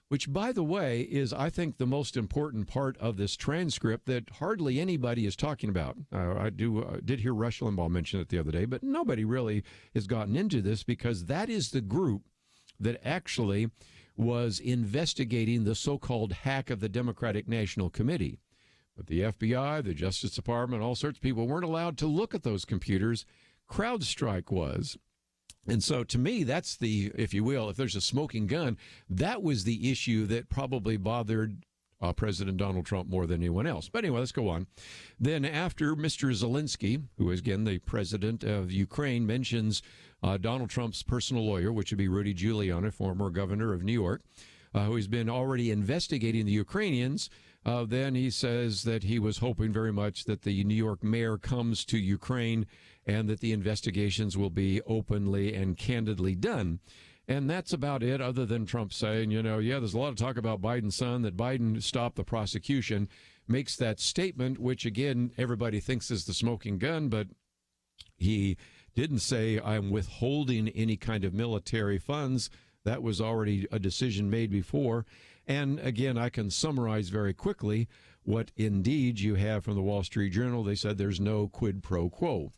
which, by the way, is, I think, the most important part of this transcript that hardly anybody is talking about. I did hear Rush Limbaugh mention it the other day, but nobody really has gotten into this because that is the group that actually was investigating the so-called hack of the Democratic National Committee. But the FBI, the Justice Department, all sorts of people weren't allowed to look at those computers. CrowdStrike was. And so to me, that's the, if you will, if there's a smoking gun, that was the issue that probably bothered President Donald Trump more than anyone else. But anyway, let's go on. Then after Mr. Zelensky, who is, again, the president of Ukraine, mentions Donald Trump's personal lawyer, which would be Rudy Giuliani, former governor of New York, who has been already investigating the Ukrainians, then he says that he was hoping very much that the New York mayor comes to Ukraine and that the investigations will be openly and candidly done. And that's about it, other than Trump saying, you know, yeah, there's a lot of talk about Biden's son, that Biden stopped the prosecution, makes that statement, which, again, everybody thinks is the smoking gun, but he didn't say, I'm withholding any kind of military funds. That was already a decision made before. And again, I can summarize very quickly what indeed you have from the Wall Street Journal. They said there's no quid pro quo.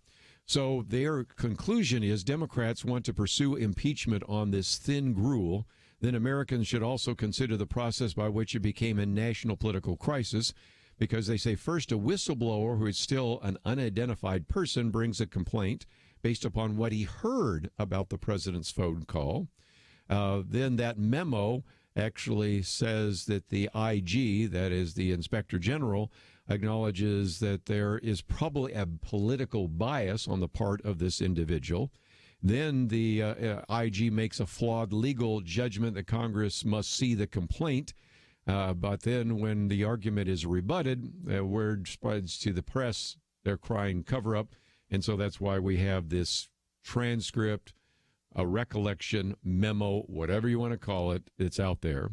So their conclusion is Democrats want to pursue impeachment on this thin gruel. Then Americans should also consider the process by which it became a national political crisis, because they say first a whistleblower who is still an unidentified person brings a complaint based upon what he heard about the president's phone call. Then that memo actually says that the IG, that is the Inspector General, acknowledges that there is probably a political bias on the part of this individual. Then the IG makes a flawed legal judgment that Congress must see the complaint. But then when the argument is rebutted, word spreads to the press, they're crying cover up. And so that's why we have this transcript, a recollection, memo, whatever you want to call it, it's out there.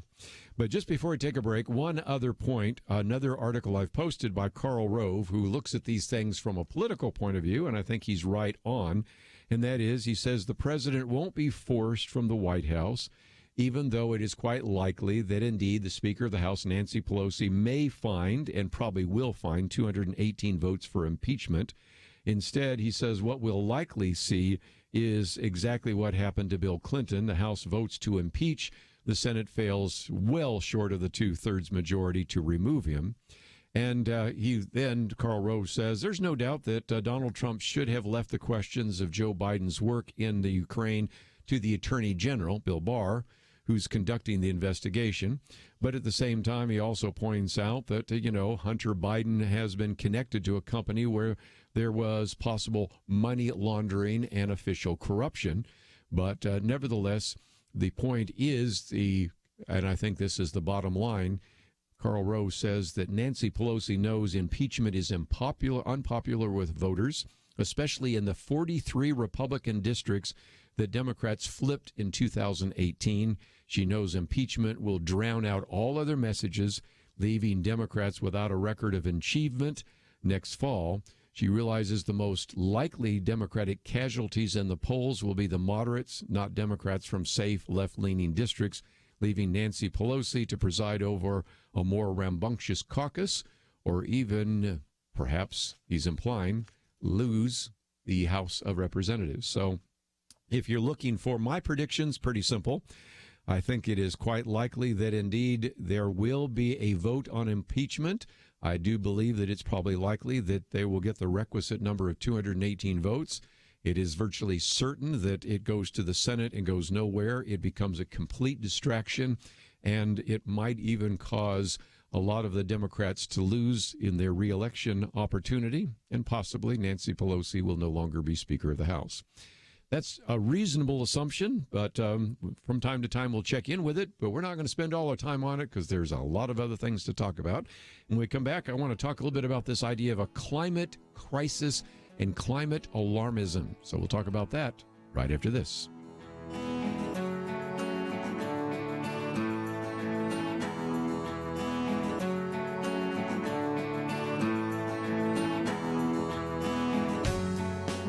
But just before we take a break, one other point, another article I've posted by Karl Rove, who looks at these things from a political point of view, and I think he's right on, and that is, he says the president won't be forced from the White House, even though it is quite likely that indeed the Speaker of the House, Nancy Pelosi, may find, and probably will find, 218 votes for impeachment. Instead, he says what we'll likely see is exactly what happened to Bill Clinton. The House votes to impeach. The Senate fails well short of the 2/3 majority to remove him. And Karl Rove says, there's no doubt that Donald Trump should have left the questions of Joe Biden's work in the Ukraine to the Attorney General, Bill Barr, who's conducting the investigation. But at the same time, he also points out that, Hunter Biden has been connected to a company where there was possible money laundering and official corruption. But nevertheless, the point is, and I think this is the bottom line, Karl Rove says that Nancy Pelosi knows impeachment is unpopular with voters, especially in the 43 Republican districts that Democrats flipped in 2018. She knows impeachment will drown out all other messages, leaving Democrats without a record of achievement next fall. She realizes the most likely Democratic casualties in the polls will be the moderates, not Democrats from safe left-leaning districts, leaving Nancy Pelosi to preside over a more rambunctious caucus, or even, perhaps, he's implying, lose the House of Representatives. So if you're looking for my predictions, pretty simple. I think it is quite likely that indeed there will be a vote on impeachment. I do believe that it's probably likely that they will get the requisite number of 218 votes. It is virtually certain that it goes to the Senate and goes nowhere. It becomes a complete distraction, and it might even cause a lot of the Democrats to lose in their reelection opportunity, and possibly Nancy Pelosi will no longer be Speaker of the House. That's a reasonable assumption, but from time to time we'll check in with it, but we're not going to spend all our time on it because there's a lot of other things to talk about. When we come back, I want to talk a little bit about this idea of a climate crisis and climate alarmism. So we'll talk about that right after this.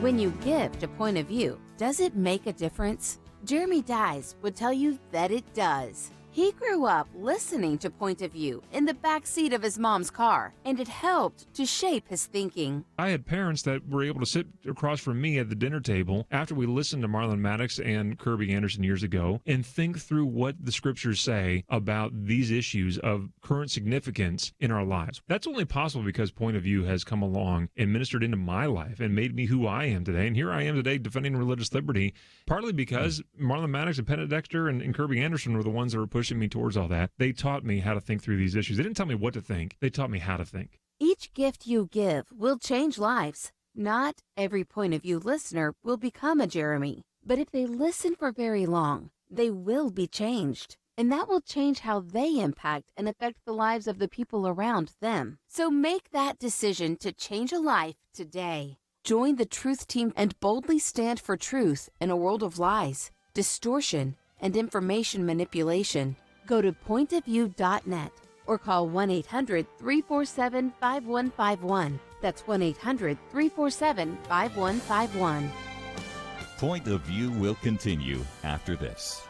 When you gift a point of view, does it make a difference? Jeremy Dies would tell you that it does. He grew up listening to Point of View in the back seat of his mom's car, and it helped to shape his thinking. I had parents that were able to sit across from me at the dinner table after we listened to Marlon Maddox and Kerby Anderson years ago and think through what the scriptures say about these issues of current significance in our lives. That's only possible because Point of View has come along and ministered into my life and made me who I am today. And here I am today defending religious liberty, partly because Marlon Maddox and Penn Dexter and Kerby Anderson were the ones that were pushing me towards all that. They taught me how to think through these issues. They didn't tell me what to think. They taught me how to think. Each gift you give will change lives. Not every Point of View listener will become a Jeremy, but if they listen for very long, they will be changed. And that will change how they impact and affect the lives of the people around them. So make that decision to change a life today. Join the Truth Team and boldly stand for truth in a world of lies, distortion, and information manipulation. Go to pointofview.net or call 1-800-347-5151. That's 1-800-347-5151. Point of View will continue after this.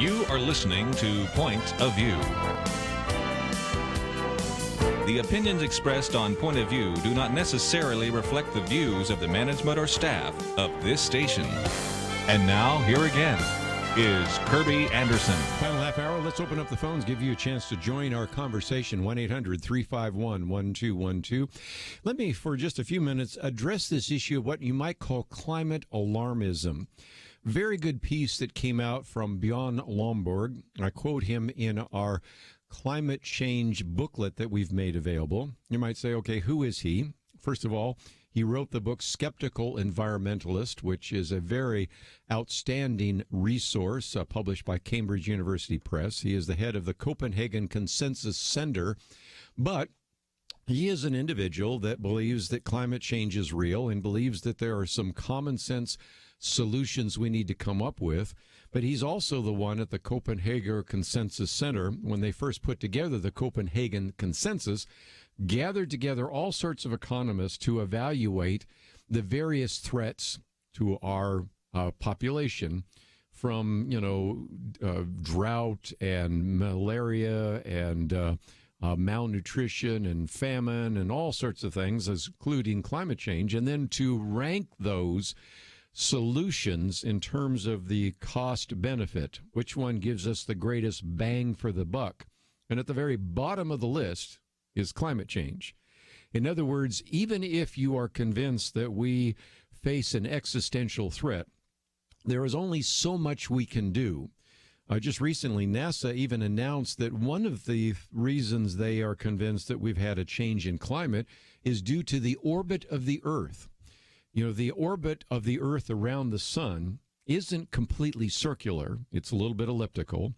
You are listening to Point of View. The opinions expressed on Point of View do not necessarily reflect the views of the management or staff of this station. And now, here again is Kerby Anderson. Final half hour. Let's open up the phones, give you a chance to join our conversation. 1-800-351-1212. Let me, for just a few minutes, address this issue of what you might call climate alarmism. Very good piece that came out from Bjorn Lomborg. I quote him in our climate change booklet that we've made available. You might say, okay, who is he? First of all, he wrote the book Skeptical Environmentalist, which is a very outstanding resource published by Cambridge University Press. He is the head of the Copenhagen Consensus Center, but he is an individual that believes that climate change is real and believes that there are some common sense solutions we need to come up with. But he's also the one at the Copenhagen Consensus Center, when they first put together the Copenhagen Consensus, gathered together all sorts of economists to evaluate the various threats to our population, from, drought and malaria and malnutrition and famine and all sorts of things, including climate change, and then to rank those solutions in terms of the cost benefit. Which one gives us the greatest bang for the buck? And at the very bottom of the list is climate change. In other words, even if you are convinced that we face an existential threat, there is only so much we can do. Just recently, NASA even announced that one of the reasons they are convinced that we've had a change in climate is due to the orbit of the Earth. The orbit of the Earth around the sun isn't completely circular. It's a little bit elliptical.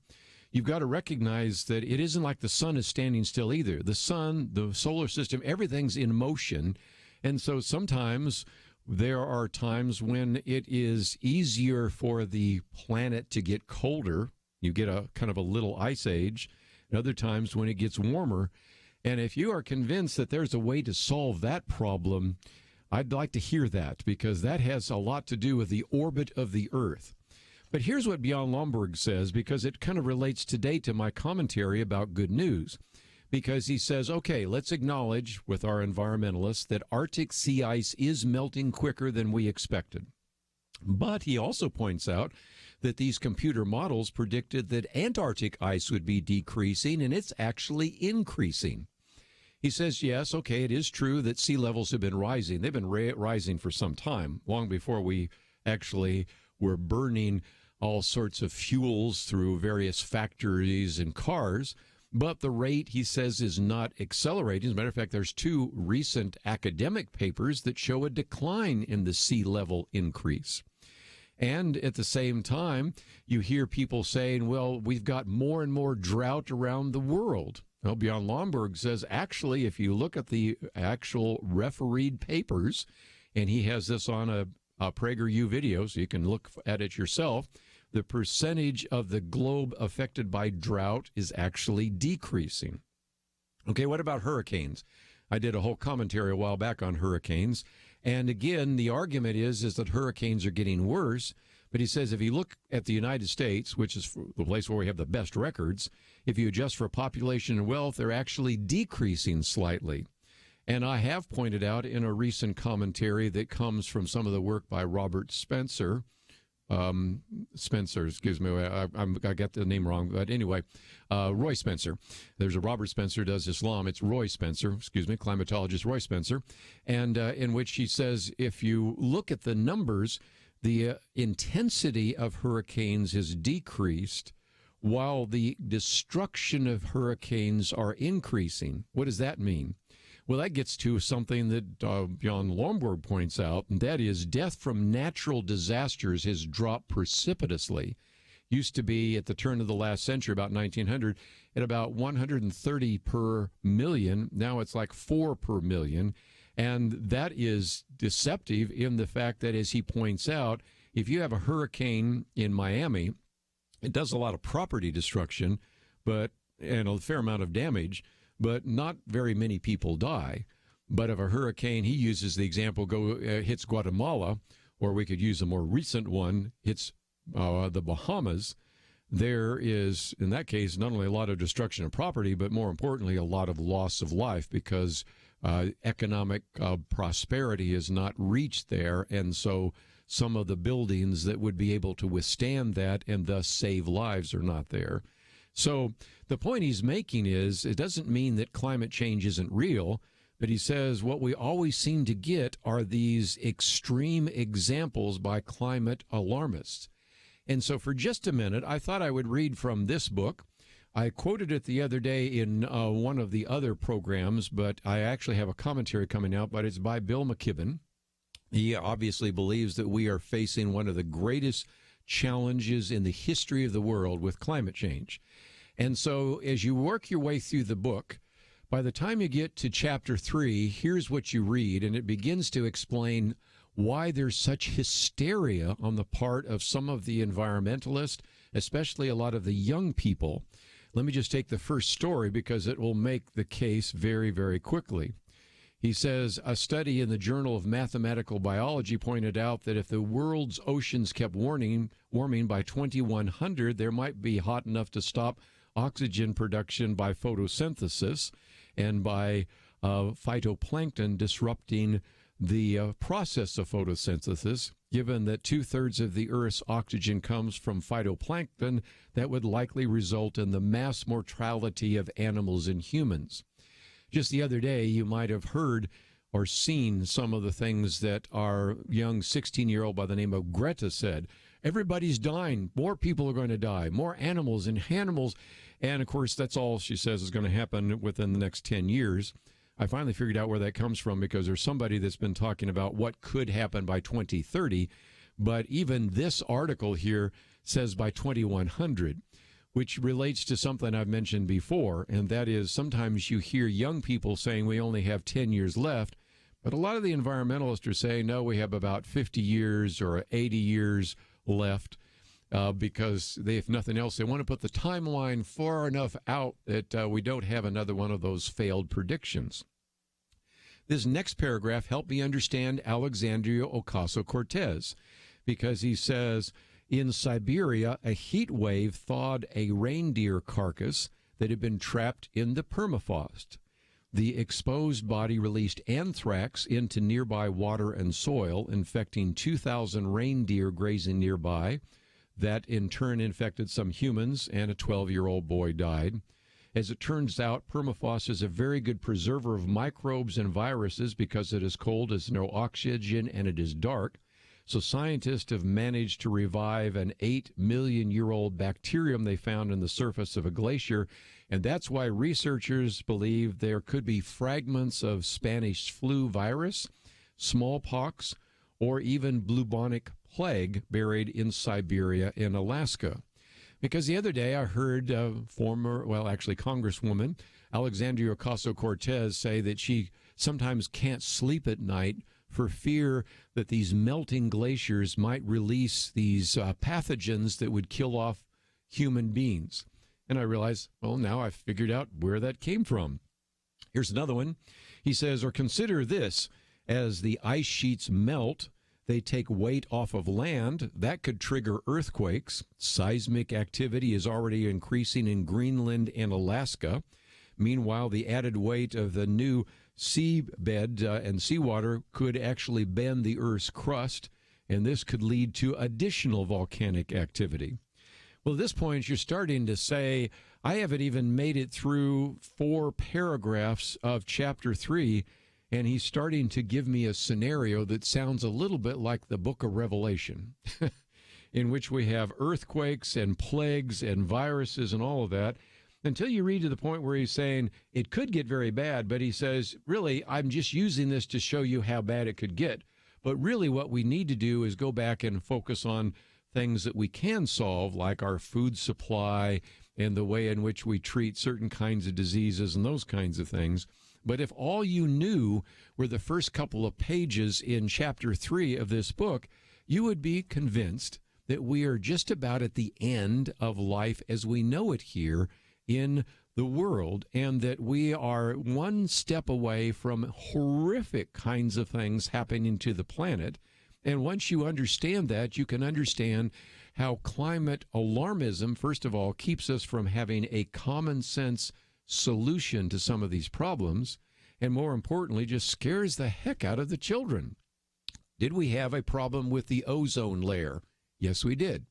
You've got to recognize that it isn't like the sun is standing still either. The sun, the solar system, everything's in motion. And so sometimes there are times when it is easier for the planet to get colder. You get a kind of a little ice age. And other times when it gets warmer. And if you are convinced that there's a way to solve that problem, I'd like to hear that, because that has a lot to do with the orbit of the Earth. But here's what Bjorn Lomborg says, because it kind of relates today to my commentary about good news. Because he says, okay, let's acknowledge with our environmentalists that Arctic sea ice is melting quicker than we expected. But he also points out that these computer models predicted that Antarctic ice would be decreasing, and it's actually increasing. He says, yes, okay, it is true that sea levels have been rising. They've been rising for some time, long before we actually were burning all sorts of fuels through various factories and cars. But the rate, he says, is not accelerating. As a matter of fact, there's 2 recent academic papers that show a decline in the sea level increase. And at the same time, you hear people saying, well, we've got more and more drought around the world. Well, Bjorn Lomborg says, actually, if you look at the actual refereed papers, and he has this on a PragerU video, so you can look at it yourself, the percentage of the globe affected by drought is actually decreasing. Okay, what about hurricanes? I did a whole commentary a while back on hurricanes. And again, the argument is that hurricanes are getting worse. But he says if you look at the United States, which is the place where we have the best records, if you adjust for population and wealth, they're actually decreasing slightly. And I have pointed out in a recent commentary that comes from some of the work by Robert Spencer, excuse me, I got the name wrong, but anyway, Roy Spencer. There's a Robert Spencer does Islam. It's Roy Spencer, climatologist Roy Spencer, and in which he says if you look at the numbers, the intensity of hurricanes has decreased while the destruction of hurricanes are increasing. What does that mean? Well, that gets to something that Bjorn Lomborg points out, and that is death from natural disasters has dropped precipitously. Used to be at the turn of the last century, about 1900, at about 130 per million. Now it's like 4 per million. And that is deceptive in the fact that, as he points out, if you have a hurricane in Miami, it does a lot of property destruction, and a fair amount of damage, but not very many people die. But if a hurricane, he uses the example, hits Guatemala, or we could use a more recent one, hits the Bahamas, there is, in that case, not only a lot of destruction of property, but more importantly, a lot of loss of life because economic prosperity is not reached there. And so some of the buildings that would be able to withstand that and thus save lives are not there. So the point he's making is it doesn't mean that climate change isn't real, but he says what we always seem to get are these extreme examples by climate alarmists. And so for just a minute, I thought I would read from this book. I quoted it the other day in one of the other programs, but I actually have a commentary coming out, but it's by Bill McKibben. He obviously believes that we are facing one of the greatest challenges in the history of the world with climate change. And so as you work your way through the book, by the time you get to chapter 3, here's what you read, and it begins to explain why there's such hysteria on the part of some of the environmentalists, especially a lot of the young people. Let me just take the first story because it will make the case very, very quickly. He says, a study in the Journal of Mathematical Biology pointed out that if the world's oceans kept warming by 2100, there might be hot enough to stop oxygen production by photosynthesis and by phytoplankton disrupting the process of photosynthesis. Given that 2/3 of the Earth's oxygen comes from phytoplankton, that would likely result in the mass mortality of animals and humans. Just the other day, you might have heard or seen some of the things that our young 16-year-old by the name of Greta said. Everybody's dying. More people are going to die. More animals and animals. And, of course, that's all she says is going to happen within the next 10 years. I finally figured out where that comes from because there's somebody that's been talking about what could happen by 2030. But even this article here says by 2100, which relates to something I've mentioned before, and that is sometimes you hear young people saying we only have 10 years left, but a lot of the environmentalists are saying, no, we have about 50 years or 80 years left because they, if nothing else, they want to put the timeline far enough out that we don't have another one of those failed predictions. This next paragraph helped me understand Alexandria Ocasio-Cortez because he says, in Siberia, a heat wave thawed a reindeer carcass that had been trapped in the permafrost. The exposed body released anthrax into nearby water and soil, infecting 2,000 reindeer grazing nearby. That in turn infected some humans, and a 12-year-old boy died. As it turns out, permafrost is a very good preserver of microbes and viruses because it is cold, there's no oxygen, and it is dark. So scientists have managed to revive an 8-million-year-old bacterium they found in the surface of a glacier, and that's why researchers believe there could be fragments of Spanish flu virus, smallpox, or even bubonic plague buried in Siberia and Alaska. Because the other day I heard Congresswoman Alexandria Ocasio-Cortez say that she sometimes can't sleep at night for fear that these melting glaciers might release these pathogens that would kill off human beings. And I realized, well, now I've figured out where that came from. Here's another one. He says, or consider this, as the ice sheets melt, they take weight off of land. That could trigger earthquakes. Seismic activity is already increasing in Greenland and Alaska. Meanwhile, the added weight of the new seabed and seawater could actually bend the Earth's crust, and this could lead to additional volcanic activity. Well, at this point, you're starting to say, I haven't even made it through 4 paragraphs of chapter 3, and he's starting to give me a scenario that sounds a little bit like the book of Revelation, in which we have earthquakes and plagues and viruses and all of that, until you read to the point where he's saying it could get very bad, but he says, really, I'm just using this to show you how bad it could get. But really what we need to do is go back and focus on things that we can solve, like our food supply and the way in which we treat certain kinds of diseases and those kinds of things. But if all you knew were the first couple of pages in chapter 3 of this book, you would be convinced that we are just about at the end of life as we know it here in the world, and that we are one step away from horrific kinds of things happening to the planet. And once you understand that, you can understand how climate alarmism, first of all, keeps us from having a common sense solution to some of these problems, and more importantly, just scares the heck out of the children. Did we have a problem with the ozone layer? Yes, we did.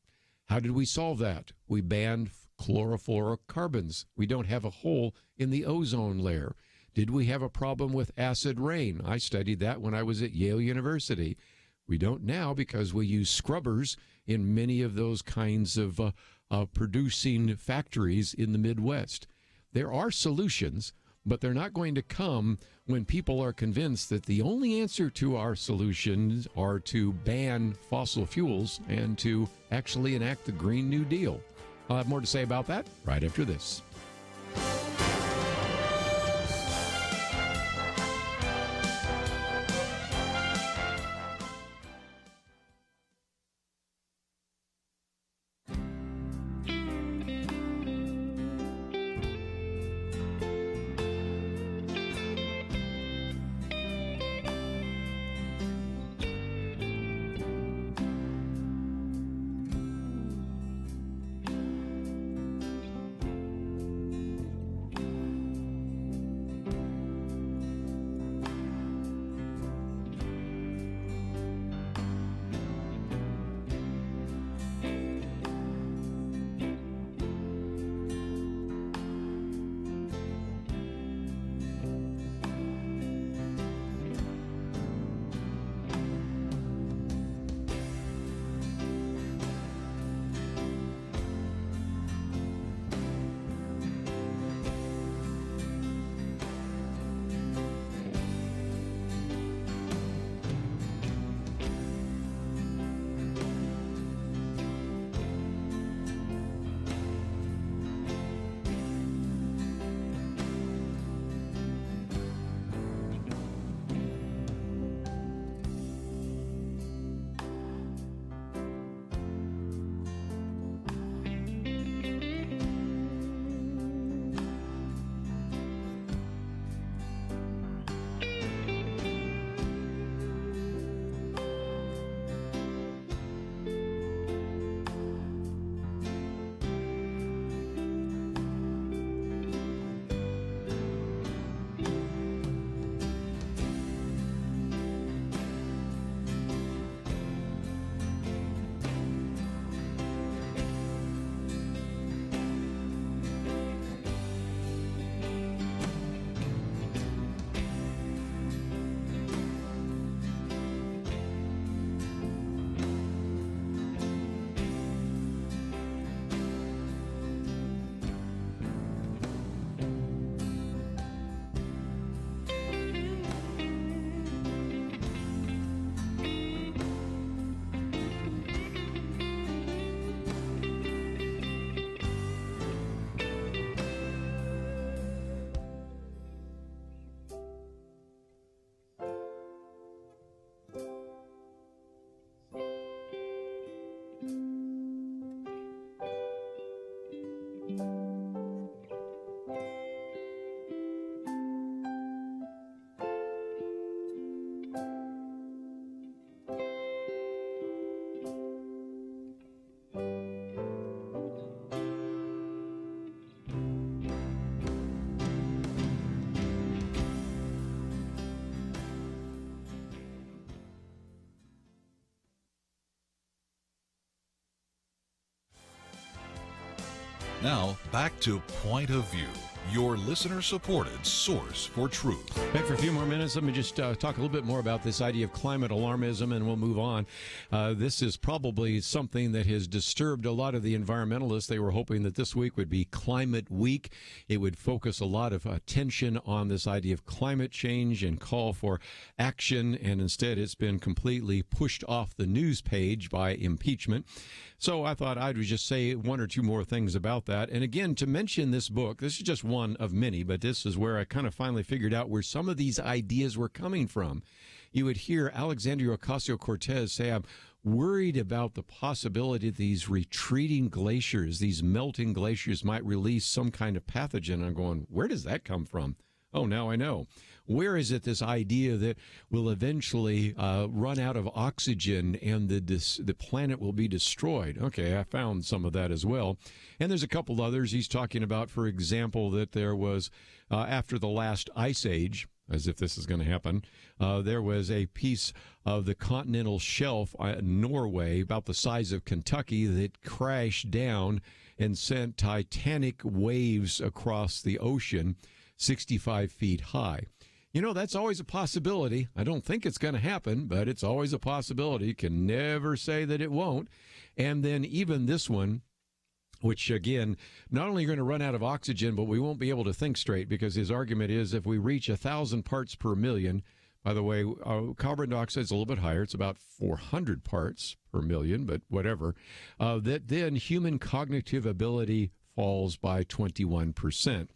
How did we solve that? We banned chlorofluorocarbons. We don't have a hole in the ozone layer. Did we have a problem with acid rain? I studied that when I was at Yale University. We don't now because we use scrubbers in many of those kinds of producing factories in the Midwest. There are solutions, but they're not going to come when people are convinced that the only answer to our solutions are to ban fossil fuels and to actually enact the Green New Deal. I'll have more to say about that right after this. Now, back to Point of View, your listener-supported source for truth. Back for a few more minutes. Let me just talk a little bit more about this idea of climate alarmism, and we'll move on. This is probably something that has disturbed a lot of the environmentalists. They were hoping that this week would be Climate Week. It would focus a lot of attention on this idea of climate change and call for action, and instead it's been completely pushed off the news page by impeachment. So I thought I would just say one or two more things about that. And again, to mention this book, this is just one of many, but this is where I kind of finally figured out where some of these ideas were coming from. You would hear Alexandria Ocasio-Cortez say, I'm worried about the possibility that these retreating glaciers, these melting glaciers might release some kind of pathogen. I'm going, where does that come from? Oh, now I know. Where is it, this idea that we'll eventually run out of oxygen and the planet will be destroyed? Okay, I found some of that as well. And there's a couple others he's talking about, for example, that there was, after the last ice age, as if this is going to happen, there was a piece of the continental shelf in Norway about the size of Kentucky that crashed down and sent titanic waves across the ocean 65 feet high. You know, that's always a possibility. I don't think it's going to happen, but it's always a possibility. You can never say that it won't. And then even this one, which, again, not only are you going to run out of oxygen, but we won't be able to think straight, because his argument is if we reach 1,000 parts per million, by the way, carbon dioxide is a little bit higher. It's about 400 parts per million, but whatever, that then human cognitive ability falls by 21%.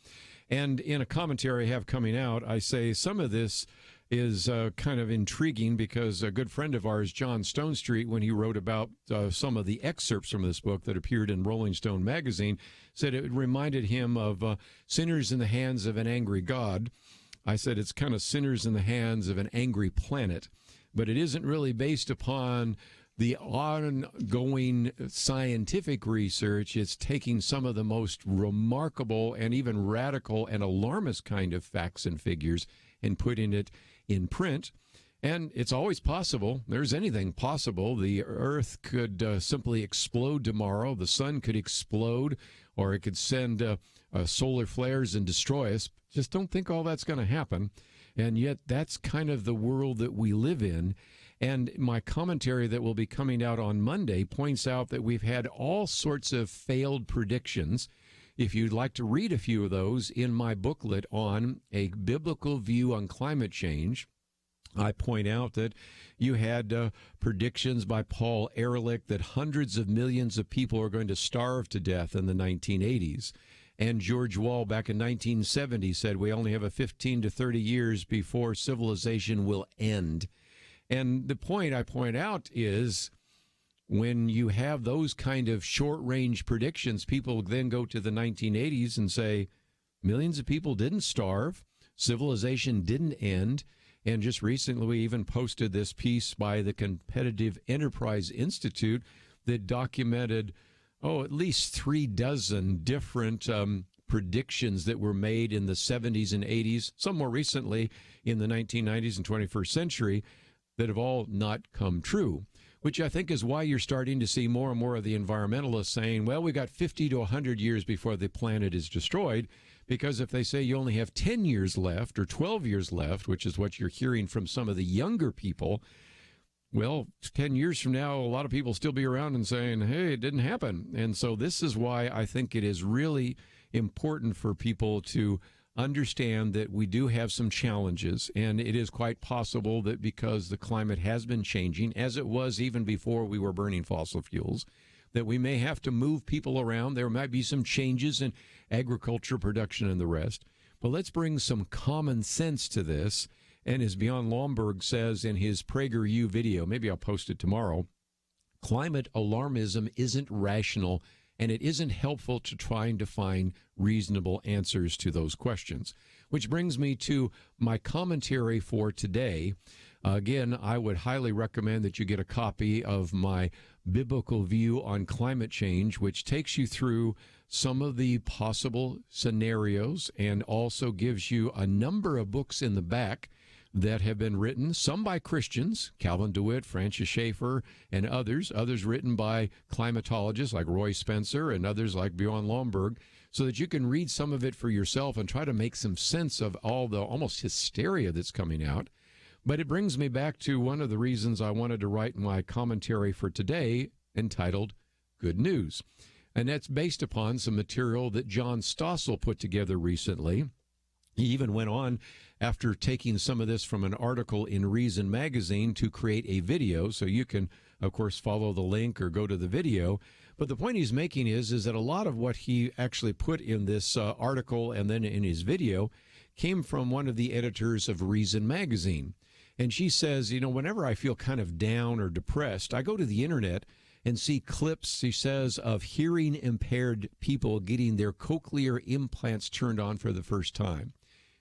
And in a commentary I have coming out, I say some of this is kind of intriguing, because a good friend of ours, John Stonestreet, when he wrote about some of the excerpts from this book that appeared in Rolling Stone magazine, said it reminded him of sinners in the hands of an angry God. I said it's kind of sinners in the hands of an angry planet, but it isn't really based upon the ongoing scientific research. It's taking some of the most remarkable and even radical and alarmist kind of facts and figures and putting it in print. And it's always possible. There's anything possible. The Earth could simply explode tomorrow. The sun could explode, or it could send solar flares and destroy us. Just don't think all that's going to happen. And yet that's kind of the world that we live in. And my commentary that will be coming out on Monday points out that we've had all sorts of failed predictions. If you'd like to read a few of those in my booklet on A Biblical View on Climate Change, I point out that you had predictions by Paul Ehrlich that hundreds of millions of people are going to starve to death in the 1980s. And George Wall back in 1970 said we only have a 15 to 30 years before civilization will end. And the point I point out is when you have those kind of short-range predictions, people then go to the 1980s and say millions of people didn't starve, civilization didn't end. And just recently we even posted this piece by the Competitive Enterprise Institute that documented, at least 36 different predictions that were made in the 70s and 80s, some more recently in the 1990s and 21st century, that have all not come true, which I think is why you're starting to see more and more of the environmentalists saying, well, we got 50 to 100 years before the planet is destroyed, because if they say you only have 10 years left or 12 years left, which is what you're hearing from some of the younger people, well, 10 years from now, a lot of people still be around and saying, hey, it didn't happen. And so this is why I think it is really important for people to understand that we do have some challenges, and it is quite possible that because the climate has been changing, as it was even before we were burning fossil fuels, that we may have to move people around. There might be some changes in agriculture, production, and the rest. But let's bring some common sense to this. And as Bjorn Lomborg says in his PragerU video, maybe I'll post it tomorrow, climate alarmism isn't rational, and it isn't helpful to trying to find reasonable answers to those questions. Which brings me to my commentary for today. Again, I would highly recommend that you get a copy of my Biblical View on Climate Change, which takes you through some of the possible scenarios and also gives you a number of books in the back that have been written, some by Christians, Calvin DeWitt, Francis Schaeffer, and others written by climatologists like Roy Spencer and others like Bjorn Lomborg, so that you can read some of it for yourself and try to make some sense of all the almost hysteria that's coming out. But it brings me back to one of the reasons I wanted to write my commentary for today entitled Good News. And that's based upon some material that John Stossel put together recently. He even went on, after taking some of this from an article in Reason magazine, to create a video. So you can, of course, follow the link or go to the video. But the point he's making is that a lot of what he actually put in this article and then in his video came from one of the editors of Reason magazine. And she says, whenever I feel kind of down or depressed, I go to the internet and see clips, she says, of hearing impaired people getting their cochlear implants turned on for the first time.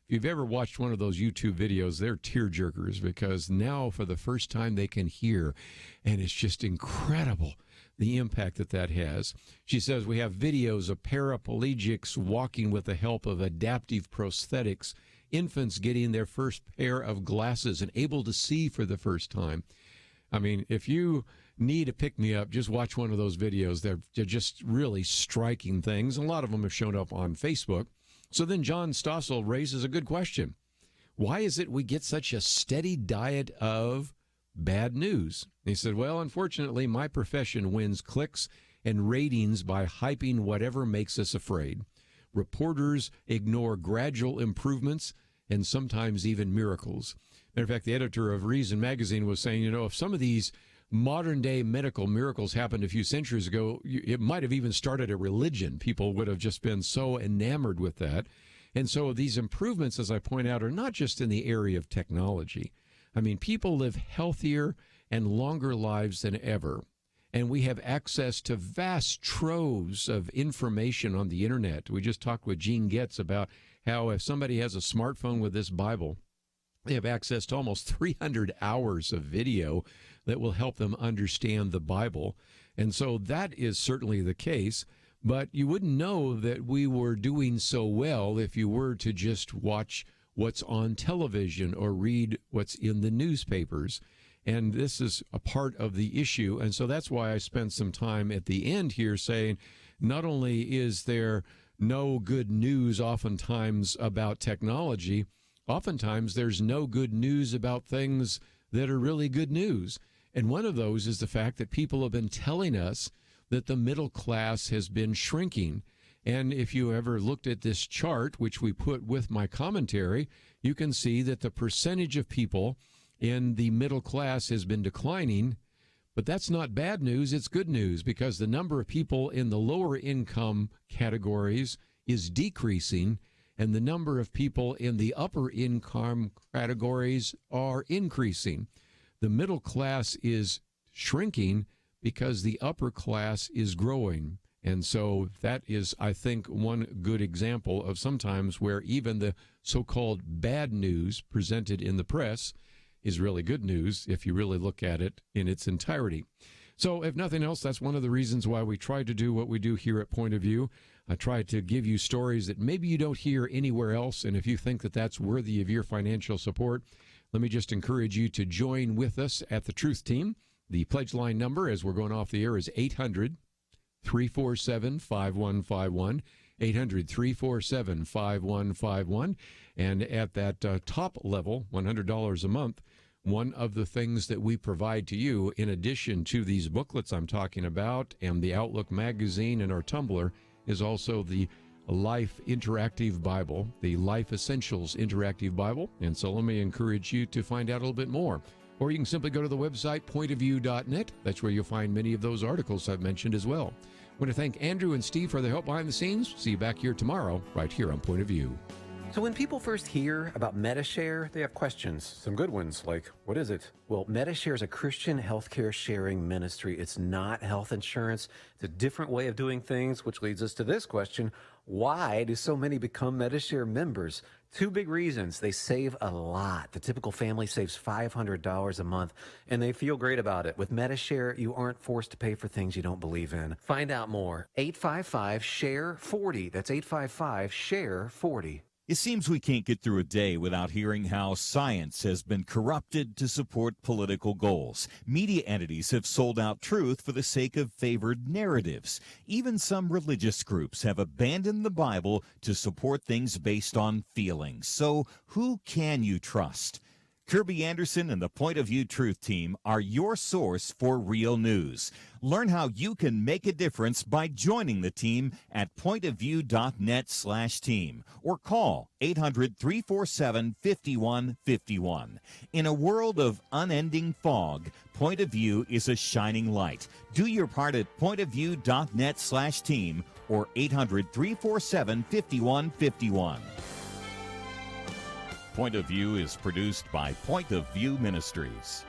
If you've ever watched one of those YouTube videos, they're tearjerkers because now for the first time they can hear, and it's just incredible the impact that has. She says we have videos of paraplegics walking with the help of adaptive prosthetics, infants getting their first pair of glasses and able to see for the first time. I mean, if you need a pick-me-up, just watch one of those videos. They're just really striking things. A lot of them have shown up on Facebook. So then John Stossel raises a good question. Why is it we get such a steady diet of bad news? He said, well, unfortunately, my profession wins clicks and ratings by hyping whatever makes us afraid. Reporters ignore gradual improvements and sometimes even miracles. Matter of fact, the editor of Reason magazine was saying, if some of these modern-day medical miracles happened a few centuries ago, it might have even started a religion. People would have just been so enamored with that. And so these improvements, as I point out, are not just in the area of technology. I mean, people live healthier and longer lives than ever. And we have access to vast troves of information on the internet. We just talked with Gene Getz about how if somebody has a smartphone with this Bible, they have access to almost 300 hours of video that will help them understand the Bible. And so that is certainly the case. But you wouldn't know that we were doing so well if you were to just watch what's on television or read what's in the newspapers. And this is a part of the issue. And so that's why I spent some time at the end here saying, not only is there no good news oftentimes about technology, oftentimes there's no good news about things that are really good news. And one of those is the fact that people have been telling us that the middle class has been shrinking. And if you ever looked at this chart, which we put with my commentary, you can see that the percentage of people in the middle class has been declining. But that's not bad news, it's good news, because the number of people in the lower income categories is decreasing, and the number of people in the upper income categories are increasing. The middle class is shrinking because the upper class is growing. And so that is, I think, one good example of sometimes where even the so-called bad news presented in the press is really good news if you really look at it in its entirety. So if nothing else, that's one of the reasons why we try to do what we do here at Point of View. I try to give you stories that maybe you don't hear anywhere else. And if you think that that's worthy of your financial support, let me just encourage you to join with us at the Truth Team. The pledge line number as we're going off the air is 800-347-5151, 800-347-5151. And at that top level, $100 a month, one of the things that we provide to you, in addition to these booklets I'm talking about and the Outlook magazine and our Tumblr, is also the Life Interactive Bible, the Life Essentials Interactive Bible. And so let me encourage you to find out a little bit more. Or you can simply go to the website, pointofview.net. That's where you'll find many of those articles I've mentioned as well. I want to thank Andrew and Steve for their help behind the scenes. See you back here tomorrow, right here on Point of View. So when people first hear about Medishare, they have questions. Some good ones, like, what is it? Well, Medishare is a Christian healthcare sharing ministry. It's not health insurance. It's a different way of doing things, which leads us to this question. Why do so many become Medishare members? Two big reasons. They save a lot. The typical family saves $500 a month, and they feel great about it. With Medishare, you aren't forced to pay for things you don't believe in. Find out more. 855-SHARE-40. That's 855-SHARE-40. It seems we can't get through a day without hearing how science has been corrupted to support political goals. Media entities have sold out truth for the sake of favored narratives. Even some religious groups have abandoned the Bible to support things based on feelings. So who can you trust? Kerby Anderson and the Point of View Truth Team are your source for real news. Learn how you can make a difference by joining the team at pointofview.net/team or call 800-347-5151. In a world of unending fog, Point of View is a shining light. Do your part at pointofview.net/team or 800-347-5151. Point of View is produced by Point of View Ministries.